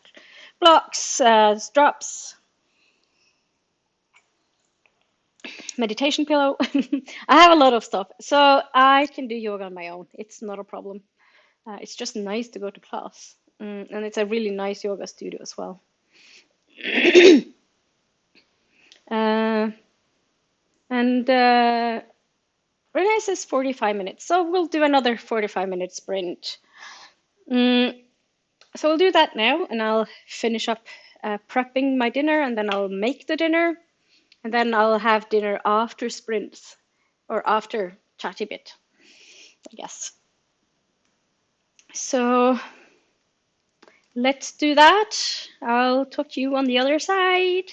blocks, straps, meditation pillow. I have a lot of stuff, so I can do yoga on my own. It's not a problem. It's just nice to go to class, and it's a really nice yoga studio as well. Uh, and Renee says 45 minutes, so we'll do another 45-minute sprint. So we'll do that now, and I'll finish up prepping my dinner, and then I'll make the dinner, and then I'll have dinner after sprints, or after chatty bit, I guess. So let's do that. I'll talk to you on the other side.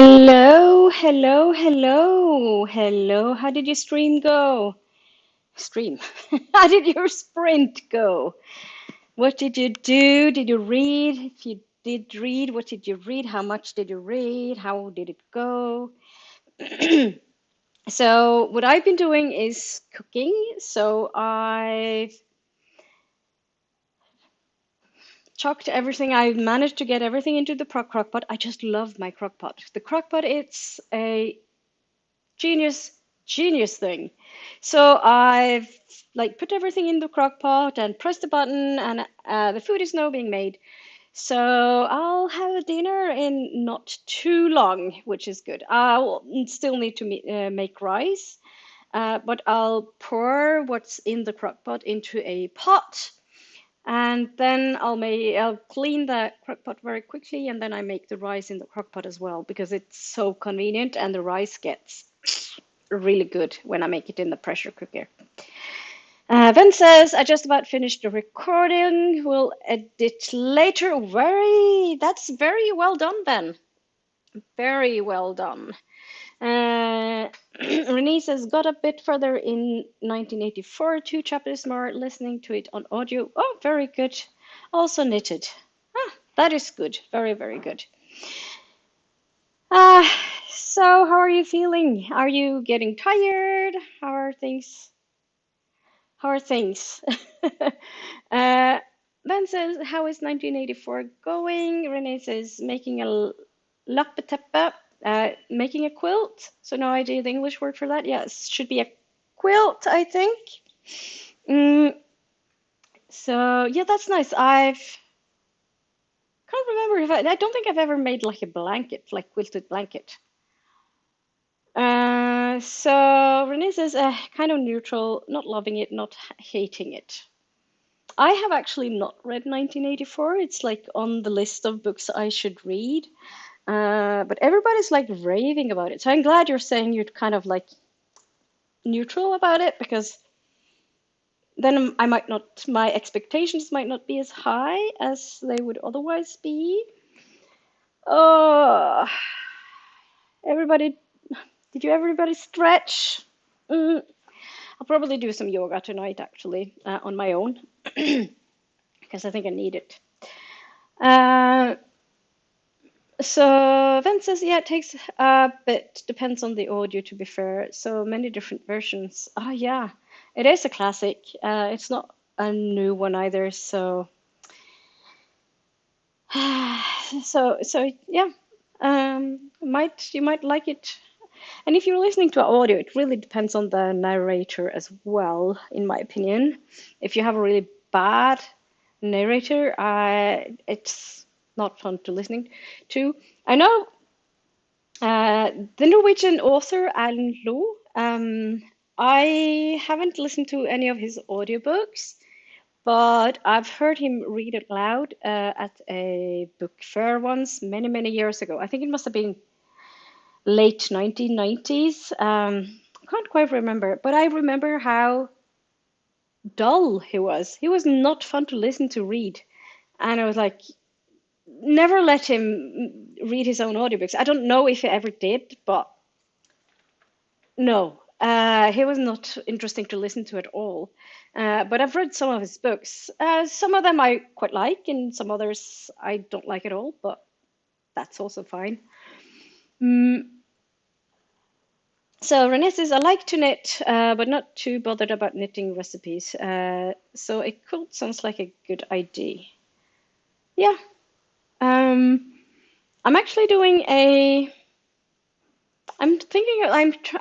Hello, hello, hello, hello. How did your stream go? Stream. How did your sprint go? What did you do? Did you read? If you did read, what did you read? How much did you read? How did it go? So, what I've been doing is cooking. So, I've chucked everything. I've managed to get everything into the crock pot. I just love my crock pot. The crock pot, it's a genius, genius thing. So I've like put everything in the crock pot and pressed the button, and the food is now being made. So I'll have a dinner in not too long, which is good. I'll still need to make rice, but I'll pour what's in the crock pot into a pot. And then I'll clean the crock pot very quickly, and then I make the rice in the crock pot as well because it's so convenient, and the rice gets really good when I make it in the pressure cooker. Ben says, I just about finished the recording. We'll edit later. That's very well done, Ben. Very well done. Renee says, got a bit further in 1984, 2 chapters more, listening to it on audio. Oh, very good. Also knitted. Ah, that is good. Very, very good. Uh, so how are you feeling? Are you getting tired? How are things? How are things? Ben says, how is 1984 going? Renee says, making a lappeteppe, making a quilt. So no idea the English word for that. Yes, should be a quilt, I think. Mm, so yeah, that's nice. I've can't remember if I don't think I've ever made like a blanket, like quilted blanket. So Renee says, kind of neutral, not loving it, not hating it. I have actually not read 1984. It's like on the list of books I should read. But everybody's like raving about it. So I'm glad you're saying you're kind of like neutral about it because then my expectations might not be as high as they would otherwise be. Oh, everybody, did you everybody stretch? Mm, I'll probably do some yoga tonight actually on my own because I think I need it. Uh, So Van says, yeah, it takes a bit, depends on the audio, to be fair. So many different versions. Oh, yeah, it is a classic. It's not a new one either. So, so yeah, you might like it. And if you're listening to audio, it really depends on the narrator as well, in my opinion. If you have a really bad narrator, it's not fun to listening to. I know the Norwegian author Alan Lo. I haven't listened to any of his audiobooks, but I've heard him read it loud at a book fair once, many, many years ago. I think it must have been late 1990s. Can't quite remember, but I remember how dull he was. He was not fun to listen to read. And I was like, never let him read his own audiobooks. I don't know if he ever did, but no, he was not interesting to listen to at all. But I've read some of his books. Some of them I quite like, and some others I don't like at all, but that's also fine. Mm, so Renee says, I like to knit, but not too bothered about knitting recipes. So a quilt sounds like a good idea. Yeah. I'm actually doing a I'm thinking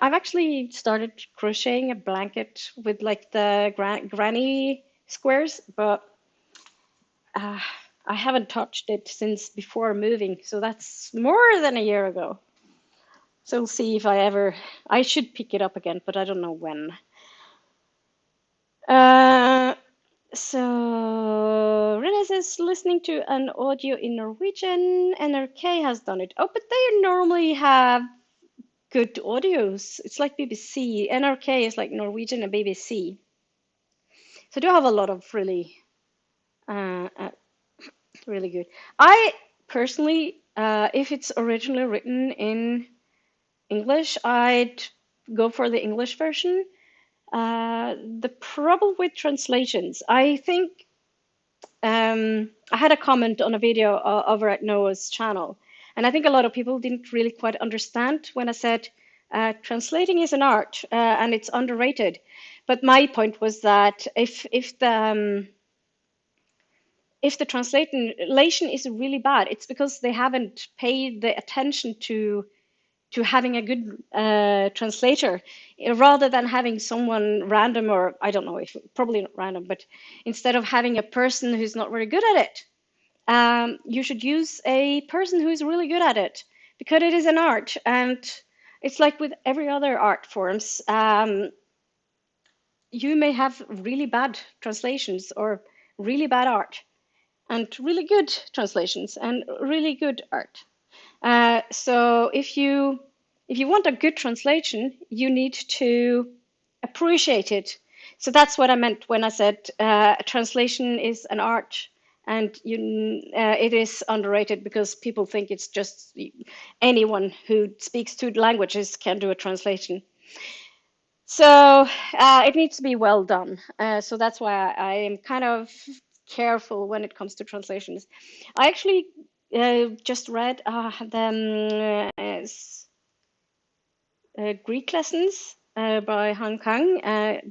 I've actually started crocheting a blanket with like the granny squares, but uh, I haven't touched it since before moving, so that's more than a year ago. So we'll see if I should pick it up again, but I don't know when. Uh, so Renée is listening to an audio in Norwegian. NRK has done it. Oh, but they normally have good audios. It's like BBC. NRK is like Norwegian and BBC. So I do have a lot of really, really good. I personally if it's originally written in English, I'd go for the English version. The problem with translations, I think I had a comment on a video over at Noah's channel, and I think a lot of people didn't really quite understand when I said translating is an art and it's underrated. But my point was that if the translation is really bad, it's because they haven't paid the attention to having a good translator rather than having someone random, or I don't know if probably not random, but instead of having a person who's not very good at it, you should use a person who is really good at it because it is an art. And it's like with every other art forms, you may have really bad translations or really bad art and really good translations and really good art. So if you want a good translation, you need to appreciate it. So that's what I meant when I said translation is an art, and it is underrated because people think it's just anyone who speaks two languages can do a translation. So it needs to be well done. So that's why I am kind of careful when it comes to translations. I actually just read Greek lessons by Han Kang,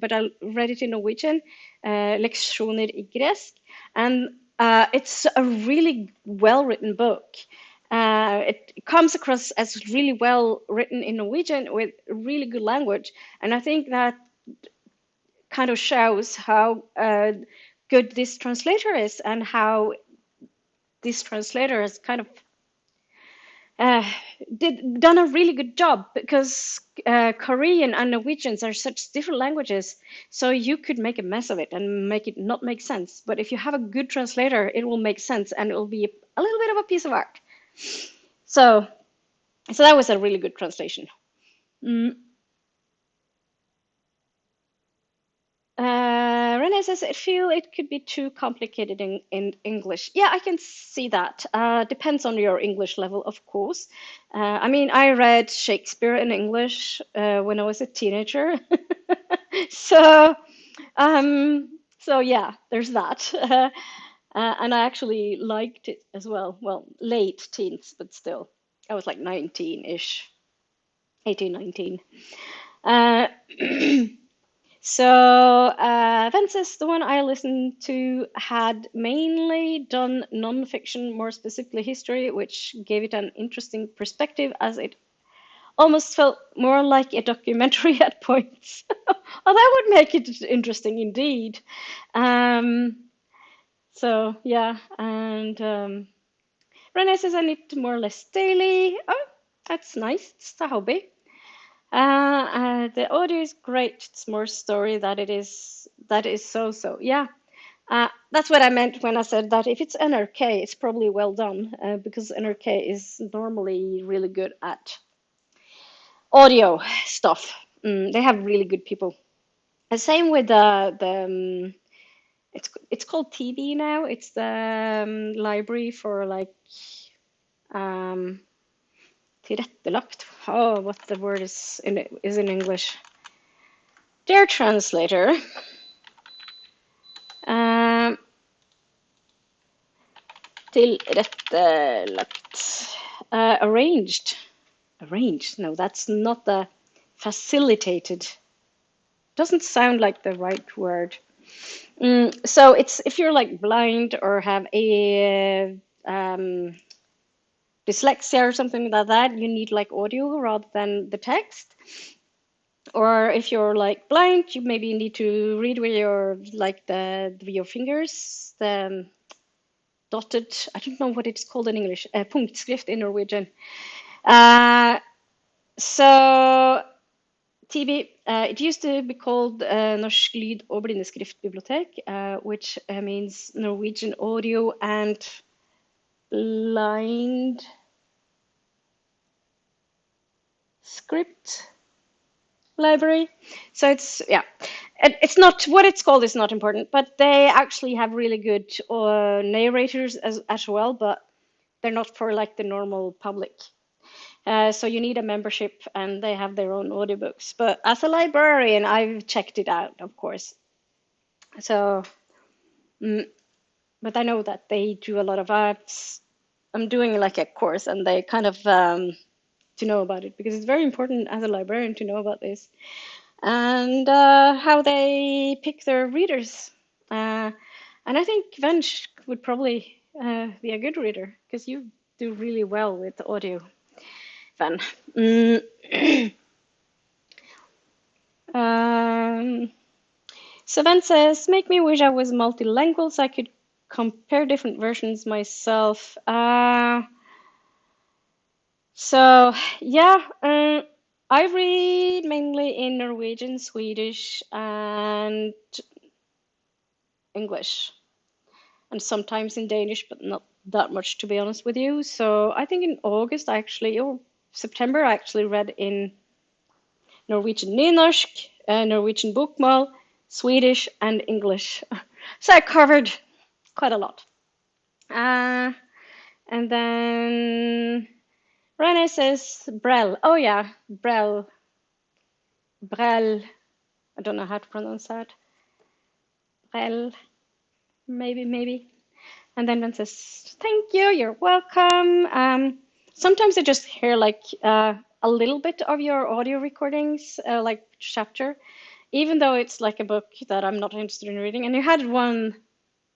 but I read it in Norwegian, Leksjoner i gresk, and it's a really well-written book. It comes across as really well written in Norwegian with really good language, and I think that kind of shows how good this translator is and how this translator has kind of done a really good job because Korean and Norwegians are such different languages, so you could make a mess of it and make it not make sense. But if you have a good translator, it will make sense and it will be a little bit of a piece of art. So that was a really good translation. Mm. Renee says, I feel it could be too complicated in English. Yeah, I can see that. Depends on your English level, of course. I mean, I read Shakespeare in English when I was a teenager. So, yeah, there's that. And I actually liked it as well. Well, late teens, but still. I was like 19-ish, 18, 19. Uh, So, Vences, the one I listened to, had mainly done non-fiction, more specifically history, which gave it an interesting perspective as it almost felt more like a documentary at points. Oh, that would make it interesting indeed. So, yeah, and Renee says I need to more or less daily. Oh, that's nice. It's a hobby. The audio is great. It's more story that is so. Yeah, that's what I meant when I said that if it's NRK, it's probably well done because NRK is normally really good at audio stuff. They have really good people. The same with the it's called TV now. It's the library for like tilrettelagt. Oh, what the word is in English. Their translator. Tilrettelagt. Arranged. Arranged. No, that's not the facilitated. Doesn't sound like the right word. So it's if you're like blind or have a dyslexia or something like that, you need like audio rather than the text. Or if you're like blind, you maybe need to read with your like with your fingers, the dotted, I don't know what it's called in English, punktskrift in Norwegian. So TV, it used to be called Norsk lyd- og blindeskriftbibliotek, which means Norwegian audio and blind script library. So it's not what it's called is not important, but they actually have really good narrators as well. But they're not for like the normal public. So you need a membership, and they have their own audiobooks. But as a librarian, I've checked it out, of course. So, but I know that they do a lot of arts. I'm doing like a course, and they kind of to know about it because it's very important as a librarian to know about this and how they pick their readers. And I think Vench would probably be a good reader because you do really well with audio, Ven. Mm. Um, so Ven says, make me wish I was multilingual so I could compare different versions myself. So yeah, I read mainly in Norwegian, Swedish, and English, and sometimes in Danish, but not that much to be honest with you. So I think in August I actually, or September, I actually read in Norwegian Nynorsk, Norwegian Bokmål, Swedish, and English. So I covered quite a lot. And then Rene says Brel. Oh yeah, Brel. Brel. I don't know how to pronounce that. Brel. Maybe. And then one says, thank you, you're welcome. Sometimes I just hear like a little bit of your audio recordings, like chapter, even though it's like a book that I'm not interested in reading. And you had one,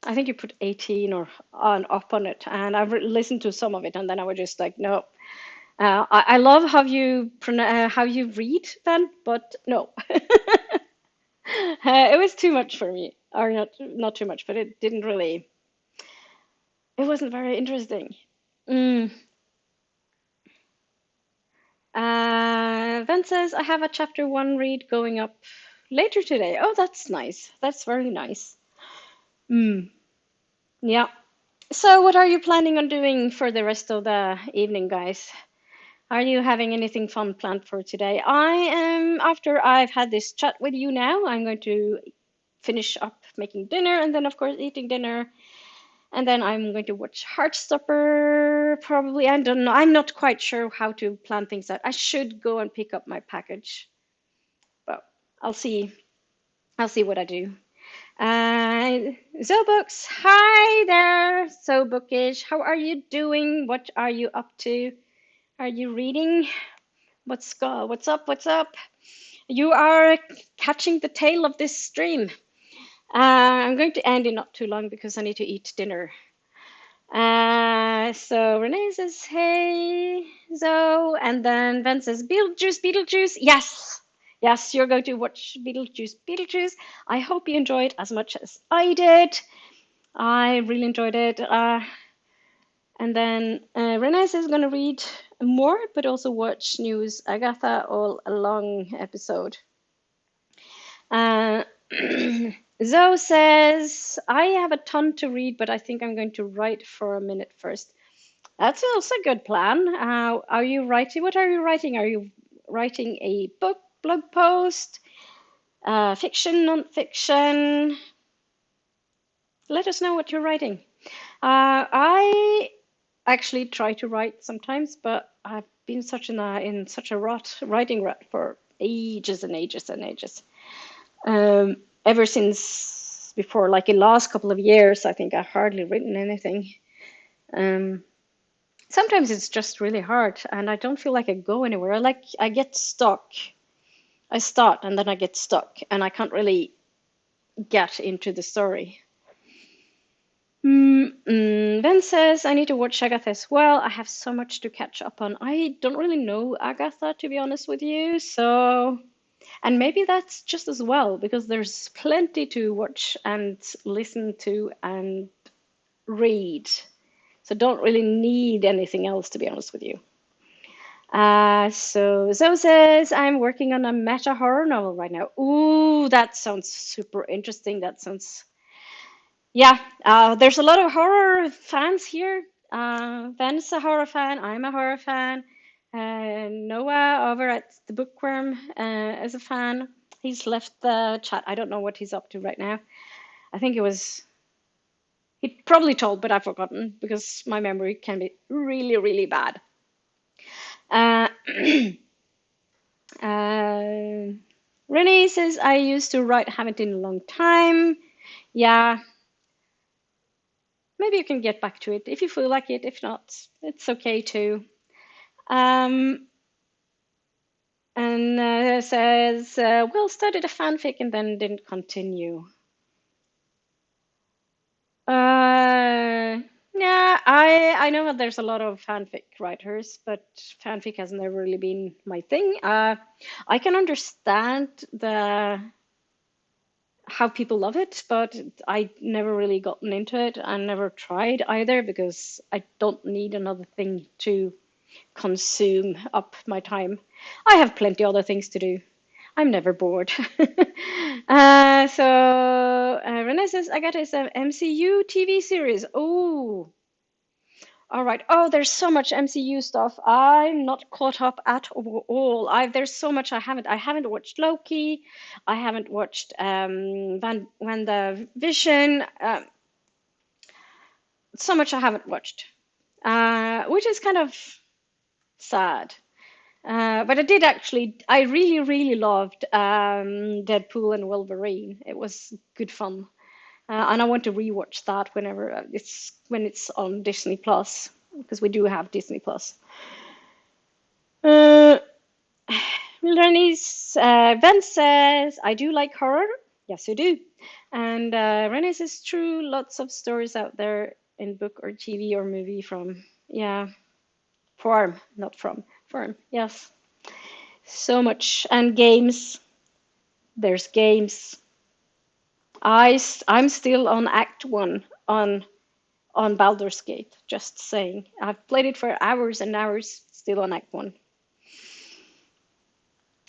I think you put 18 or on up on it, and I've listened to some of it, and then I was just like, no. I love how you read then, but no. It was too much for me, or not too much, but it didn't really. It wasn't very interesting. Mm. Then says, I have a chapter one read going up later today. Oh, that's nice. That's very nice. Mm. Yeah. So, what are you planning on doing for the rest of the evening, guys? Are you having anything fun planned for today? I am, after I've had this chat with you now, I'm going to finish up making dinner and then, of course, eating dinner. And then I'm going to watch Heartstopper probably. I don't know. I'm not quite sure how to plan things out. I should go and pick up my package, but I'll see. I'll see what I do. Zobooks, hi there, so bookish. How are you doing? What are you up to? Are you reading? What's up? What's up? You are catching the tail of this stream. I'm going to end in not too long because I need to eat dinner. So Renee says, hey, Zoe. And then Ben says, Beetlejuice. Yes, you're going to watch Beetlejuice. I hope you enjoyed as much as I did. I really enjoyed it. And then Renee is going to read more, but also watch News Agatha all along episode. Zoe says, I have a ton to read, but I think I'm going to write for a minute first. That's also a good plan. Are you writing? What are you writing? Are you writing a book, blog post, fiction, non-fiction? Let us know what you're writing. I actually try to write sometimes, but I've been in such a writing rut for ages and ages and ages. Ever since before, like the last couple of years, I think I've hardly written anything. Sometimes it's just really hard, and I don't feel like I go anywhere. I get stuck. I start and then I get stuck, and I can't really get into the story. Ben says, I need to watch Agatha as well. I have so much to catch up on. I don't really know Agatha, to be honest with you. So, and maybe that's just as well, because there's plenty to watch and listen to and read. So don't really need anything else, to be honest with you. So Zoe says, I'm working on a meta horror novel right now. Ooh, that sounds super interesting. That sounds, yeah, there's a lot of horror fans here. Ben's a horror fan. I'm a horror fan. Noah over at the Bookworm is a fan. He's left the chat. I don't know what he's up to right now. I think it was, He probably told, but I've forgotten because my memory can be really, really bad. Uh, uh, Renee says, I used to write, haven't in a long time. Yeah, maybe you can get back to it if you feel like it. If not, it's okay too. Um, and says, Will started a fanfic and then didn't continue. Yeah, I know that there's a lot of fanfic writers, but fanfic has never really been my thing. I can understand the how people love it, but I never really gotten into it and never tried either because I don't need another thing to consume up my time. I have plenty other things to do. I'm never bored. Renee says, I got this MCU TV series. Oh, all right. Oh, there's so much MCU stuff. I'm not caught up at all. There's so much I haven't. I haven't watched Loki. I haven't watched WandaVision. So much I haven't watched, which is kind of sad. But I did actually. I really, really loved Deadpool and Wolverine. It was good fun, and I want to rewatch that whenever it's on Disney Plus because we do have Disney Plus. Uh, Renee's Vance says, I do like horror. Yes, you do. And Renee says, true, lots of stories out there in book or TV or movie from, yeah, farm, not from, farm, yes. So much. And games, there's games. I'm still on Act 1 on Baldur's Gate, just saying. I've played it for hours and hours, still on Act 1.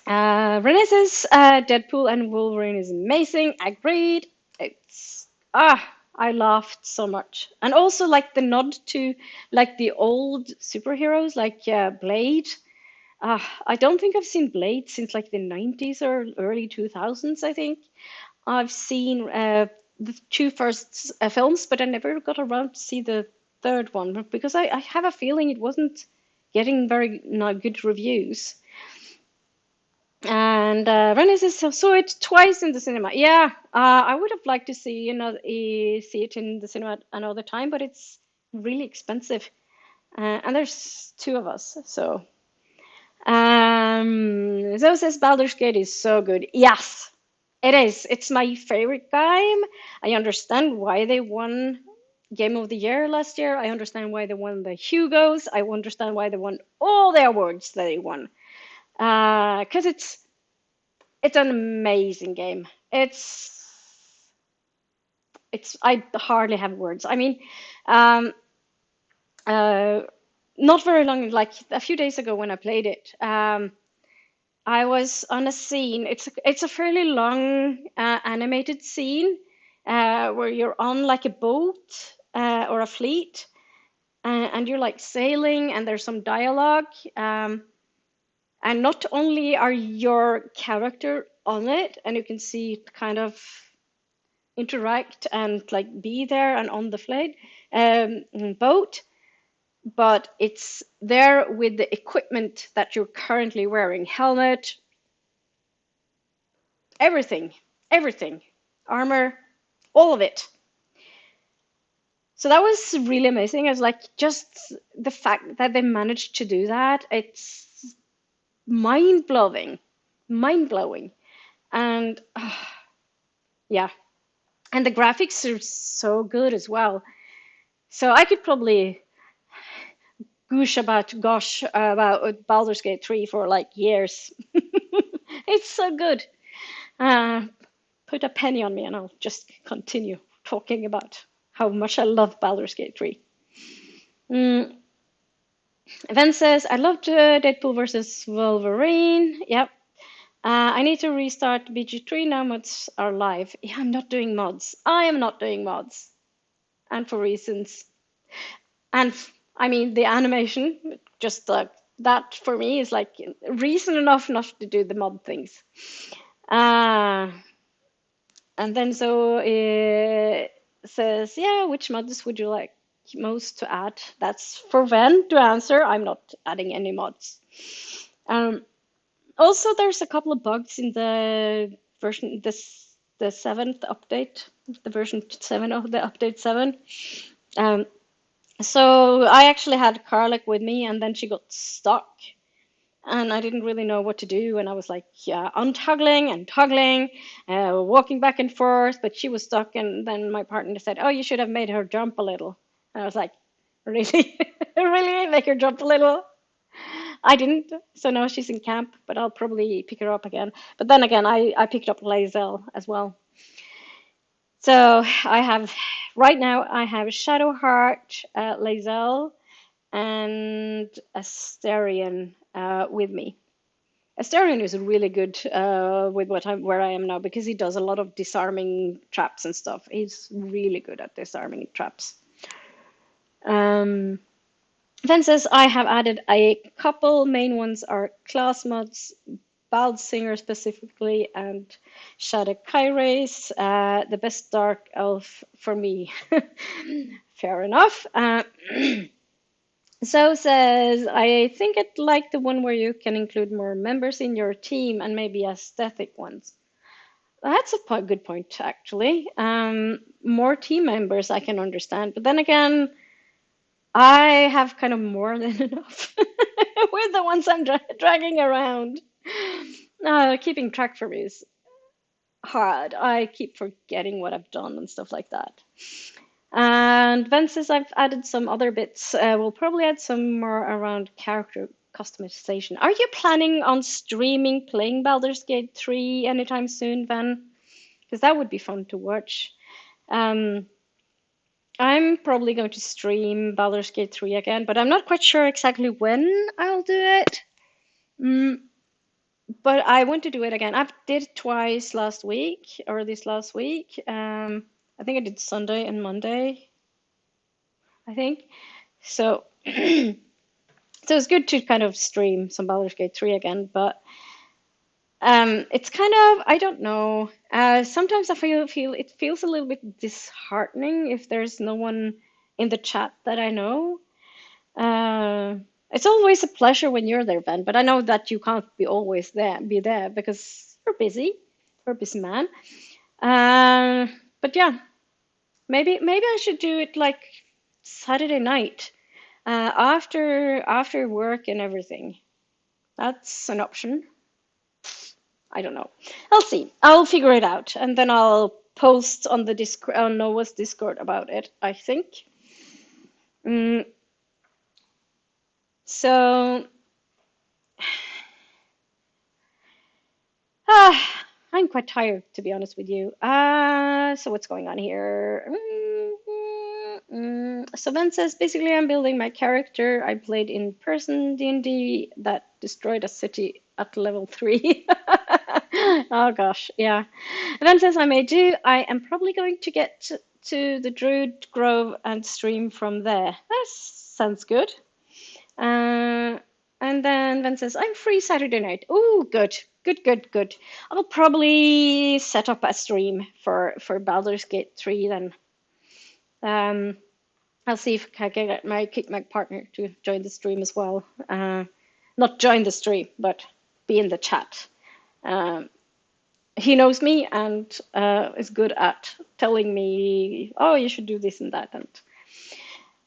Renee says Deadpool and Wolverine is amazing. Agreed. It's I laughed so much, and also like the nod to like the old superheroes, like Blade. I don't think I've seen Blade since like the 90s or early 2000s. I think I've seen the two first films, but I never got around to see the third one because I have a feeling it wasn't getting very good reviews. And Renee says, saw it twice in the cinema. Yeah, I would have liked to see it in the cinema another time, but it's really expensive. And there's two of us, so. Zoe says Baldur's Gate is so good. Yes, it is. It's my favorite game. I understand why they won Game of the Year last year. I understand why they won the Hugos. I understand why they won all the awards that they won. Because it's an amazing game. I hardly have words. I mean, um, uh, not very long, like a few days ago when I played it, I was on a scene. It's a fairly long animated scene where you're on like a boat or a fleet, and you're like sailing, and there's some dialogue. And not only are your character on it, and you can see it kind of interact and like be there and on the flight boat, but it's there with the equipment that you're currently wearing, helmet, everything, armor, all of it. So that was really amazing. It's like just the fact that they managed to do that, it's mind-blowing, mind-blowing. And yeah, and the graphics are so good as well. So I could probably gosh about Baldur's Gate 3 for like years. It's so good. Uh, put a penny on me and I'll just continue talking about how much I love Baldur's Gate 3. Mm. Evan says, I loved Deadpool versus Wolverine. Yep. I need to restart BG3 now. Mods are live. Yeah, I'm not doing mods. I am not doing mods. And for reasons. And I mean, the animation, just that for me is like reason enough not to do the mod things. And then so says, yeah, which mods would you like most to add? That's for Ven to answer. I'm not adding any mods. Um, Also, there's a couple of bugs in the version, the seventh update, the version 7 of the update 7. Um, so I actually had Karlak with me, and then she got stuck, and I didn't really know what to do. And I was like, yeah, untoggling and toggling, walking back and forth, but she was stuck. And then my partner said, "Oh, you should have made her jump a little." And I was like, "Really, really, make her jump a little?" I didn't, so now she's in camp, but I'll probably pick her up again. But then again, I picked up Lae'zel as well. So I have, right now, I have Shadowheart, Lae'zel, and Asterion with me. Asterion is really good with where I am now because he does a lot of disarming traps and stuff. He's really good at disarming traps. Um, Fences, I have added a couple. Main ones are class mods, Baldsinger specifically, and Shadow Kyrace, the best dark elf for me. Fair enough. So says, I think I'd like the one where you can include more members in your team and maybe aesthetic ones. That's a good point, actually. More team members I can understand, but then again, I have kind of more than enough with the ones I'm dragging around. Keeping track for me is hard. I keep forgetting what I've done and stuff like that. And then since I've added some other bits, we'll probably add some more around character customization. Are you planning on streaming playing Baldur's Gate 3 anytime soon, Van? Because that would be fun to watch. Um, I'm probably going to stream Baldur's Gate 3 again, but I'm not quite sure exactly when I'll do it. Mm, but I want to do it again. I did it twice last week, or this last week. I think I did Sunday and Monday, I think. So, so it's good to kind of stream some Baldur's Gate 3 again, but it's kind of, I don't know. Sometimes I feel it feels a little bit disheartening if there's no one in the chat that I know. Uh, it's always a pleasure when you're there, Ben, but I know that you can't be there because you're busy. You're a busy man. Uh, but yeah, maybe I should do it like Saturday night, after work and everything. That's an option. I don't know. I'll see. I'll figure it out, and then I'll post on the Discord, on Noah's Discord about it, I think. Mm, so I'm quite tired, to be honest with you. So what's going on here? So Ben says, basically, I'm building my character. I played in person D&D that destroyed a city at level 3. Oh gosh, yeah. Ben says, I may do. I am probably going to get to the Druid Grove and stream from there. That sounds good. Uh, and then Ben says, I'm free Saturday night. Oh, good, good, good, good. I'll probably set up a stream for Baldur's Gate 3 then. I'll see if I can get my kick my partner to join the stream as well. Not join the stream, but be in the chat. Um, he knows me and is good at telling me, oh, you should do this and that. And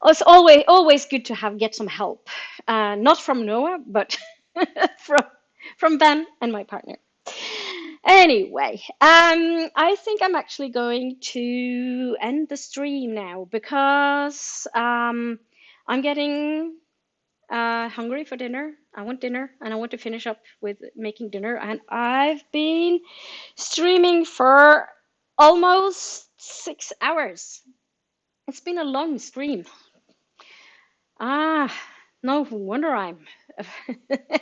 it's always good to get some help, not from Noah, but from Ben and my partner. Anyway, I think I'm actually going to end the stream now because I'm getting hungry for dinner. I want dinner, and I want to finish up with making dinner. And I've been streaming for almost 6 hours. It's been a long stream. No wonder I'm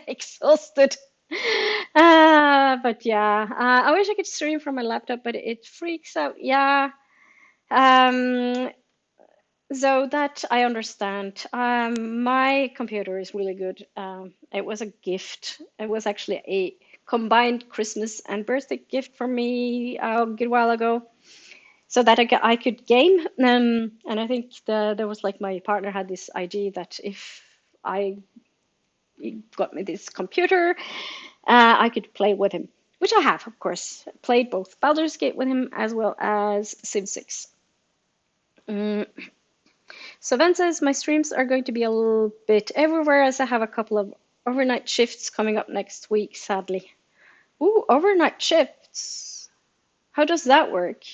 exhausted. But yeah, I wish I could stream from my laptop, but it freaks out. Yeah. Um, so that I understand. My computer is really good. It was a gift. It was actually a combined Christmas and birthday gift for me a good while ago. so that I could game. And I think there was like my partner had this idea that if I got me this computer, I could play with him, which I have, of course. Played both Baldur's Gate with him as well as Civ 6. Mm. So Van says my streams are going to be a little bit everywhere as I have a couple of overnight shifts coming up next week, sadly. Ooh, overnight shifts. How does that work?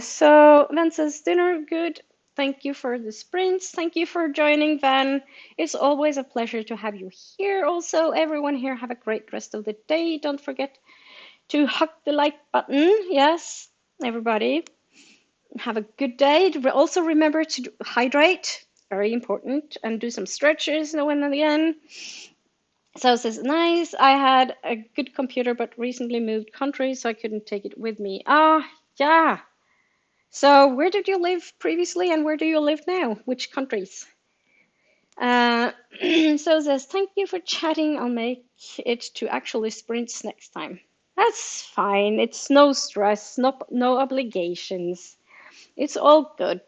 So Van says dinner good. Thank you for the sprints. Thank you for joining, Van. It's always a pleasure to have you here. Also, everyone here, have a great rest of the day. Don't forget to hug the like button. Yes, everybody. Have a good day. Also remember to hydrate, very important, and do some stretches now and again. So it says, nice. I had a good computer, but recently moved country, so I couldn't take it with me. Ah, yeah. So where did you live previously, and where do you live now? Which countries? So it says, thank you for chatting. I'll make it to actually sprints next time. That's fine. It's no stress, no obligations. It's all good.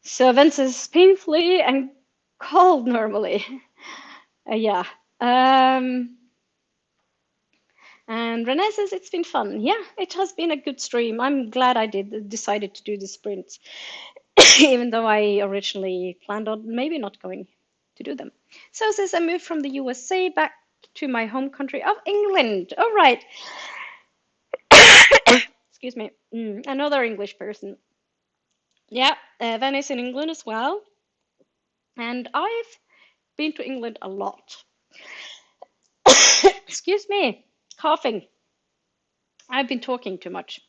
So Vince is painfully and cold normally. Yeah. And Renee says it's been fun. Yeah, it has been a good stream. I'm glad I decided to do the sprint, even though I originally planned on maybe not going to do them. So says I moved from the USA back to my home country of England. All right. Excuse me. Another English person. Yeah, Venice in England as well. And I've been to England a lot. Excuse me, coughing. I've been talking too much.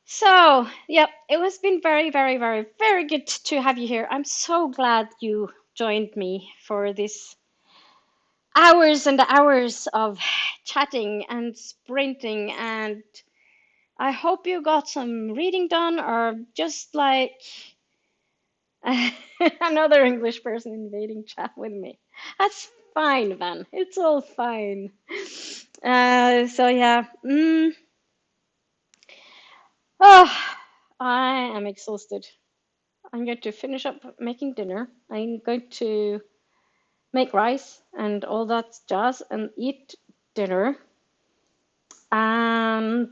So, yeah, it has been very, very, very, very good to have you here. I'm so glad you joined me for this hours and hours of chatting and sprinting. And I hope you got some reading done, or just like another English person invading chat with me. That's fine, Van. It's all fine. So yeah. Oh, I am exhausted. I'm going to finish up making dinner. I'm going to make rice and all that jazz and eat dinner. And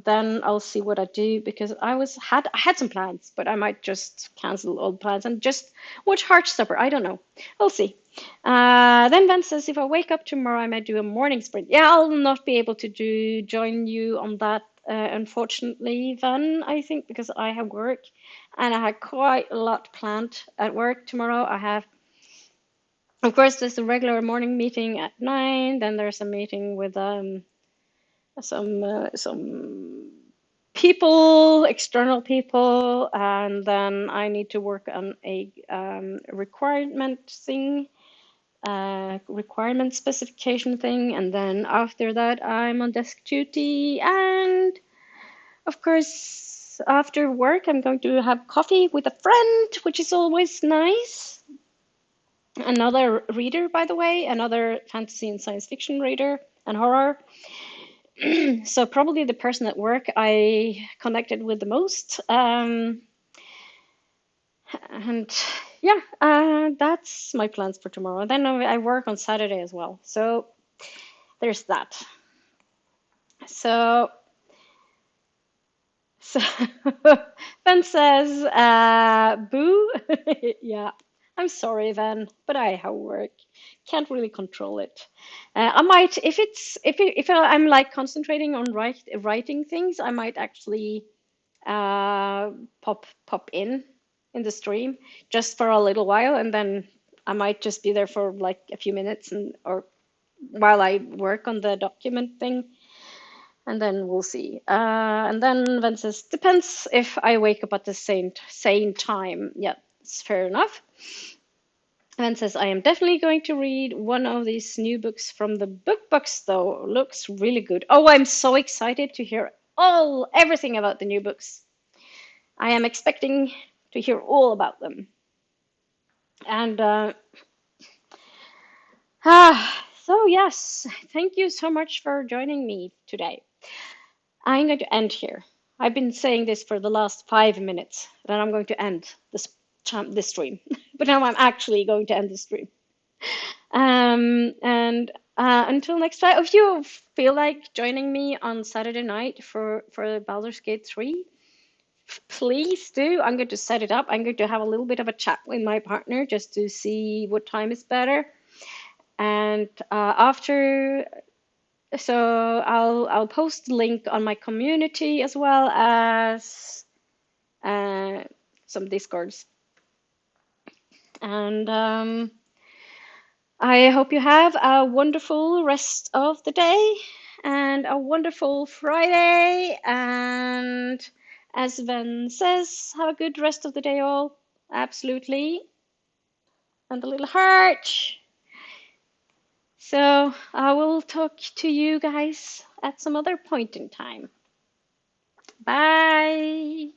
then I'll see what I do, because I had some plans, but I might just cancel all the plans and just watch Heartstopper. I don't know. We'll see. Then Ben says if I wake up tomorrow, I might do a morning sprint. Yeah, I'll not be able to join you on that, unfortunately, Van. I think because I have work, and I have quite a lot planned at work tomorrow. I have, of course, there's a regular morning meeting at 9. Then there's a meeting with some people, external people, and then I need to work on a requirement specification thing, and then after that I'm on desk duty, and of course after work I'm going to have coffee with a friend, which is always nice. Another reader, by the way, another fantasy and science fiction reader and horror. So probably the person at work I connected with the most. And yeah, that's my plans for tomorrow. Then I work on Saturday as well. So there's that. So Ben says, boo. Yeah, I'm sorry, Van, but I have work. Can't really control it. I might, if I'm like concentrating on writing things, I might actually pop in the stream just for a little while, and then I might just be there for like a few minutes, or while I work on the document thing, and then we'll see. And then Ven says, depends if I wake up at the same time. Yeah, it's fair enough. Ven says, I am definitely going to read one of these new books from the book box, though. Looks really good. Oh, I'm so excited to hear everything about the new books. I am expecting to hear all about them. And So yes, thank you so much for joining me today. I'm going to end here. I've been saying this for the last 5 minutes, and I'm going to end this stream. But now I'm actually going to end the stream. And until next time, if you feel like joining me on Saturday night for Baldur's Gate 3, please do. I'm going to set it up. I'm going to have a little bit of a chat with my partner just to see what time is better. And after, so I'll post the link on my community as well as some Discords. And I hope you have a wonderful rest of the day and a wonderful Friday. And as Sven says, have a good rest of the day, all. Absolutely. And a little heart. So I will talk to you guys at some other point in time. Bye.